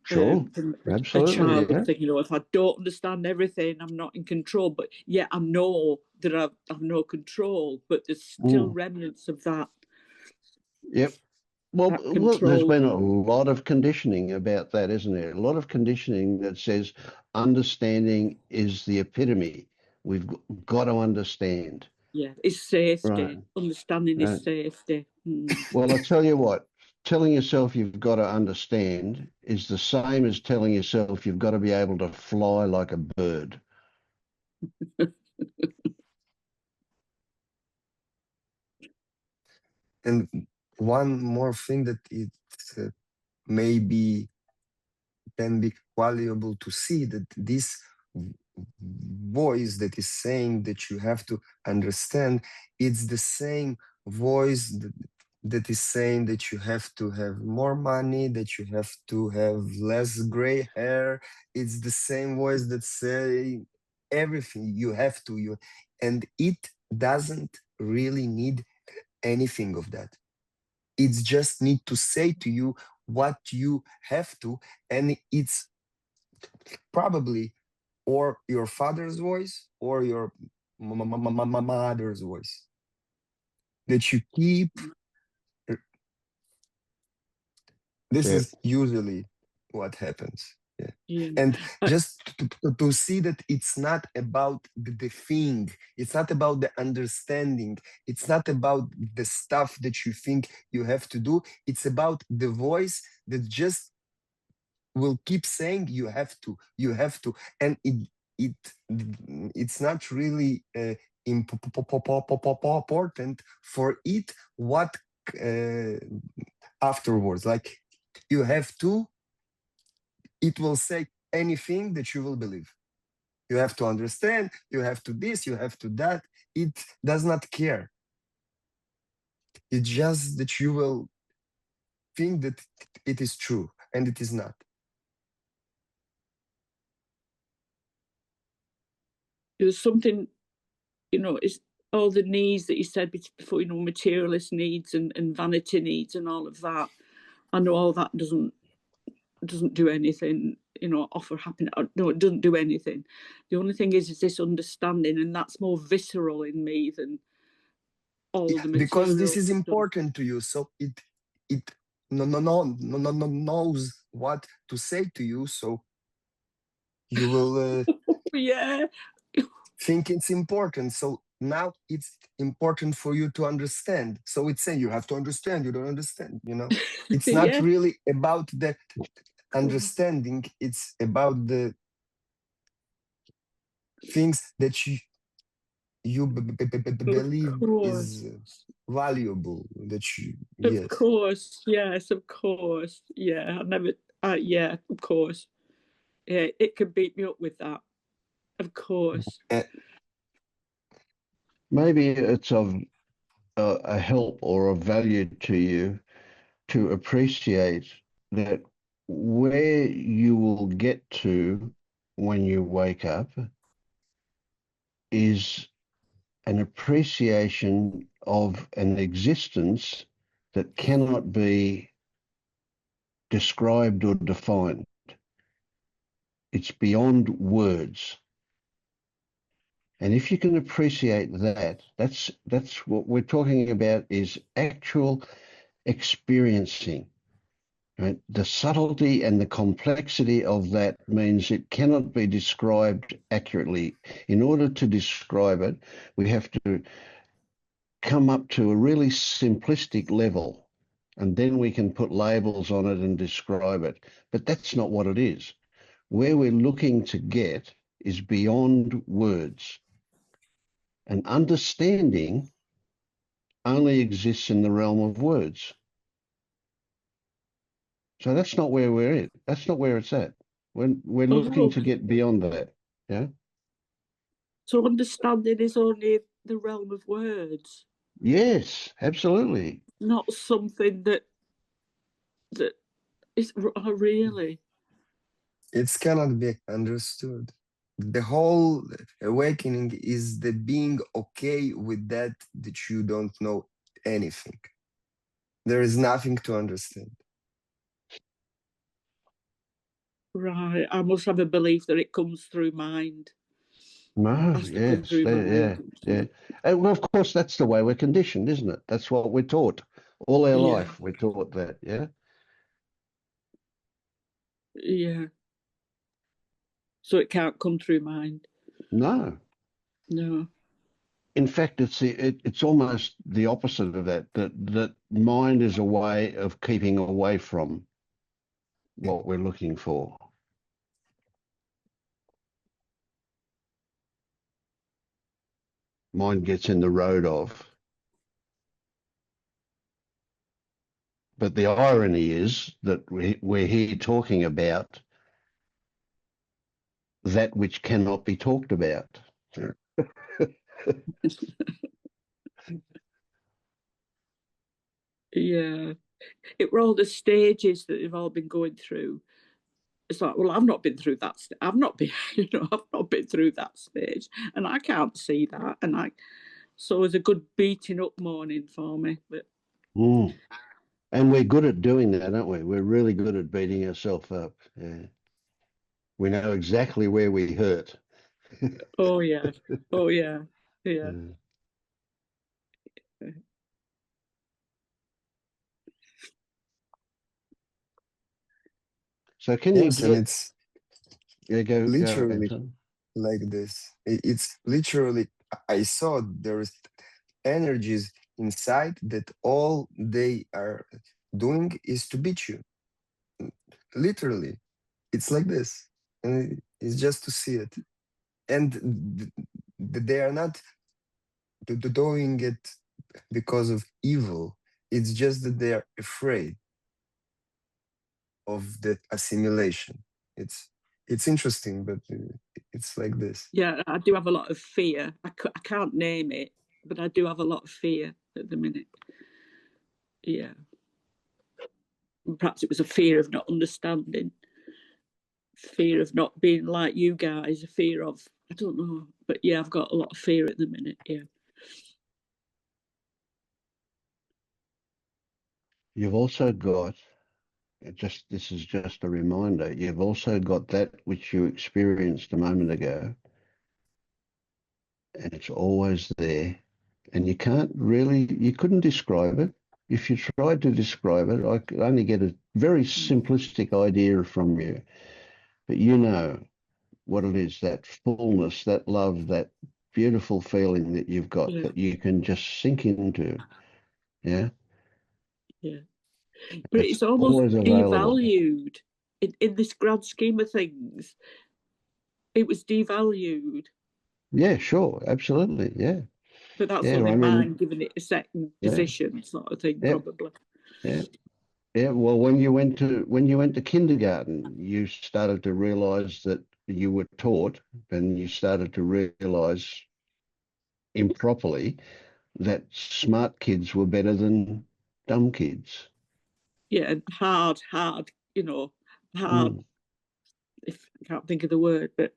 Sure, a child yeah. thing, if I don't understand everything, I'm not in control. But yeah, I know that I've no control, but there's still remnants of that. Yep. Well, there's been a lot of conditioning about that, isn't there? A lot of conditioning that says understanding is the epitome. We've got to understand. Yeah, it's safety. Right. Understanding is safety. Well, I tell you what, telling yourself you've got to understand is the same as telling yourself you've got to be able to fly like a bird. And one more thing that it maybe can be valuable to see, that this voice that is saying that you have to understand, it's the same voice that is saying that you have to have more money, that you have to have less gray hair. It's the same voice that say everything you have to, and it doesn't really need anything of that. It's just need to say to you what you have to, and it's probably or your father's voice or your mother's voice that you keep. This is usually what happens. And just to see that it's not about the thing, it's not about the understanding, it's not about the stuff that you think you have to do, it's about the voice that just will keep saying you have to, and it's not really important for it what afterwards. Like you have to, it will say anything that you will believe. You have to understand, you have to this, you have to that. It does not care. It's just that you will think that it is true, and it is not. There's something, it's all the needs that you said before, materialist needs and vanity needs and all of that. I know all that doesn't do anything, offer happiness. No, it doesn't do anything. The only thing is this understanding, and that's more visceral in me than all the material Because this is stuff. important to you, so it knows what to say to you, so you will Yeah. think it's important. So now it's important for you to understand. So it's saying you have to understand, you don't understand, It's not Yeah. really about the understanding, it's about the things that you believe is valuable, that you, Of yes. course, yes, of course. Yeah, yeah, of course. Yeah, it can beat me up with that. Of course. Maybe it's of a help or a value to you to appreciate that where you will get to when you wake up is an appreciation of an existence that cannot be described or defined. It's beyond words. And if you can appreciate that, that's what we're talking about, is actual experiencing. Right? The subtlety and the complexity of that means it cannot be described accurately. In order to describe it, we have to come up to a really simplistic level, and then we can put labels on it and describe it. But that's not what it is. Where we're looking to get is beyond words. And understanding only exists in the realm of words. So that's not where we're at. That's not where it's at. We're looking to get beyond that. Yeah. So understanding is only the realm of words. Yes, absolutely. Not something that is really. It cannot be understood. The whole awakening is the being okay with that you don't know anything. There is nothing to understand. Right. I must have a belief that it comes through mind. No, yes, yeah. And well, of course, that's the way we're conditioned, isn't it? That's what we're taught. All our life, we're taught that, yeah? Yeah. So it can't come through mind? No. No. In fact, it's almost the opposite of that, that mind is a way of keeping away from what we're looking for. Mind gets in the road of. But the irony is that we're here talking about that which cannot be talked about. Yeah. It were all the stages that they've all been going through. It's like, well, I've not been through that. I've not been, I've not been through that stage, and I can't see that. So it was a good beating up morning for me. But And we're good at doing that, aren't we? We're really good at beating ourselves up. Yeah. We know exactly where we hurt. Oh yeah. Oh yeah. Yeah. So can yes, you and get... it's go literally Anton. like this. It's literally, I saw there is energies inside that all they are doing is to beat you. Literally, it's like this, and it's just to see it. and they are not doing it because of evil. It's just that they are afraid of that assimilation. It's interesting, but it's like this. Yeah, I do have a lot of fear. I can't name it, but I do have a lot of fear at the minute. Yeah. Perhaps it was a fear of not understanding, fear of not being like you guys, a fear of, I don't know. But yeah, I've got a lot of fear at the minute, yeah. You've also got, this is just a reminder, you've also got that which you experienced a moment ago, and it's always there, and you couldn't describe it. If you tried to describe it, I could only get a very simplistic idea from you, but you know what it is, that fullness, that love, that beautiful feeling that you've got, Yeah. that you can just sink into. Yeah. Yeah. But It's it's almost always available. devalued in this grand scheme of things. It was devalued. Yeah, sure. Absolutely. Yeah. But that's Yeah. only I mean, mine giving it a second yeah. position, sort of thing, Yeah. probably. Yeah. Yeah. Well, when you went to kindergarten, you started to realize that you were taught, and you started to realize improperly that smart kids were better than dumb kids. Yeah, and hard, you know, hard. If I can't think of the word, but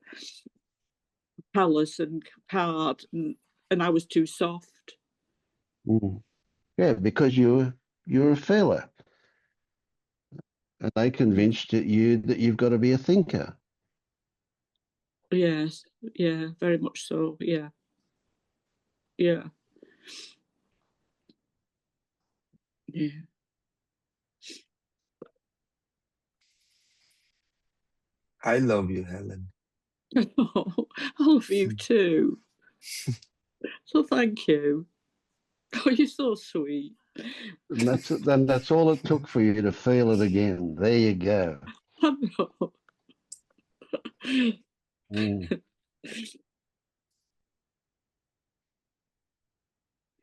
callous and hard, and I was too soft. Yeah, because you're a fella, and they convinced that you've got to be a thinker. Yes, yeah, very much so. Yeah, yeah, yeah. I love you, Helen. Oh, I love you too. So thank you. Oh, you're so sweet. And that's all it took for you to feel it again. There you go. I know.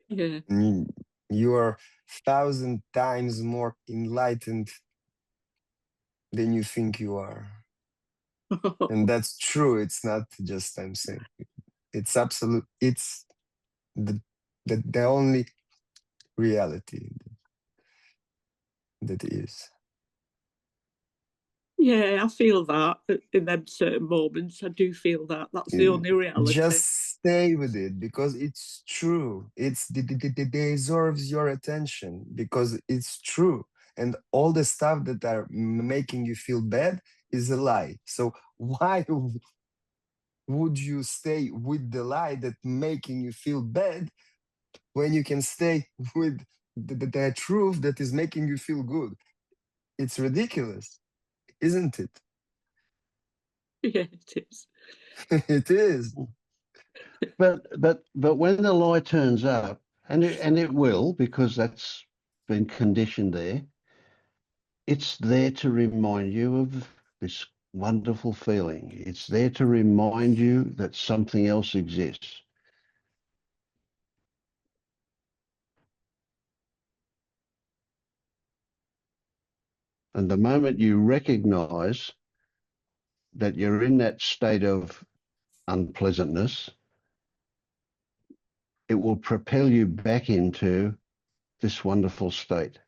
Yeah. You are 1,000 times more enlightened than you think you are. And that's true. It's not just I'm saying. It's absolute. It's the only reality that is. Yeah, I feel that in them certain moments. I do feel that. That's the only reality. Just stay with it because it's true. It's it deserves your attention because it's true. And all the stuff that are making you feel bad is a lie. So why would you stay with the lie that making you feel bad when you can stay with the truth that is making you feel good? It's ridiculous, isn't it? Yeah, it is. It is. But when the lie turns up, and it will, because that's been conditioned there, it's there to remind you of this wonderful feeling. It's there to remind you that something else exists. And the moment you recognize that you're in that state of unpleasantness, it will propel you back into this wonderful state.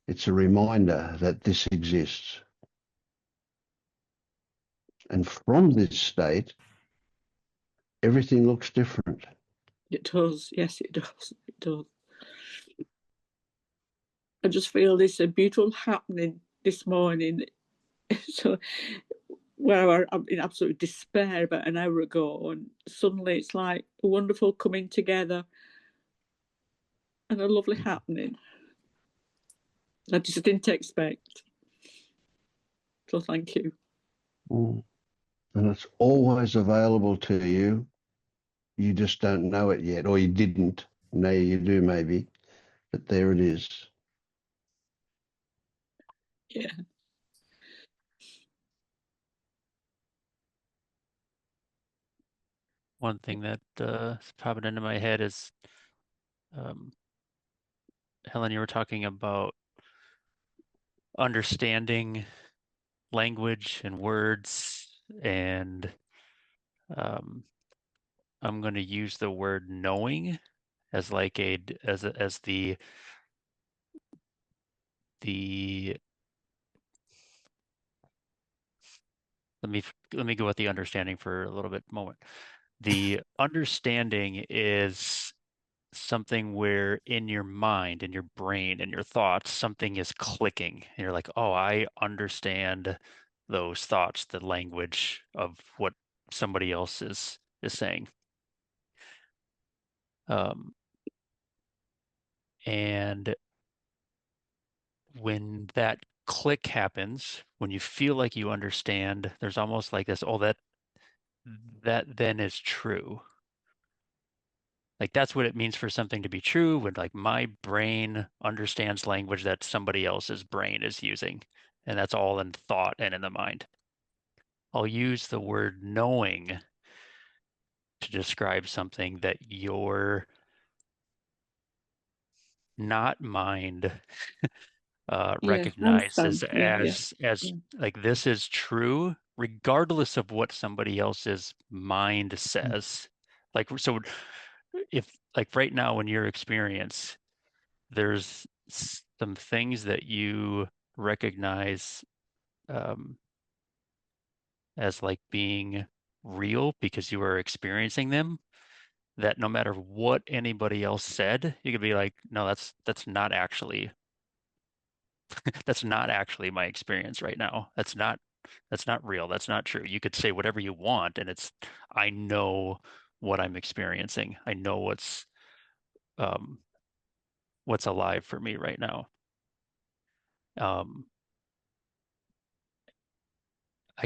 It's a reminder that this exists. And from this state, everything looks different. It does. Yes, it does. It does. I just feel this a beautiful happening this morning. So where I'm in absolute despair about an hour ago, and suddenly it's like a wonderful coming together and a lovely happening. I just didn't expect. So thank you. And it's always available to you. You just don't know it yet, or you didn't. Now you do maybe, but there it is. Yeah. one thing that is popping into my head is, Helen, you were talking about understanding language and words, and I'm going to use the word knowing as like as the let me go with the understanding for a little bit moment. The understanding is something where in your mind, in your brain, in your thoughts, something is clicking. And you're like, oh, I understand those thoughts, the language of what somebody else is saying. And when that click happens, when you feel like you understand, there's almost like this, oh, that then is true. Like that's what it means for something to be true, when like my brain understands language that somebody else's brain is using. And that's all in thought and in the mind. I'll use the word knowing to describe something that your not mind Yeah, I recognizes understand. as like this is true, regardless of what somebody else's mind says. Like, so if like right now in your experience, there's some things that you recognize as like being real because you are experiencing them, that no matter what anybody else said, you could be like, no, that's not actually that's not actually my experience right now. That's not real. That's not true. You could say whatever you want, and I know what I'm experiencing. I know what's alive for me right now. I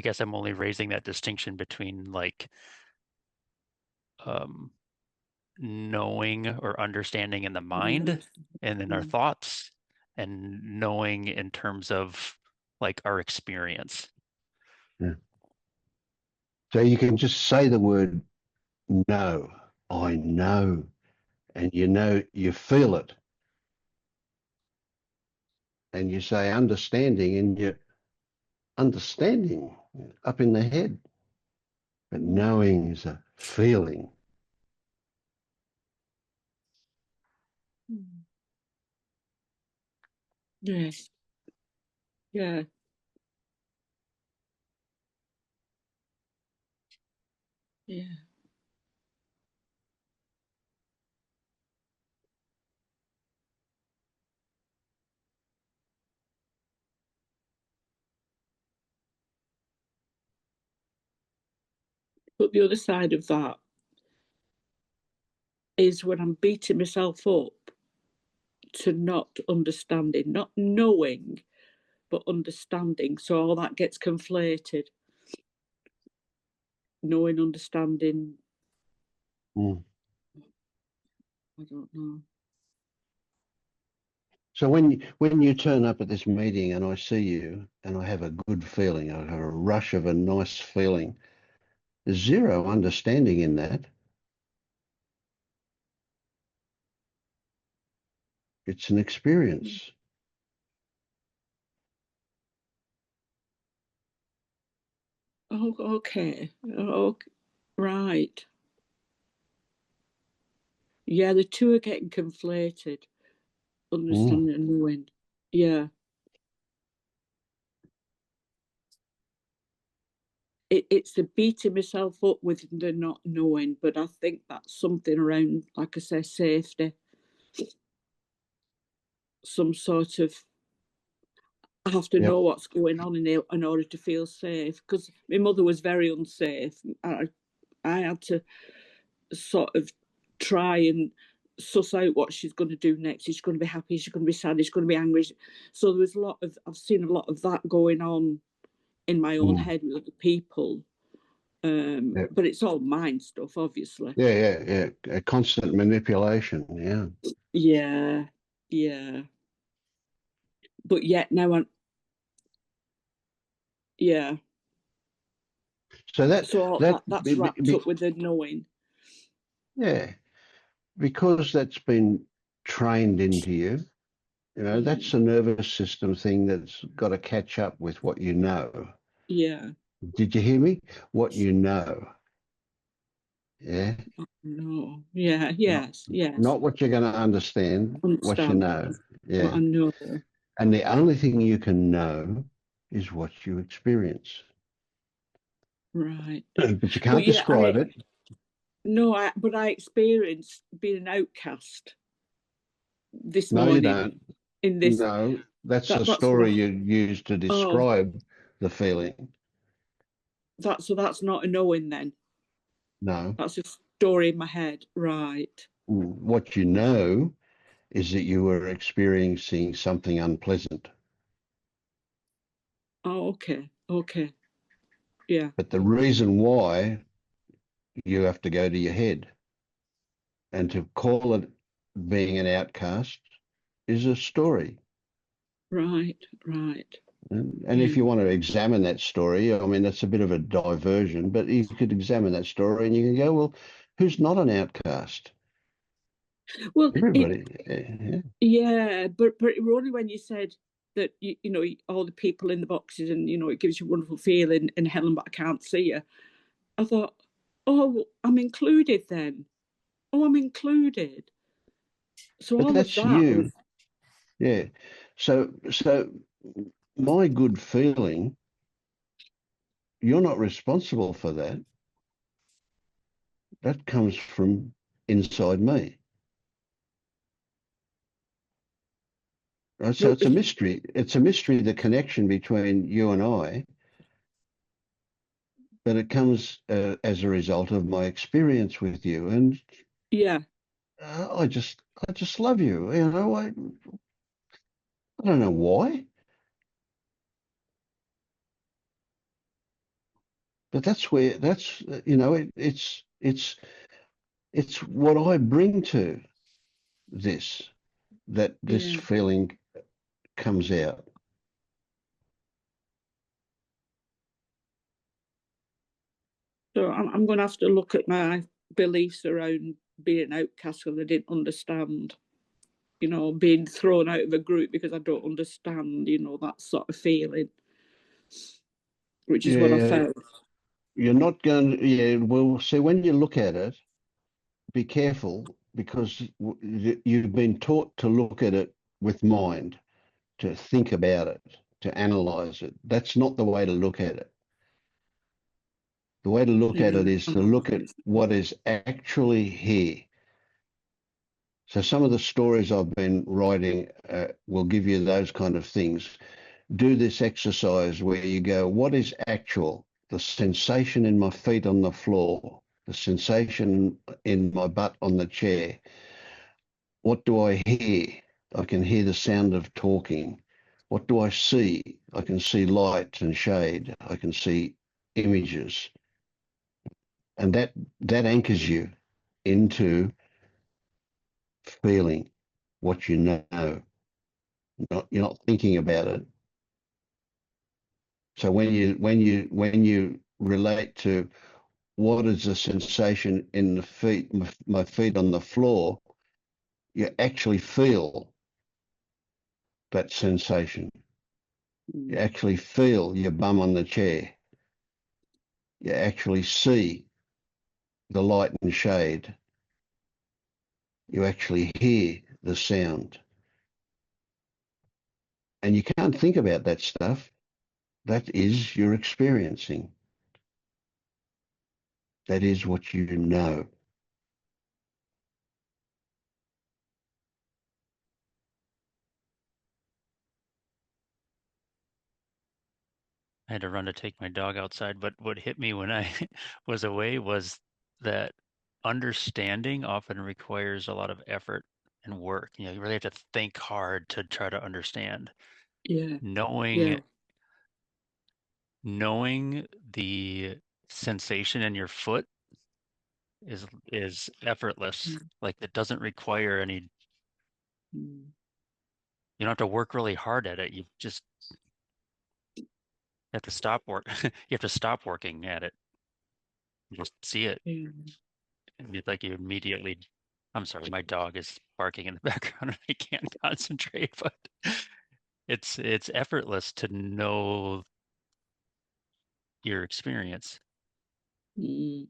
guess I'm only raising that distinction between like knowing or understanding in the mind and in our thoughts, and knowing in terms of like our experience. Yeah. So you can just say the word no, I know, and you feel it. And you say understanding, and you're understanding up in the head. But knowing is a feeling. Yes. Yeah. Yeah. But the other side of that is when I'm beating myself up to not understanding, not knowing, but understanding. So all that gets conflated. Knowing, understanding. Mm. I don't know. So when you turn up at this meeting and I see you and I have a good feeling, I have a rush of a nice feeling, there's zero understanding in that. It's an experience. Oh, okay. Oh, right. Yeah, the two are getting conflated. Understanding and knowing. Yeah. It's the beating myself up with the not knowing, but I think that's something around, like I say, safety. Some sort of, I have to know what's going on in order to feel safe, because my mother was very unsafe. I had to sort of try and suss out what she's going to do next. Is she going to be happy? Is she going to be sad? Is she going to be angry? So there was I've seen a lot of that going on in my own head with other people. But it's all mind stuff, obviously. Yeah. A constant manipulation. Yeah. But yet now yeah. So that's wrapped up with the knowing. Yeah, because that's been trained into you. You know, that's a nervous system thing that's got to catch up with what you know. Yeah. Did you hear me? What you know. Yeah. No. Yeah. Yes. Yes. Not what you're going to understand, what you Understand know. what I Yeah. know. And the only thing you can know is what you experience. Right. But you But can't yeah, describe it. but I experienced being an outcast this No, you morning don't. in this. No, that's the That's what. story you use to Oh, describe the feeling. that's not a knowing then. No. That's a story in my head. Right. What you know is that you were experiencing something unpleasant. Oh, okay. Okay. Yeah. But the reason why you have to go to your head and to call it being an outcast is a story. Right. Right. And if you want to examine that story, I mean, that's a bit of a diversion, but you could examine that story and you can go, well, who's not an outcast? Well, Everybody. yeah, but it was only when you said that you know all the people in the boxes and you know it gives you a wonderful feeling and Helen, but I can't see you. I thought, oh, I'm included then. Oh, I'm included. So But all of that's that you. was Yeah. So my good feeling, you're not responsible for that. That comes from inside me. Right? So it's a mystery. It's a mystery, the connection between you and I, but it comes as a result of my experience with you. And yeah. I just love you. You know, I don't know why, but that's you know, it's what I bring to this, that this Yeah. feeling comes out. So I'm going to have to look at my beliefs around being an outcast because I didn't understand. You know, being thrown out of a group because I don't understand. You know, that sort of feeling, which is what I Yeah, felt. you're not going. Yeah, well, see, when you look at it, be careful because you've been taught to look at it with mind, to think about it, to analyze it. That's not the way to look at it. The way to look at it is to look at what is actually here. So some of the stories I've been writing will give you those kind of things. Do this exercise where you go, what is actual? The sensation in my feet on the floor, the sensation in my butt on the chair. What do I hear? I can hear the sound of talking. What do I see? I can see light and shade. I can see images. And that anchors you into feeling what you know. You're not thinking about it. So when you relate to what is the sensation in the feet, my feet on the floor, you actually feel that sensation. You actually feel your bum on the chair. You actually see the light and shade. You actually hear the sound. And you can't think about that stuff. That is your experiencing. That is what you know. I had to run to take my dog outside, but what hit me when I was away was that understanding often requires a lot of effort and work. You know, you really have to think hard to try to understand. Yeah. Knowing Yeah. knowing the sensation in your foot is effortless. Like it doesn't require any, you don't have to work really hard at it. You just have to stop work. You have to stop working at it. You just see it. Yeah. It's like you immediately, I'm sorry, my dog is barking in the background and I can't concentrate, but it's effortless to know your experience. Mm.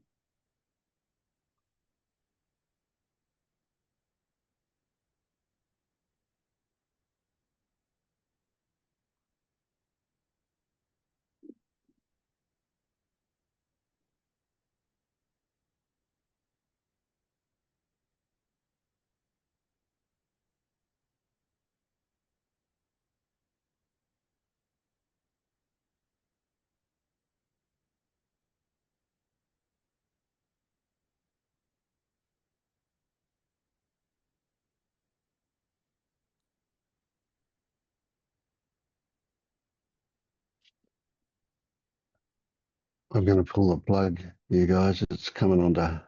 I'm going to pull the plug, you guys. It's coming on to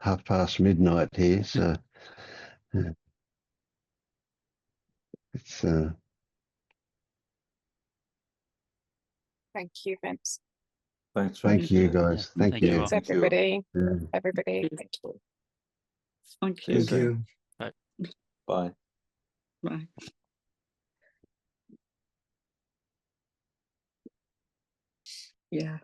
midnight here, so it's Thank you, Vince. Thanks, thank Vince. you Yeah. guys. Thank Thank you. you all. Thanks, Thank you. everybody. Yeah. Everybody, thank you. Thank See you you. Thank soon. you. Bye. Bye. Yeah.